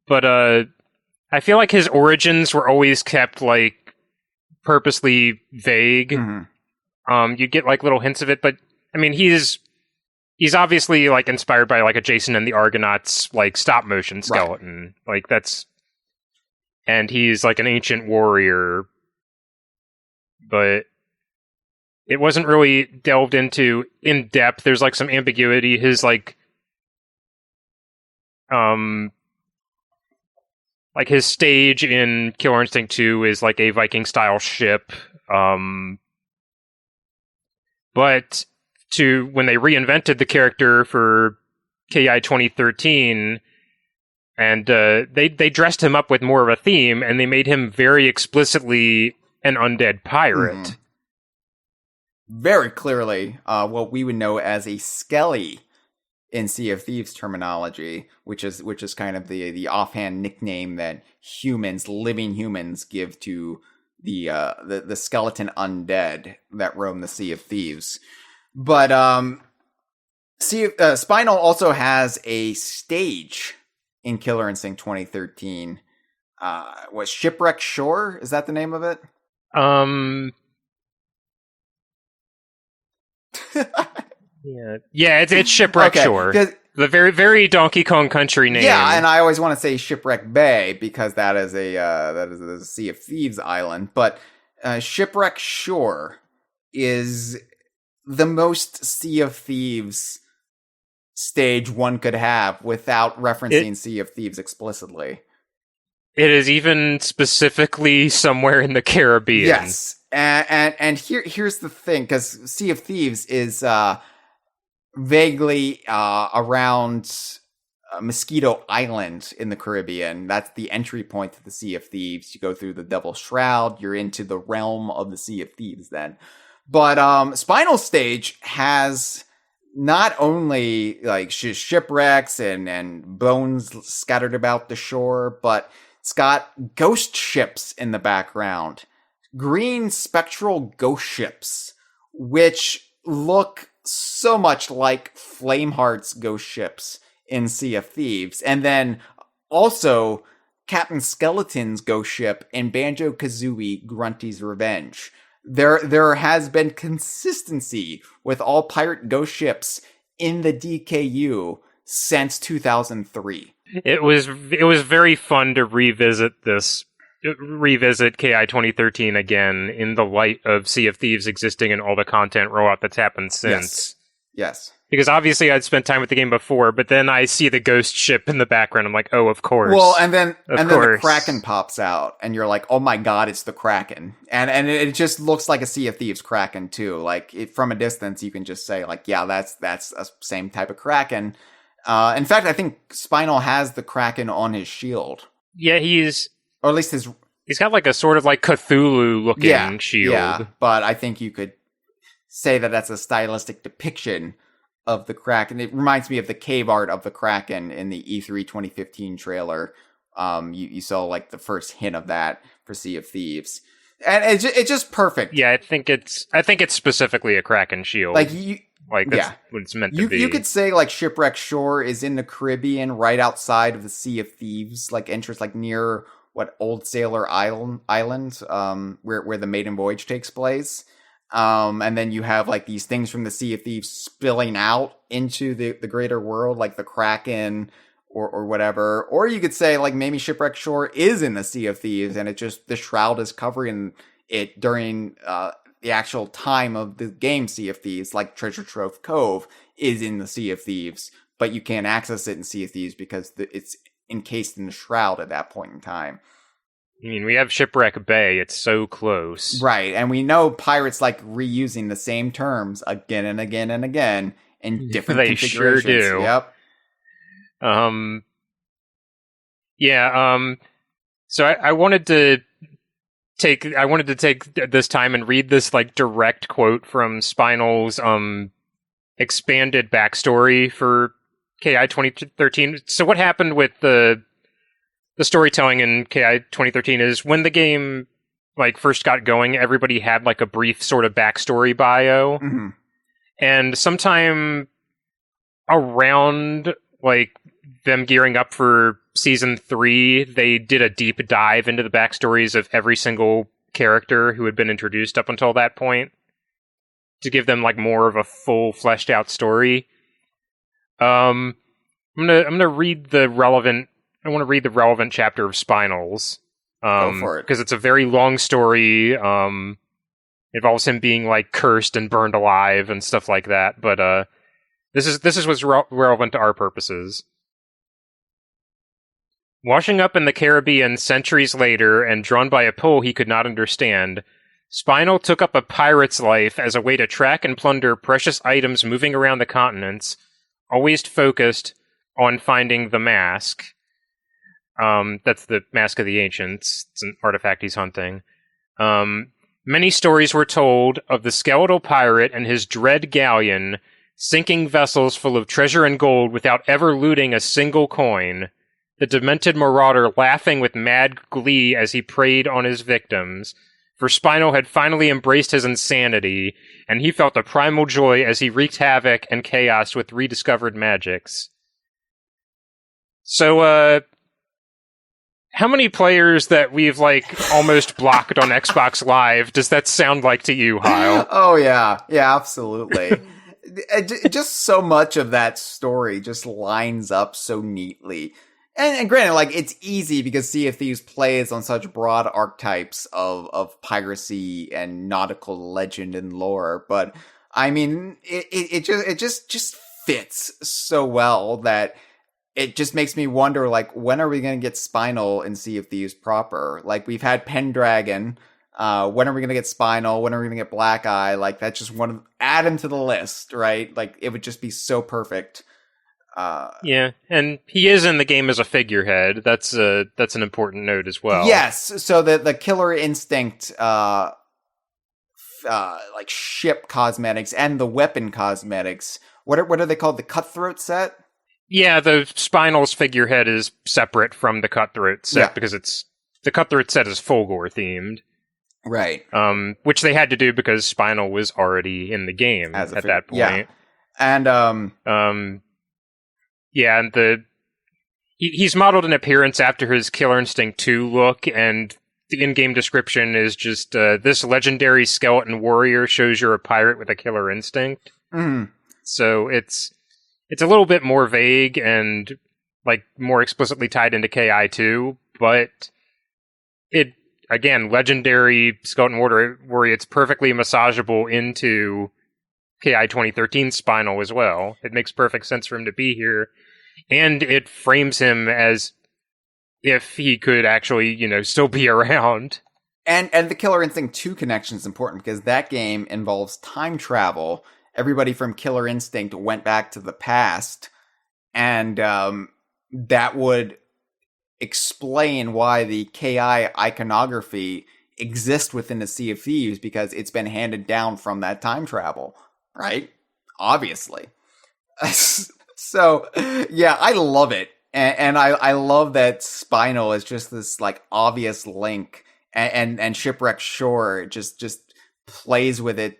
but I feel like his origins were always kept like purposely vague. Mm-hmm. You get like little hints of it, but I mean, he's obviously like inspired by like a Jason and the Argonauts like stop motion skeleton, right. Like that's, and he's like an ancient warrior, but it wasn't really delved into in depth. There's like some ambiguity. His like his stage in Killer Instinct 2 is like a Viking style ship. But when they reinvented the character for KI 2013, and they dressed him up with more of a theme, and they made him very explicitly an undead pirate. Mm-hmm. Very clearly, what we would know as a skelly in Sea of Thieves terminology, which is kind of the offhand nickname that living humans, give to the skeleton undead that roam the Sea of Thieves. But Spinal also has a stage in Killer Instinct 2013. Was Shipwreck Shore? Is that the name of it? Yeah, it's Shipwreck Shore. The very, very Donkey Kong Country name. Yeah, and I always want to say Shipwreck Bay because that is a Sea of Thieves island. But Shipwreck Shore is the most Sea of Thieves stage one could have without referencing Sea of Thieves explicitly. It is even specifically somewhere in the Caribbean. Yes, and here's the thing, because Sea of Thieves is vaguely around Mosquito Island in the Caribbean. That's the entry point to the Sea of Thieves. You go through the Devil's Shroud, you're into the realm of the Sea of Thieves then. But Spinal Stage has not only like shipwrecks and bones scattered about the shore, but it's got ghost ships in the background. Green spectral ghost ships, which look so much like Flameheart's ghost ships in Sea of Thieves. And then also Captain Skeleton's ghost ship in Banjo-Kazooie Grunty's Revenge. There has been consistency with all pirate ghost ships in the DKU since 2003. It was very fun to revisit KI 2013 again in the light of Sea of Thieves existing and all the content rollout that's happened since. Yes. Because obviously I'd spent time with the game before, but then I see the ghost ship in the background. I'm like, oh, of course. Well, and then the Kraken pops out, and you're like, oh my god, it's the Kraken. And it just looks like a Sea of Thieves Kraken, too. Like, from a distance, you can just say, like, yeah, that's a same type of Kraken. In fact, I think Spinal has the Kraken on his shield. Yeah, or at least he's got like a sort of like Cthulhu-looking shield. Yeah, but I think you could say that that's a stylistic depiction of the Kraken. It reminds me of the cave art of the Kraken in the E3 2015 trailer. You saw like the first hint of that for Sea of Thieves, and it's just perfect. Yeah, I think it's specifically a Kraken shield. That's what it's meant to be. You could say like Shipwreck Shore is in the Caribbean, right outside of the Sea of Thieves, like entrance, like near Old Sailor Island, where the maiden voyage takes place. And then you have like these things from the Sea of Thieves spilling out into the greater world, like the Kraken or whatever. Or you could say like maybe Shipwreck Shore is in the Sea of Thieves, and the shroud is covering it during the actual time of the game Sea of Thieves, like Treasure Trove Cove is in the Sea of Thieves, but you can't access it in Sea of Thieves because it's encased in the shroud at that point in time. I mean, we have Shipwreck Bay. It's so close. Right, and we know pirates like reusing the same terms again and again and again in different They configurations. sure do. Yep. So I wanted to take this time and read this like direct quote from Spinal's expanded backstory for KI 2013. So what happened with the storytelling in KI 2013 is when the game like first got going, everybody had like a brief sort of backstory bio. Mm-hmm. And sometime around like them gearing up for season 3, they did a deep dive into the backstories of every single character who had been introduced up until that point to give them like more of a full fleshed out story. I'm gonna read the relevant. I want to read the relevant chapter of Spinal's. Go for it. Because it's a very long story. Involves him being like cursed and burned alive and stuff like that. But this is what's relevant to our purposes. Washing up in the Caribbean centuries later and drawn by a pull he could not understand, Spinal took up a pirate's life as a way to track and plunder precious items moving around the continents, always focused on finding the mask. That's the Mask of the Ancients. It's an artifact he's hunting. Many stories were told of the skeletal pirate and his dread galleon sinking vessels full of treasure and gold without ever looting a single coin. The demented marauder laughing with mad glee as he preyed on his victims, for Spinal had finally embraced his insanity, and he felt a primal joy as he wreaked havoc and chaos with rediscovered magics. So, how many players that we've, like, almost blocked on Xbox Live does that sound like to you, Hyle? Oh, yeah. Yeah, absolutely. Just so much of that story just lines up so neatly. And granted, like, it's easy because Sea of Thieves plays on such broad archetypes of piracy and nautical legend and lore, but I mean, it just fits so well that it just makes me wonder, like, when are we going to get Spinal in Sea of Thieves proper? Like, we've had Pendragon. When are we going to get Spinal? When are we going to get Black Eye? Like, that's just add him to the list, right? Like, it would just be so perfect. Yeah, and he is in the game as a figurehead. That's an important note as well. Yes, so the Killer Instinct, like ship cosmetics and the weapon cosmetics. What are they called? The Cutthroat set? Yeah, the Spinal's figurehead is separate from the Cutthroat set because the Cutthroat set is Fulgore themed. Right. Which they had to do because Spinal was already in the game at that point. Yeah. And yeah, and he's modeled in appearance after his Killer Instinct 2 look, and the in-game description is just, this legendary skeleton warrior shows you're a pirate with a killer instinct. Mm-hmm. So it's a little bit more vague and, like, more explicitly tied into KI2, but it, again, legendary skeleton warrior, it's perfectly massageable into KI 2013 Spinal as well. It makes perfect sense for him to be here, and it frames him as if he could actually, still be around. And the Killer Instinct 2 connection is important because that game involves time travel. Everybody from Killer Instinct went back to the past, and that would explain why the KI iconography exists within the Sea of Thieves, because it's been handed down from that time travel, right? Obviously. So, yeah, I love it. And I love that Spinal is just this, like, obvious link, and Shipwreck Shore just plays with it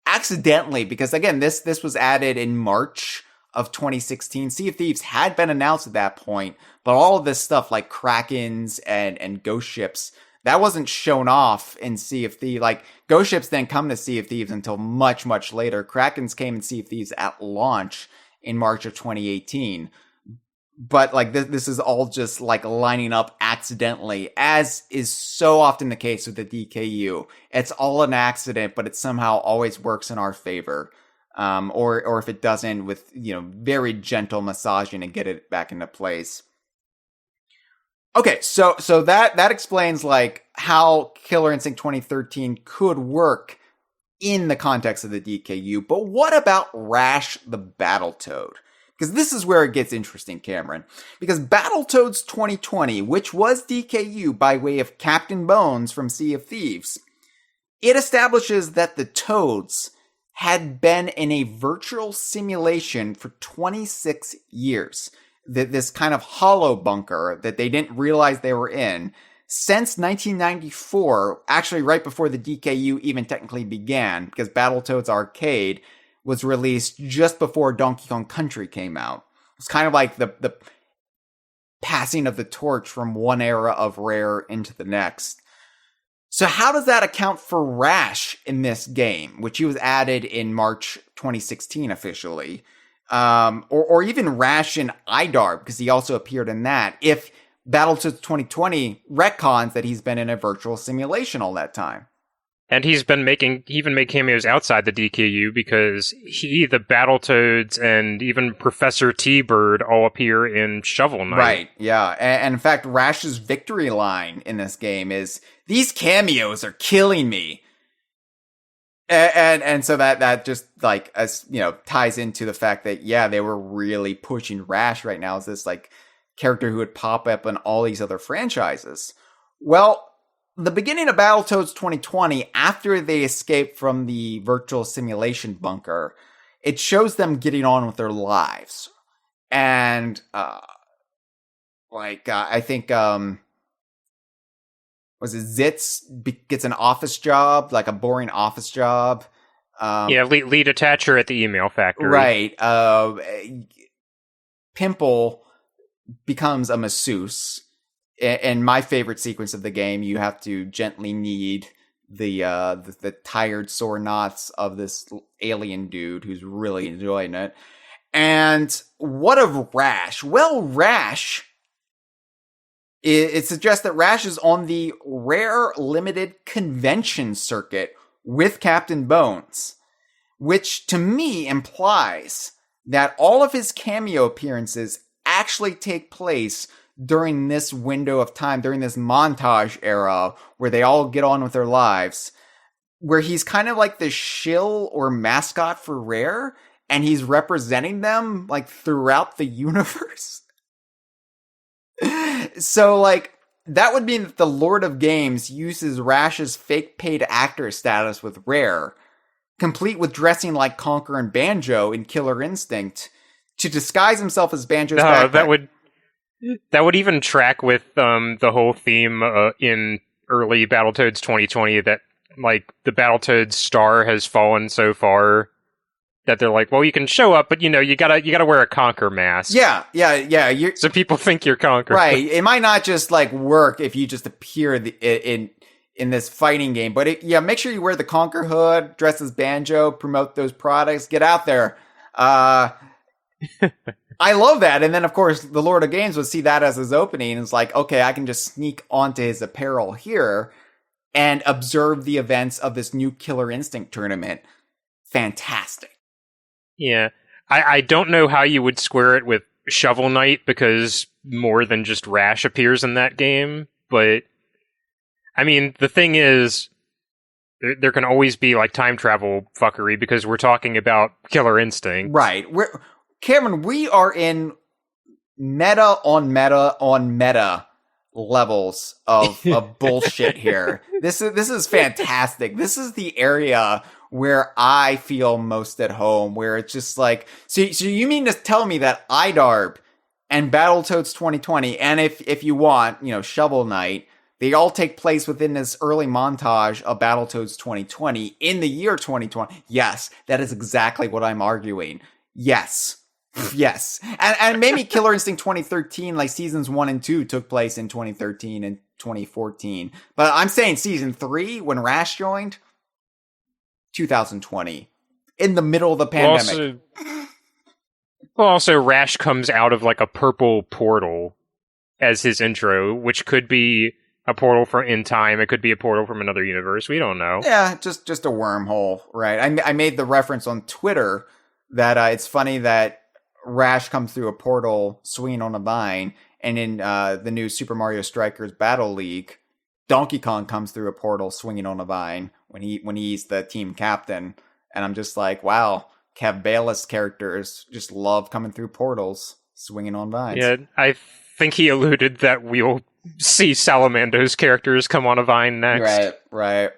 accidentally, because, again, this was added in March of 2016. Sea of Thieves had been announced at that point, but all of this stuff, like Krakens and ghost ships, that wasn't shown off in Sea of Thieves. Like, ghost ships didn't come to Sea of Thieves until much, much later. Krakens came in Sea of Thieves at launch in March of 2018. But, like, this is all just, like, lining up accidentally, as is so often the case with the DKU. It's all an accident, but it somehow always works in our favor. Or if it doesn't, with, very gentle massaging and get it back into place. Okay, so that explains like how Killer Instinct 2013 could work in the context of the DKU. But what about Rash the Battletoad? Because this is where it gets interesting, Cameron. Because Battletoads 2020, which was DKU by way of Captain Bones from Sea of Thieves, it establishes that the Toads had been in a virtual simulation for 26 years. This kind of hollow bunker that they didn't realize they were in since 1994, actually right before the DKU even technically began, because Battletoads Arcade was released just before Donkey Kong Country came out. It's kind of like the passing of the torch from one era of Rare into the next. So how does that account for Rash in this game, which he was added in March 2016 officially? Or even Rash and Idarb, because he also appeared in that, if Battletoads 2020 retcons that he's been in a virtual simulation all that time. And he even made cameos outside the DKU, because the Battletoads, and even Professor T-Bird all appear in Shovel Knight. Right, yeah. And in fact, Rash's victory line in this game is, "These cameos are killing me." And so that just like, as you know, ties into the fact that, yeah, they were really pushing Rash right now as this like character who would pop up in all these other franchises. Well, the beginning of Battletoads 2020, after they escape from the virtual simulation bunker, it shows them getting on with their lives. And, I think, was it Zitz gets an office job, like a boring office job. Lead attacher at the email factory. Right. Pimple becomes a masseuse. And my favorite sequence of the game, you have to gently knead the tired sore knots of this alien dude who's really enjoying it. And what of Rash? Well, Rash, it suggests that Rash is on the Rare Limited Convention circuit with Captain Bones, which to me implies that all of his cameo appearances actually take place during this window of time, during this montage era where they all get on with their lives, where he's kind of like the shill or mascot for Rare, and he's representing them like throughout the universe. So like, that would mean that the Lord of Games uses Rash's fake paid actor status with Rare, complete with dressing like Conker and Banjo in Killer Instinct, to disguise himself as Banjo's backpack. That would even track with the whole theme in early Battletoads 2020 that like the Battletoads star has fallen so far that they're like, well, you can show up, but you gotta wear a Conker mask. Yeah. So people think you're Conker. Right. It might not just like work if you just appear in this fighting game, but make sure you wear the Conker hood, dress as Banjo, promote those products, get out there. I love that. And then, of course, the Lord of Games would see that as his opening. And it's like, okay, I can just sneak onto his apparel here and observe the events of this new Killer Instinct tournament. Fantastic. Yeah. I don't know how you would square it with Shovel Knight, because more than just Rash appears in that game. But, I mean, the thing is, there can always be, like, time travel fuckery, because we're talking about Killer Instinct. Right. Cameron, we are in meta on meta on meta levels of bullshit here. This is fantastic. This is the area where I feel most at home, where it's just like, so you mean to tell me that Idarb and Battletoads 2020, and if you want, Shovel Knight, they all take place within this early montage of Battletoads 2020 in the year 2020. Yes, that is exactly what I'm arguing. Yes. And maybe Killer Instinct 2013, like seasons 1 and 2 took place in 2013 and 2014. But I'm saying season 3, when Rash joined, 2020, in the middle of the pandemic. Also, Rash comes out of like a purple portal as his intro, which could be a portal in time. It could be a portal from another universe. We don't know. Yeah, just a wormhole, right? I made the reference on Twitter that it's funny that Rash comes through a portal swinging on a vine, And in the new Super Mario Strikers Battle League, Donkey Kong comes through a portal swinging on a vine when he's the team captain. And I'm just like, wow, Kev Bayless characters just love coming through portals, swinging on vines. Yeah, I think he alluded that we'll see Salamander's characters come on a vine next. Right.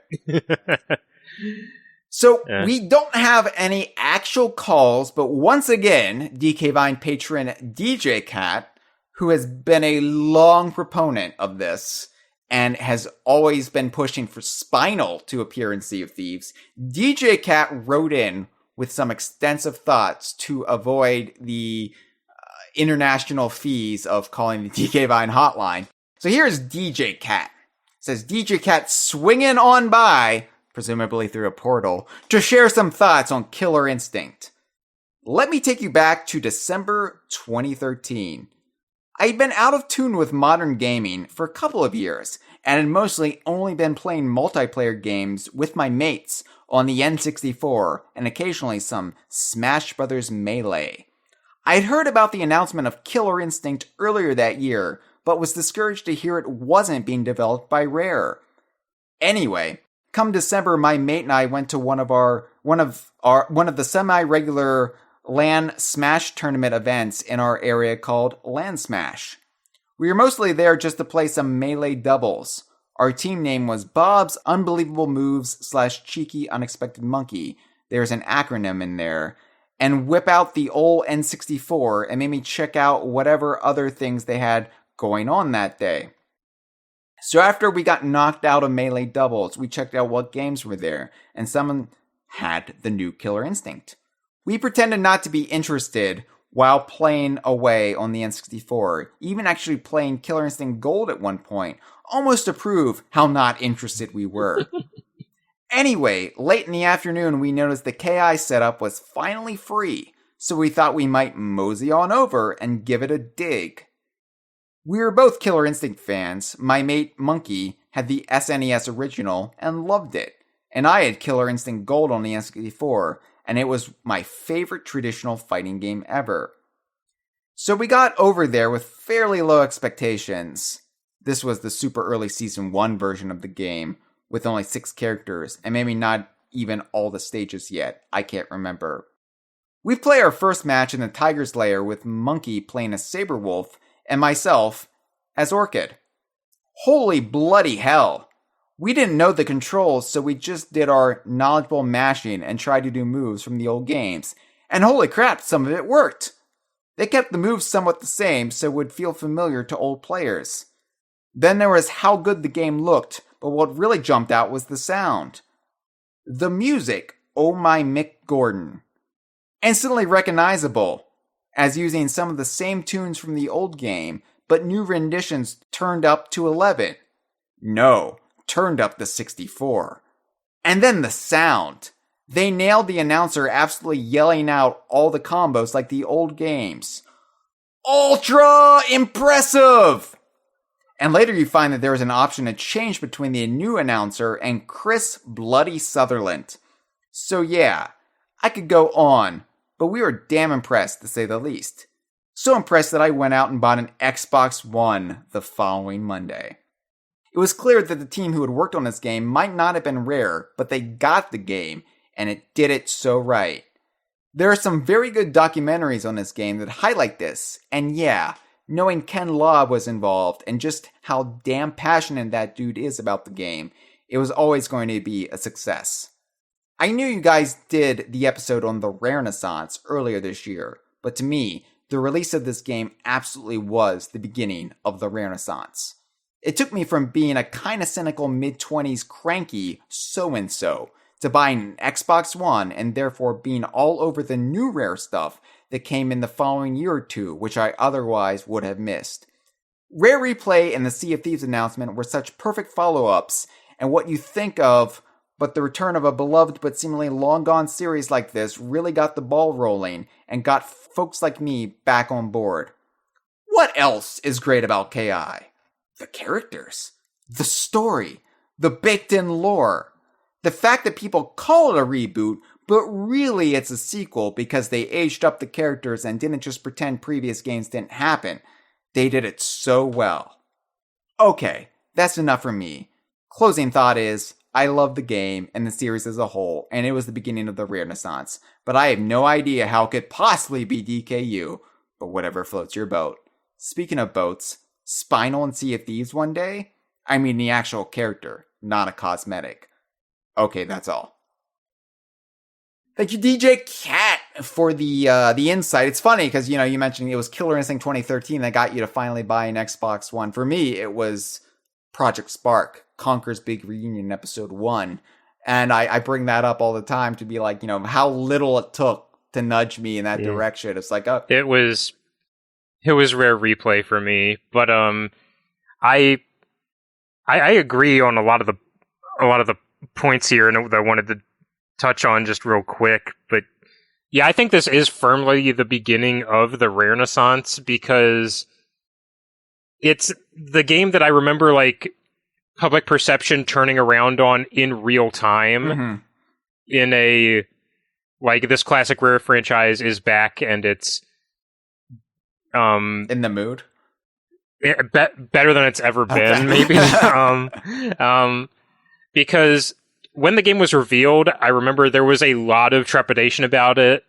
So we don't have any actual calls, but once again, DK Vine patron DJ Cat, who has been a long proponent of this and has always been pushing for Spinal to appear in Sea of Thieves, DJ Cat wrote in with some extensive thoughts to avoid the international fees of calling the DK Vine hotline. So here's DJ Cat. It says DJ Cat swinging on by, presumably through a portal, to share some thoughts on Killer Instinct. Let me take you back to December 2013. I'd been out of tune with modern gaming for a couple of years, and had mostly only been playing multiplayer games with my mates on the N64, and occasionally some Smash Bros. Melee. I'd heard about the announcement of Killer Instinct earlier that year, but was discouraged to hear it wasn't being developed by Rare. Anyway, come December, my mate and I went to one of the semi-regular LAN Smash tournament events in our area called LAN Smash. We were mostly there just to play some melee doubles. Our team name was Bob's Unbelievable Moves / Cheeky Unexpected Monkey. There's an acronym in there. And whip out the old N64 and made me check out whatever other things they had going on that day. So after we got knocked out of melee doubles, we checked out what games were there, and someone had the new Killer Instinct. We pretended not to be interested while playing away on the N64, even actually playing Killer Instinct Gold at one point, almost to prove how not interested we were. Anyway, late in the afternoon, we noticed the KI setup was finally free, so we thought we might mosey on over and give it a dig. We were both Killer Instinct fans. My mate, Monkey, had the SNES original and loved it, and I had Killer Instinct Gold on the N64, and it was my favorite traditional fighting game ever. So we got over there with fairly low expectations. This was the super early Season 1 version of the game, with only 6 characters, and maybe not even all the stages yet. I can't remember. We play our first match in the Tiger's Lair with Monkey playing as Saberwolf, and myself as Orchid. Holy bloody hell! We didn't know the controls, so we just did our knowledgeable mashing and tried to do moves from the old games. And holy crap, some of it worked! They kept the moves somewhat the same, so it would feel familiar to old players. Then there was how good the game looked, but what really jumped out was the sound. The music, oh my Mick Gordon. Instantly recognizable, as using some of the same tunes from the old game, but new renditions turned up to 11. No, turned up to 64. And then the sound. They nailed the announcer absolutely yelling out all the combos like the old games. Ultra impressive! And later you find that there is an option to change between the new announcer and Chris Bloody Sutherland. So yeah, I could go on, but we were damn impressed to say the least. So impressed that I went out and bought an Xbox One the following Monday. It was clear that the team who had worked on this game might not have been Rare, but they got the game, and it did it so right. There are some very good documentaries on this game that highlight this, and yeah, knowing Ken Law was involved and just how damn passionate that dude is about the game, it was always going to be a success. I knew you guys did the episode on the Rarenaissance earlier this year, but to me, the release of this game absolutely was the beginning of the Rarenaissance. It took me from being a kinda cynical mid-20s cranky so-and-so to buying an Xbox One and therefore being all over the new Rare stuff that came in the following year or two, which I otherwise would have missed. Rare Replay and the Sea of Thieves announcement were such perfect follow-ups, and what you think of, but the return of a beloved but seemingly long-gone series like this really got the ball rolling and got folks like me back on board. What else is great about KI? The characters, the story, the baked-in lore, the fact that people call it a reboot, but really it's a sequel because they aged up the characters and didn't just pretend previous games didn't happen. They did it so well. Okay, that's enough for me. Closing thought is, I love the game and the series as a whole, and it was the beginning of the Renaissance, but I have no idea how it could possibly be DKU, but whatever floats your boat. Speaking of boats, Spinal and Sea of Thieves one day? I mean the actual character, not a cosmetic. Okay, that's all. Thank you, DJ Cat, for the insight. It's funny because, you know, you mentioned it was Killer Instinct 2013 that got you to finally buy an Xbox One. For me, it was Project Spark, Conker's Big Reunion, Episode 1. And I bring that up all the time to be like, you know, how little it took to nudge me in that direction. It's like, oh. It was Rare Replay for me, but I agree on a lot of the points here, and I wanted to touch on just real quick. But yeah, I think this is firmly the beginning of the Renaissance, because it's the game that I remember like public perception turning around on in real time, in a like, this classic Rare franchise is back and it's in the mood. Better than it's ever been, maybe. Because when the game was revealed, I remember there was a lot of trepidation about it.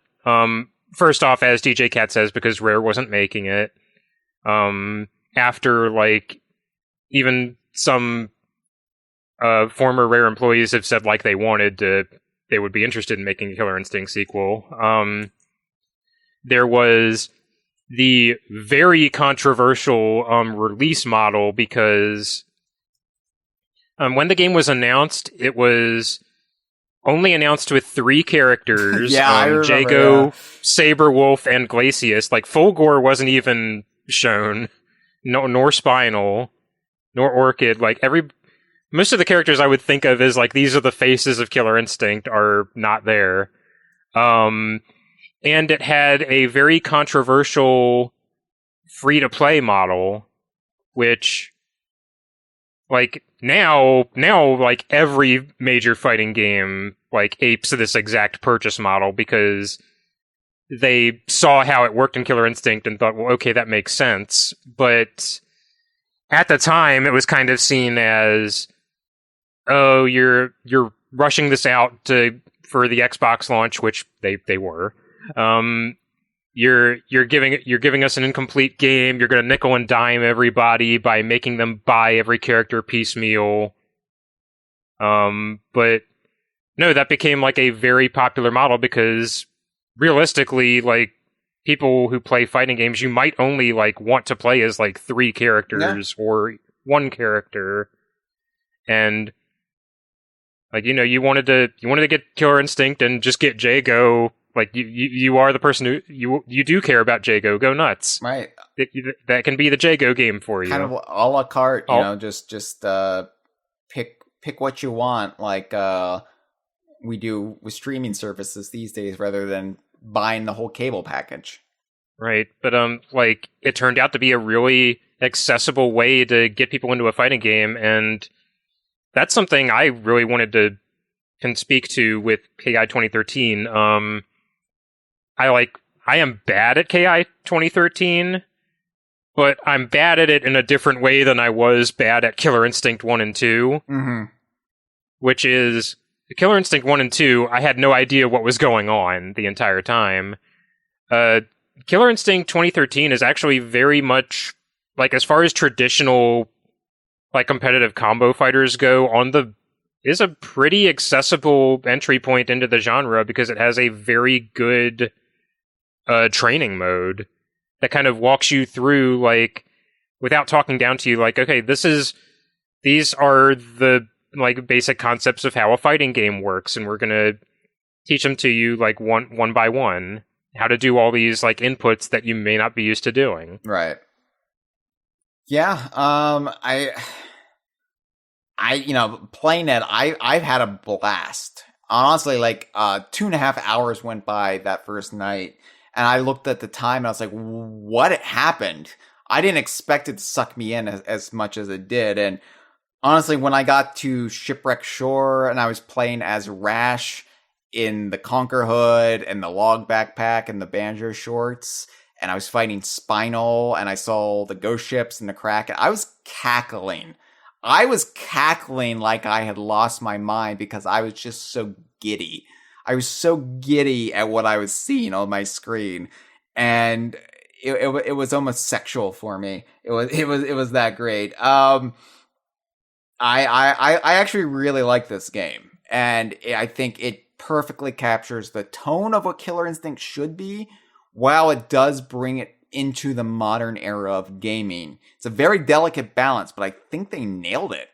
First off, as DJ Cat says, because Rare wasn't making it. After, like, even some former Rare employees have said, like, they would be interested in making a Killer Instinct sequel. There was the very controversial release model, because when the game was announced, it was only announced with 3 characters. Jago, Saberwolf, and Glacius. Like, Fulgore wasn't even shown. Nor Spinal, nor Orchid. Like, most of the characters I would think of as, like, these are the faces of Killer Instinct are not there. And it had a very controversial free-to-play model, which, like, now, like, every major fighting game, like, apes this exact purchase model, because they saw how it worked in Killer Instinct and thought, well, okay, that makes sense. But at the time, it was kind of seen as, oh, you're rushing this out for the Xbox launch, which they were. You're giving us an incomplete game. You're going to nickel and dime everybody by making them buy every character piecemeal. But no, that became like a very popular model, because realistically, like, people who play fighting games, you might only like want to play as like 3 characters or 1 character, and like, you know, you wanted to get Killer Instinct and just get Jago. Like, you are the person who you do care about Jago. Go nuts, right? That can be the Jago game for you. Kind of a la carte, you know, just pick what you want, like we do with streaming services these days, rather than buying the whole cable package. Right, but like, it turned out to be a really accessible way to get people into a fighting game, and that's something I really can speak to with KI 2013. I am bad at KI 2013, but I'm bad at it in a different way than I was bad at Killer Instinct 1 and 2. Which is, Killer Instinct 1 and 2, I had no idea what was going on the entire time. Killer Instinct 2013 is actually very much, like, as far as traditional, like, competitive combo fighters go, is a pretty accessible entry point into the genre, because it has a very good training mode that kind of walks you through, like, without talking down to you, like, okay, these are the, like, basic concepts of how a fighting game works, and we're gonna teach them to you, like, one by one, how to do all these, like, inputs that you may not be used to doing. Right. Yeah. I you know, playing it, I've had a blast. Honestly, like, 2.5 hours went by that first night, and I looked at the time and I was like, what happened? I didn't expect it to suck me in as much as it did. And honestly, when I got to Shipwreck Shore and I was playing as Rash in the Conker hood and the log backpack and the banjo shorts, and I was fighting Spinal, and I saw the ghost ships and the Kraken. I was cackling. Like I had lost my mind because I was just so giddy. I was so giddy at what I was seeing on my screen, and it was almost sexual for me. It was that great. I actually really like this game, and I think it perfectly captures the tone of what Killer Instinct should be, while it does bring it into the modern era of gaming. It's a very delicate balance, but I think they nailed it.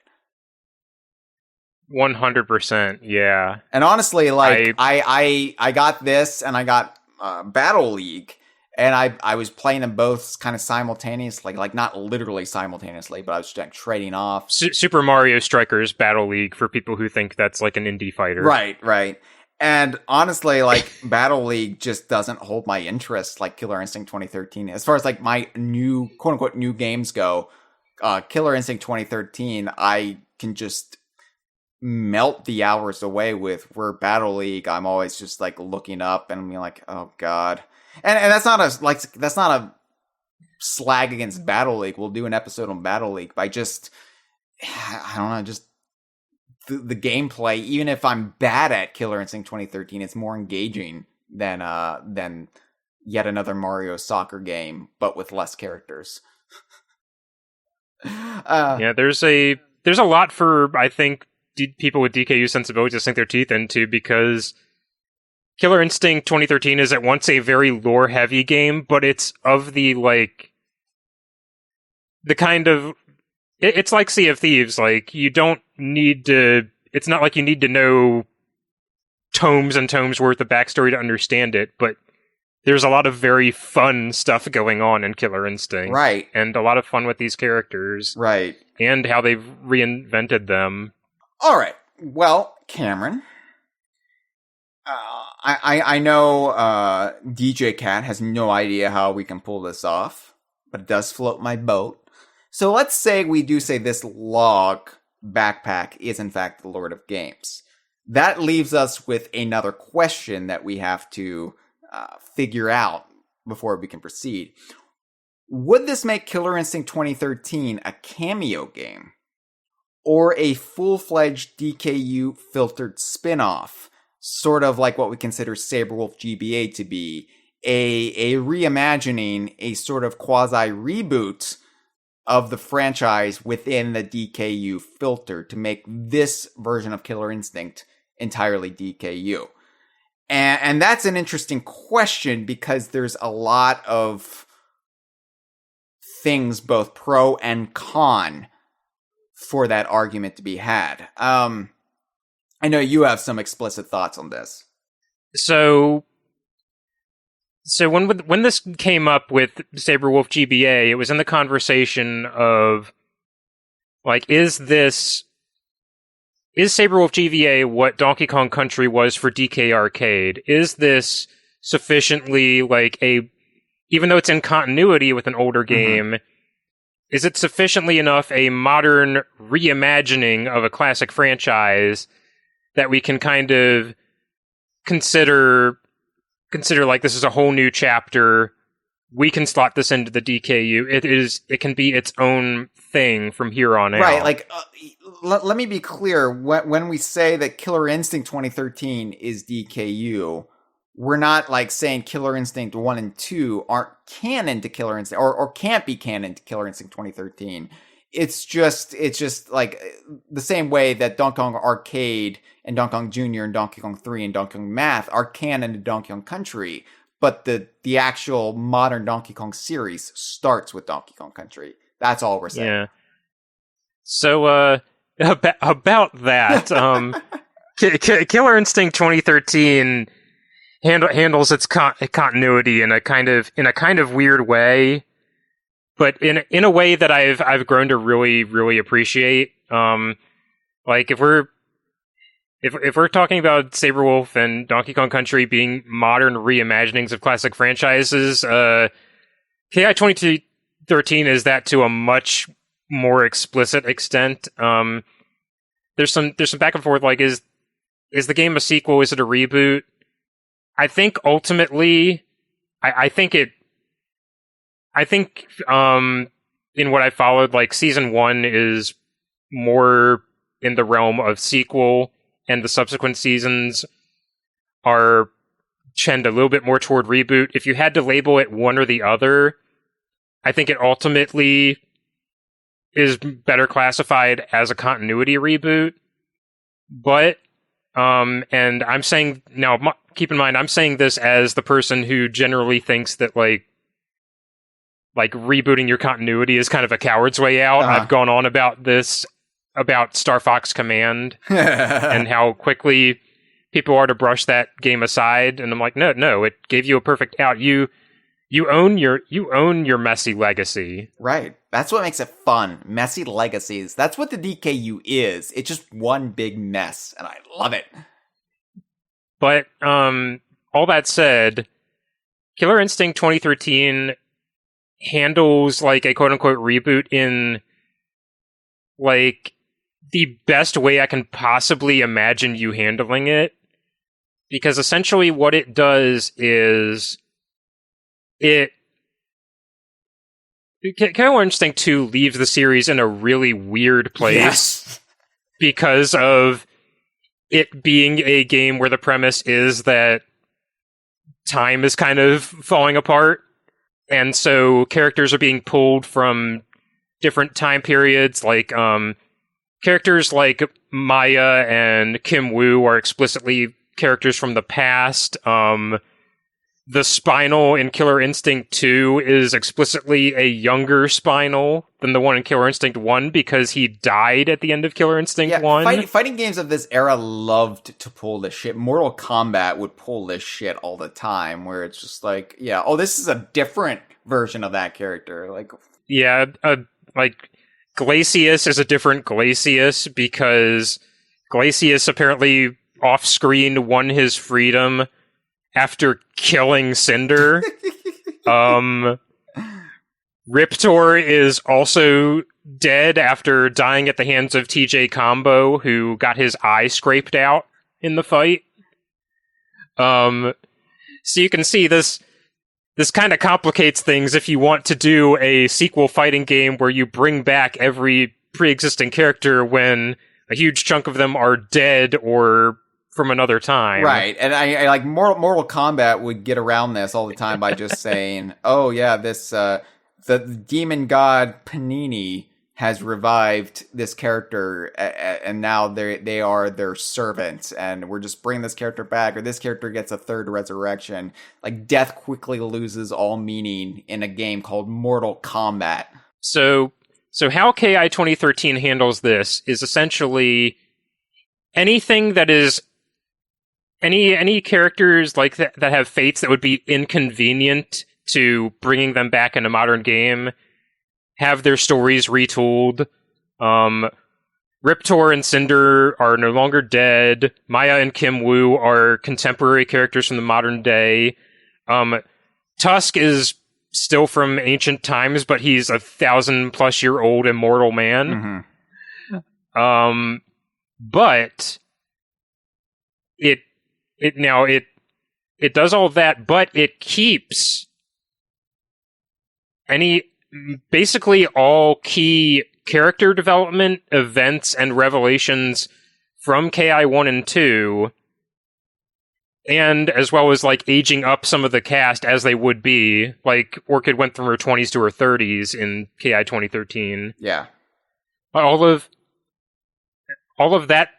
100%, yeah. And honestly, like I got this, and I got Battle League, and I was playing them both kind of simultaneously, like not literally simultaneously, but I was like trading off. Super Mario Strikers Battle League, for people who think that's like an indie fighter. Right. And honestly, like, Battle League just doesn't hold my interest like Killer Instinct 2013. As far as like my new, quote unquote, new games go, Killer Instinct 2013, I can just melt the hours away with. Where Battle League, I'm always just like looking up and being like, oh god. And that's not a slag against Battle League. We'll do an episode on Battle League, but I don't know, just the gameplay, even if I'm bad at Killer Instinct 2013, it's more engaging than yet another Mario soccer game, but with less characters. Yeah, there's a lot for, I think, people with DKU sensibilities to sink their teeth into, because Killer Instinct 2013 is at once a very lore-heavy game, but it's of the, like, the kind of... It's like Sea of Thieves. Like, you don't need to... It's not like you need to know tomes and tomes worth of backstory to understand it, but there's a lot of very fun stuff going on in Killer Instinct. Right. And a lot of fun with these characters. Right. And how they've reinvented them. All right. Well, Cameron... I know DJ Cat has no idea how we can pull this off, but it does float my boat. So let's say we do say this log backpack is in fact the Lord of Games. That leaves us with another question that we have to figure out before we can proceed. Would this make Killer Instinct 2013 a cameo game? Or a full-fledged DKU filtered spin-off? Sort of like what we consider Saberwolf GBA to be. A reimagining, a sort of quasi-reboot of the franchise within the DKU filter to make this version of Killer Instinct entirely DKU. And that's an interesting question, because there's a lot of things, both pro and con, for that argument to be had. I know you have some explicit thoughts on this. So when this came up with Saberwolf GBA, it was in the conversation of, like, is Saberwolf GBA what Donkey Kong Country was for DK Arcade? Is this sufficiently, like, even though it's in continuity with an older game, is it sufficiently enough a modern reimagining of a classic franchise that we can kind of consider like this is a whole new chapter? We can slot this into the DKU. It can be its own thing from here on out. Right, like, let me be clear. When we say that Killer Instinct 2013 is DKU, we're not, like, saying Killer Instinct 1 and 2 aren't canon to Killer Instinct, or can't be canon to Killer Instinct 2013. It's just like the same way that Donkey Kong Arcade and Donkey Kong Jr. and Donkey Kong 3 and Donkey Kong Math are canon to Donkey Kong Country, but the actual modern Donkey Kong series starts with Donkey Kong Country. That's all we're saying. Yeah. So, about that, Killer Instinct 2013 handles its continuity in a kind of weird way, but in a way that I've grown to really, really appreciate. Like, if we're talking about Saberwolf and Donkey Kong Country being modern reimaginings of classic franchises, KI 2013 is that to a much more explicit extent. There's some back and forth, like, is the game a sequel? Is it a reboot? I think ultimately, I think it I think in what I followed, like season 1 is more in the realm of sequel, and the subsequent seasons are trend a little bit more toward reboot. If you had to label it one or the other, I think it ultimately is better classified as a continuity reboot. But and I'm saying now, keep in mind, I'm saying this as the person who generally thinks that like rebooting your continuity is kind of a coward's way out. I've gone on about this, about Star Fox Command, and how quickly people are to brush that game aside. And I'm like, no, it gave you a perfect out. You own your messy legacy. Right. That's what makes it fun. Messy legacies. That's what the DKU is. It's just one big mess, and I love it. But all that said, Killer Instinct 2013 handles like a quote-unquote reboot in like the best way I can possibly imagine you handling it, because essentially what it does is Killer Instinct 2 leaves the series in a really weird place because of it being a game where the premise is that time is kind of falling apart. And so characters are being pulled from different time periods, like characters like Maya and Kim Woo are explicitly characters from the past. The Spinal in Killer Instinct 2 is explicitly a younger Spinal than the one in Killer Instinct 1 because he died at the end of Killer Instinct 1. Fighting games of this era loved to pull this shit. Mortal Kombat would pull this shit all the time, where it's just like, this is a different version of that character. Like, like Glacius is a different Glacius because Glacius apparently off-screen won his freedom after killing Cinder. Riptor is also dead after dying at the hands of TJ Combo, who got his eye scraped out in the fight. So you can see this kind of complicates things if you want to do a sequel fighting game where you bring back every pre-existing character when a huge chunk of them are dead or from another time. Right. And I like Mortal Kombat would get around this all the time by just saying, oh yeah, this the demon god Panini has revived this character, and now they are their servants, and we're just bringing this character back, or this character gets a third resurrection. Like, death quickly loses all meaning in a game called Mortal Kombat. So how KI 2013 handles this is essentially anything that is any characters like that have fates that would be inconvenient to bringing them back in a modern game have their stories retooled. Riptor and Cinder are no longer dead. Maya and Kim Woo are contemporary characters from the modern day. Tusk is still from ancient times, but he's 1,000-plus-year-old immortal man. Mm-hmm. But it does all of that, but it keeps basically all key character development, events, and revelations from KI 1 and 2, and as well as like aging up some of the cast as they would be. Like Orchid went from her 20s to her 30s in KI 2013. Yeah. All of that,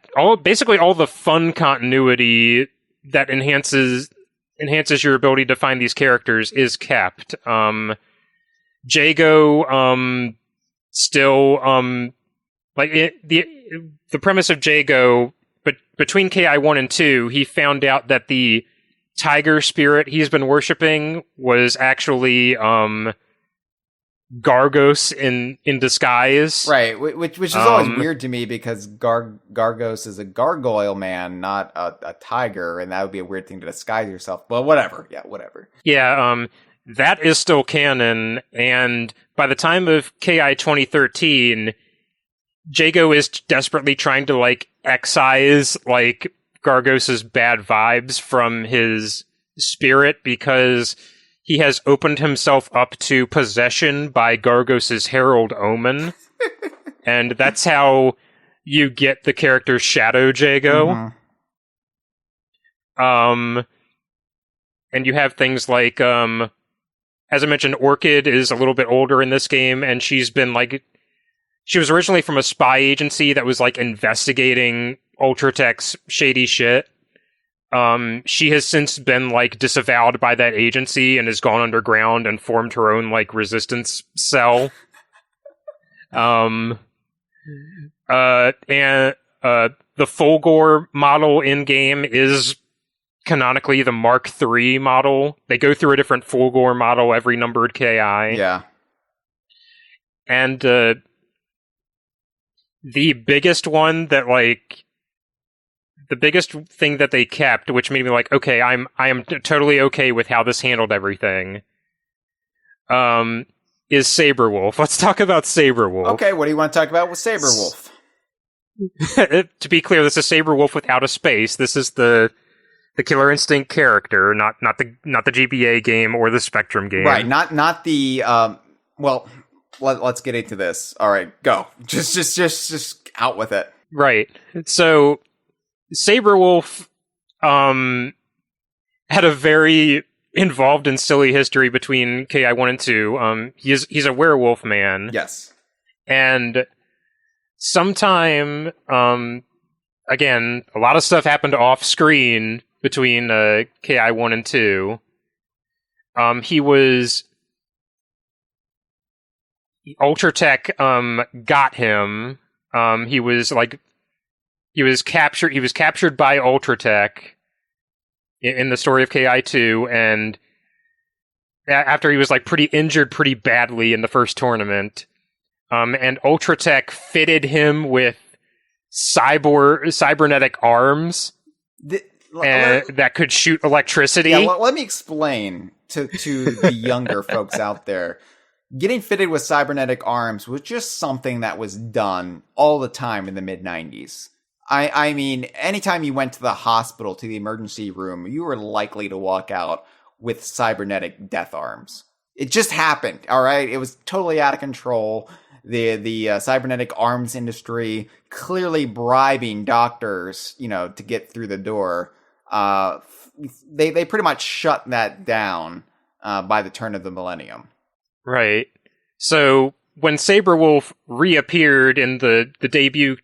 basically all the fun continuity that enhances your ability to find these characters is kept. Jago still the premise of Jago, but between KI 1 and 2, he found out that the tiger spirit he's been worshipping was actually Gargos in disguise. Right, which is always weird to me because Gargos is a gargoyle man, not a tiger, and that would be a weird thing to disguise yourself. But whatever. Yeah, whatever. Yeah, that is still canon, and by the time of KI 2013, Jago is desperately trying to like excise like Gargos's bad vibes from his spirit because he has opened himself up to possession by Gargos's Herald Omen. And that's how you get the character Shadow Jago. And you have things like, as I mentioned, Orchid is a little bit older in this game, and she was originally from a spy agency that was, like, investigating Ultratech's shady shit. She has since been, like, disavowed by that agency and has gone underground and formed her own, like, resistance cell. And the Fulgore model in-game is canonically the Mark III model. They go through a different Fulgore model every numbered KI. Yeah. And the biggest one that, like, the biggest thing that they kept, which made me like, okay, I am totally okay with how this handled everything, is Saberwolf. Let's talk about Saberwolf. Okay, what do you want to talk about with Saberwolf? To be clear, this is Saberwolf without a space. This is the Killer Instinct character, not the GBA game or the Spectrum game. Right, not the well, let's get into this. All right, go. Just out with it. Right. So Saberwolf had a very involved and silly history between KI 1 and 2. He's a werewolf man. Yes. And sometime, again, a lot of stuff happened off screen between KI 1 and 2. Ultratech got him. He was captured by Ultratech in the story of KI 2, and after he was like pretty injured pretty badly in the first tournament. And Ultratech fitted him with cybernetic arms that could shoot electricity. Yeah, let me explain to the younger folks out there. Getting fitted with cybernetic arms was just something that was done all the time in the mid-90s. I mean, anytime you went to the hospital, to the emergency room, you were likely to walk out with cybernetic death arms. It just happened, all right? It was totally out of control. The cybernetic arms industry clearly bribing doctors, to get through the door. They pretty much shut that down by the turn of the millennium. Right. So when Saberwolf reappeared in the debut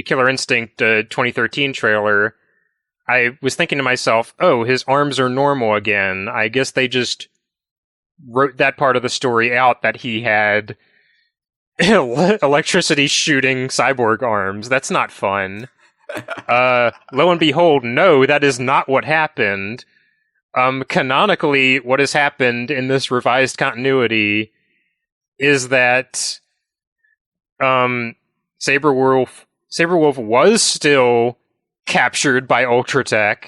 Killer Instinct 2013 trailer, I was thinking to myself, oh, his arms are normal again. I guess they just wrote that part of the story out, that he had electricity shooting cyborg arms. That's not fun. Lo and behold, no, that is not what happened. Canonically, what has happened in this revised continuity is that Saberwolf was still captured by Ultratech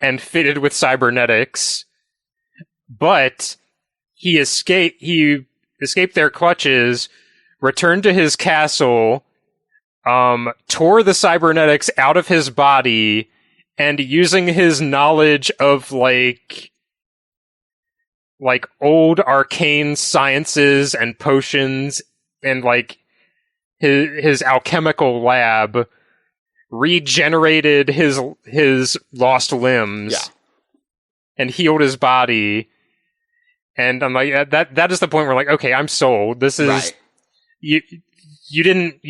and fitted with cybernetics, but he escaped their clutches, returned to his castle, tore the cybernetics out of his body, and using his knowledge of like old arcane sciences and potions and like his alchemical lab, regenerated his lost limbs and healed his body. And I'm like, that is the point where like, okay, I'm sold. This is right. You didn't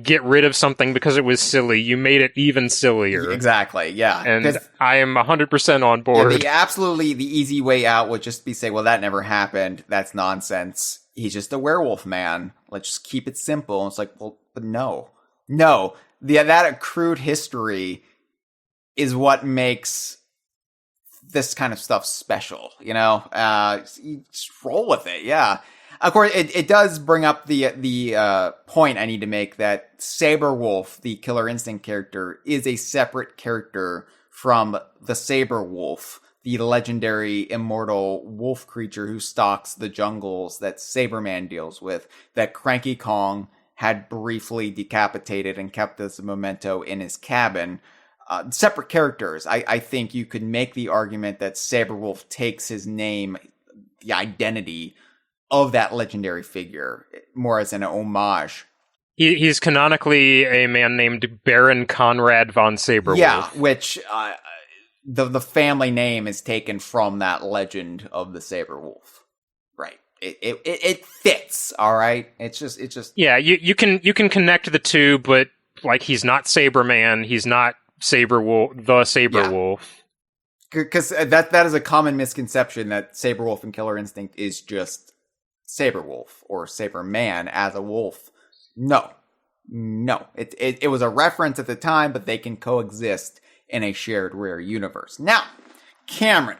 get rid of something because it was silly. You made it even sillier. Exactly, yeah. And I am 100% on board. Yeah, the easy way out would just be say, well, that never happened. That's nonsense. He's just a werewolf man. Let's just keep it simple. And it's like, well, but no. That accrued history is what makes this kind of stuff special, you just roll with it, yeah. Of course, it does bring up the point I need to make that Saberwolf, the Killer Instinct character, is a separate character from the Saberwolf, the legendary immortal wolf creature who stalks the jungles that Saberman deals with, that Cranky Kong had briefly decapitated and kept as a memento in his cabin. separate characters. I think you could make the argument that Saberwolf takes his name, the identity of that legendary figure, more as an homage. He's canonically a man named Baron Conrad von Saberwolf. Yeah, which the family name is taken from that legend of the Saberwolf. Right. It fits, all right? It's just Yeah, you can connect the two, but like he's not Saberman, he's not Saberwolf, the Saberwolf. Because that is a common misconception that Saberwolf and Killer Instinct is just Saberwolf or Saberman as a wolf. No. It was a reference at the time, but they can coexist in a shared Rare universe. Now, Cameron,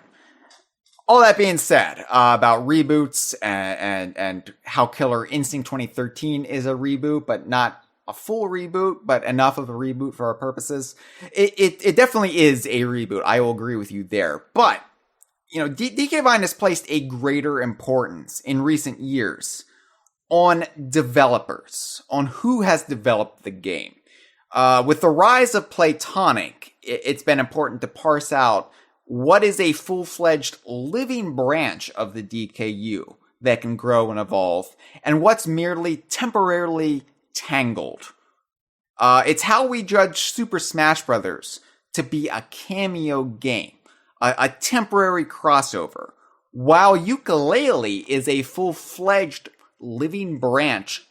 all that being said about reboots and how Killer Instinct 2013 is a reboot, but not a full reboot, but enough of a reboot for our purposes. It definitely is a reboot. I will agree with you there. But, DK Vine has placed a greater importance in recent years on developers, on who has developed the game. With the rise of Playtonic, it's been important to parse out what is a full-fledged living branch of the DKU that can grow and evolve, and what's merely temporarily tangled. It's how we judge Super Smash Bros. To be a cameo game, a temporary crossover, while Yooka-Laylee is a full-fledged living branch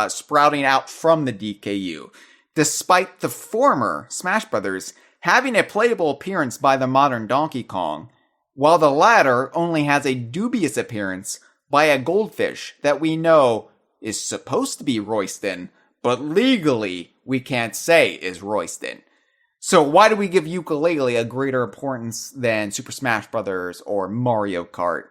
sprouting out from the DKU, despite the former Smash Bros. Having a playable appearance by the modern Donkey Kong, while the latter only has a dubious appearance by a goldfish that we know is supposed to be Royston, but legally we can't say is Royston. So why do we give Yooka-Laylee a greater importance than Super Smash Bros. Or Mario Kart?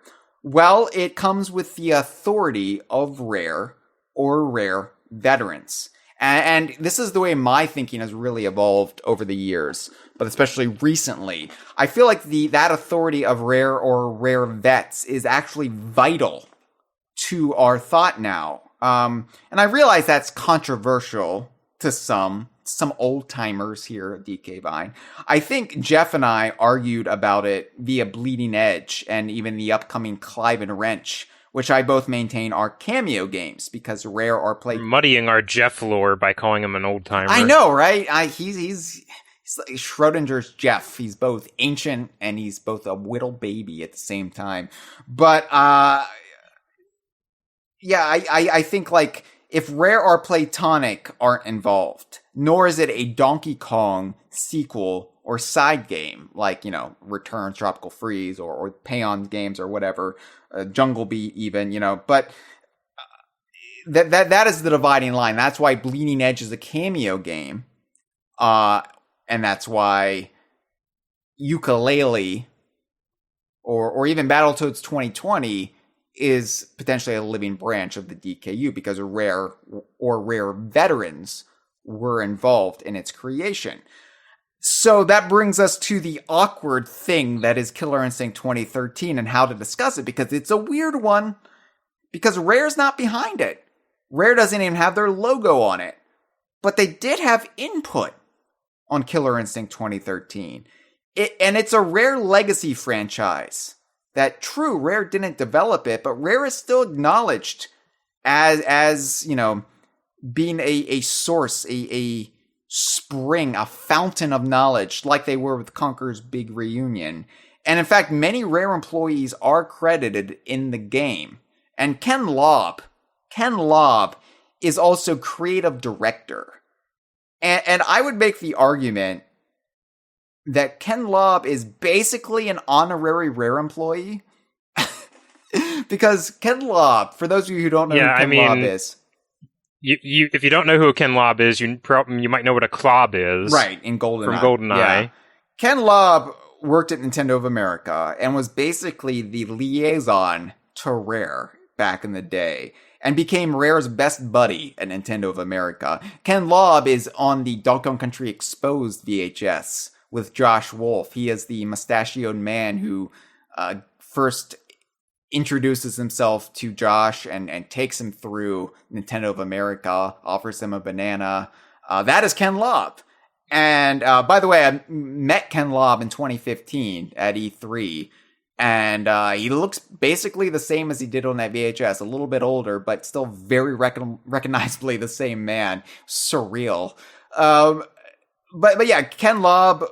Well, it comes with the authority of Rare or Rare veterans. And this is the way my thinking has really evolved over the years, but especially recently. I feel like that authority of Rare or Rare vets is actually vital to our thought now. And I realize that's controversial to some old timers here at DK Vine. I think Jeff and I argued about it via Bleeding Edge and even the upcoming Clive and Wrench, which I both maintain are cameo games because Rare are played muddying our Jeff lore by calling him an old timer. I know, right? He's like Schrodinger's Jeff. He's both ancient and he's both a whittle baby at the same time. But yeah, I think like if Rare or Playtonic aren't involved, nor is it a Donkey Kong sequel or side game like, Returns, Tropical Freeze, or Payon games or whatever, Jungle Beat even, but that is the dividing line. That's why Bleeding Edge is a cameo game. And that's why Yooka-Laylee or even Battletoads 2020 is potentially a living branch of the DKU because Rare or Rare veterans were involved in its creation. So that brings us to the awkward thing that is Killer Instinct 2013 and how to discuss it, because it's a weird one, because Rare's not behind it. Rare doesn't even have their logo on it, but they did have input on Killer Instinct 2013. And it's a Rare legacy franchise that, true, Rare didn't develop it, but Rare is still acknowledged as being a source, a spring, a fountain of knowledge, like they were with Conker's Big Reunion. And in fact, many Rare employees are credited in the game. And Ken Lobb is also creative director. And I would make the argument that Ken Lobb is basically an honorary Rare employee. Because Ken Lobb, for those of you who don't know who Ken Lobb is, You if you don't know who a Ken Lobb is, you might know what a Klobb is. Right, in GoldenEye. From GoldenEye. Yeah. Ken Lobb worked at Nintendo of America and was basically the liaison to Rare back in the day and became Rare's best buddy at Nintendo of America. Ken Lobb is on the Donkey Kong Country Exposed VHS with Josh Wolf. He is the mustachioed man who first introduces himself to Josh and takes him through Nintendo of America, offers him a banana. That is Ken Lobb. And by the way, I met Ken Lobb in 2015 at E3, and he looks basically the same as he did on that VHS, a little bit older, but still very recognizably the same man. Surreal. But yeah, Ken Lobb,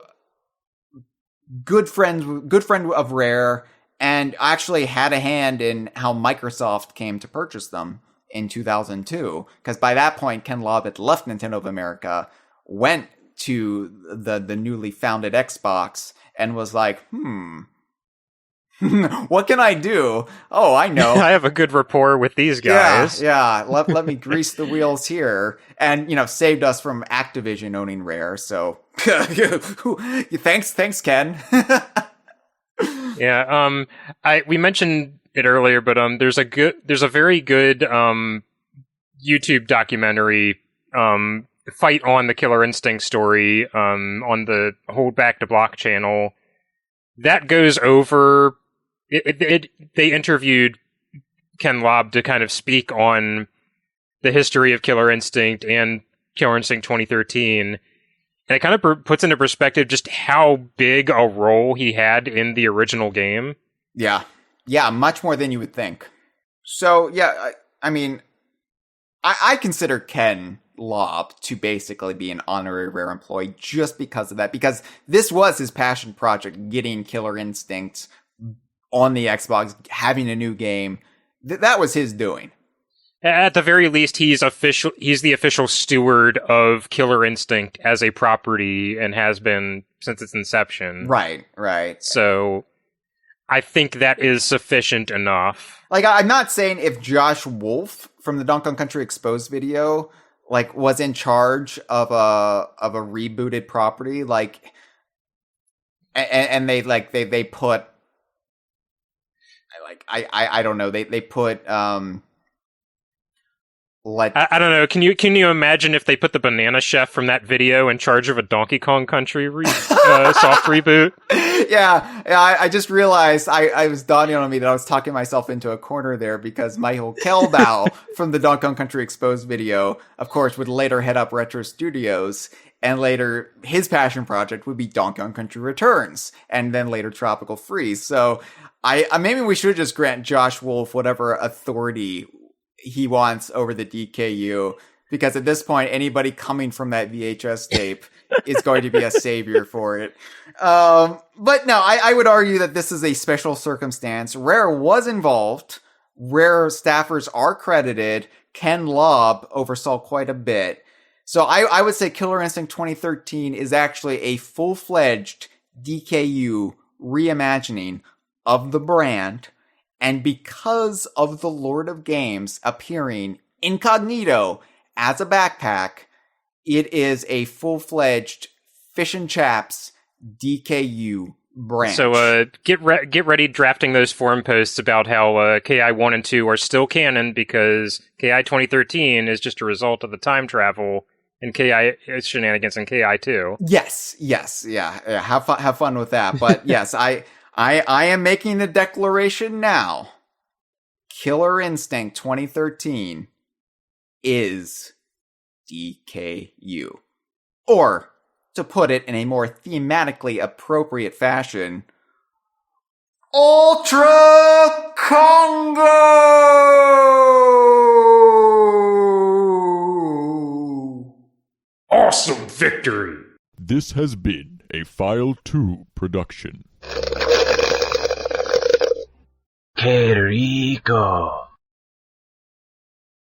good friend of Rare, and actually had a hand in how Microsoft came to purchase them in 2002. Because by that point, Ken Lobb had left Nintendo of America, went to the newly founded Xbox, and was like, what can I do? Oh, I know. I have a good rapport with these guys. Yeah. Let me grease the wheels here. And, saved us from Activision owning Rare. So thanks, Ken. Yeah. We mentioned it earlier, but there's a very good YouTube documentary fight on the Killer Instinct story on the Hold Back to Block channel that goes over they interviewed Ken Lobb to kind of speak on the history of Killer Instinct and Killer Instinct 2013, and it kind of puts into perspective just how big a role he had in the original game. Yeah, much more than you would think. So yeah, I mean, I consider Ken Lobb to basically be an honorary Rare employee just because of that, because this was his passion project, getting Killer Instinct on the Xbox, having a new game. That was his doing. At the very least, he's the official steward of Killer Instinct as a property and has been since its inception. Right. So I think that is sufficient enough. Like, I'm not saying if Josh Wolf from the Donkey Kong Country Exposed video was in charge of a rebooted property, and they put, I don't know, they put I don't know. Can you imagine if they put the Banana Chef from that video in charge of a Donkey Kong Country soft reboot? Yeah. I just realized I was dawning on me that I was talking myself into a corner there, because Michael Kelbow from the Donkey Kong Country Exposed video, of course, would later head up Retro Studios, and later his passion project would be Donkey Kong Country Returns, and then later Tropical Freeze. So maybe we should just grant Josh Wolf whatever authority he wants over the DKU, because at this point, anybody coming from that VHS tape is going to be a savior for it. But no, I would argue that this is a special circumstance. Rare was involved. Rare staffers are credited. Ken Lobb oversaw quite a bit. So I would say Killer Instinct 2013 is actually a full-fledged DKU reimagining of the brand. And because of the Lord of Games appearing incognito as a backpack, it is a full-fledged Fish and Chaps DKU branch. So get ready drafting those forum posts about how KI 1 and 2 are still canon, because KI 2013 is just a result of the time travel and KI shenanigans in KI 2. Yes, yeah. Have fun with that. But yes, I am making the declaration now. Killer Instinct 2013 is DKU. Or, to put it in a more thematically appropriate fashion, Ultra Congo! Awesome victory! This has been a File 2 production. ¡Qué rico!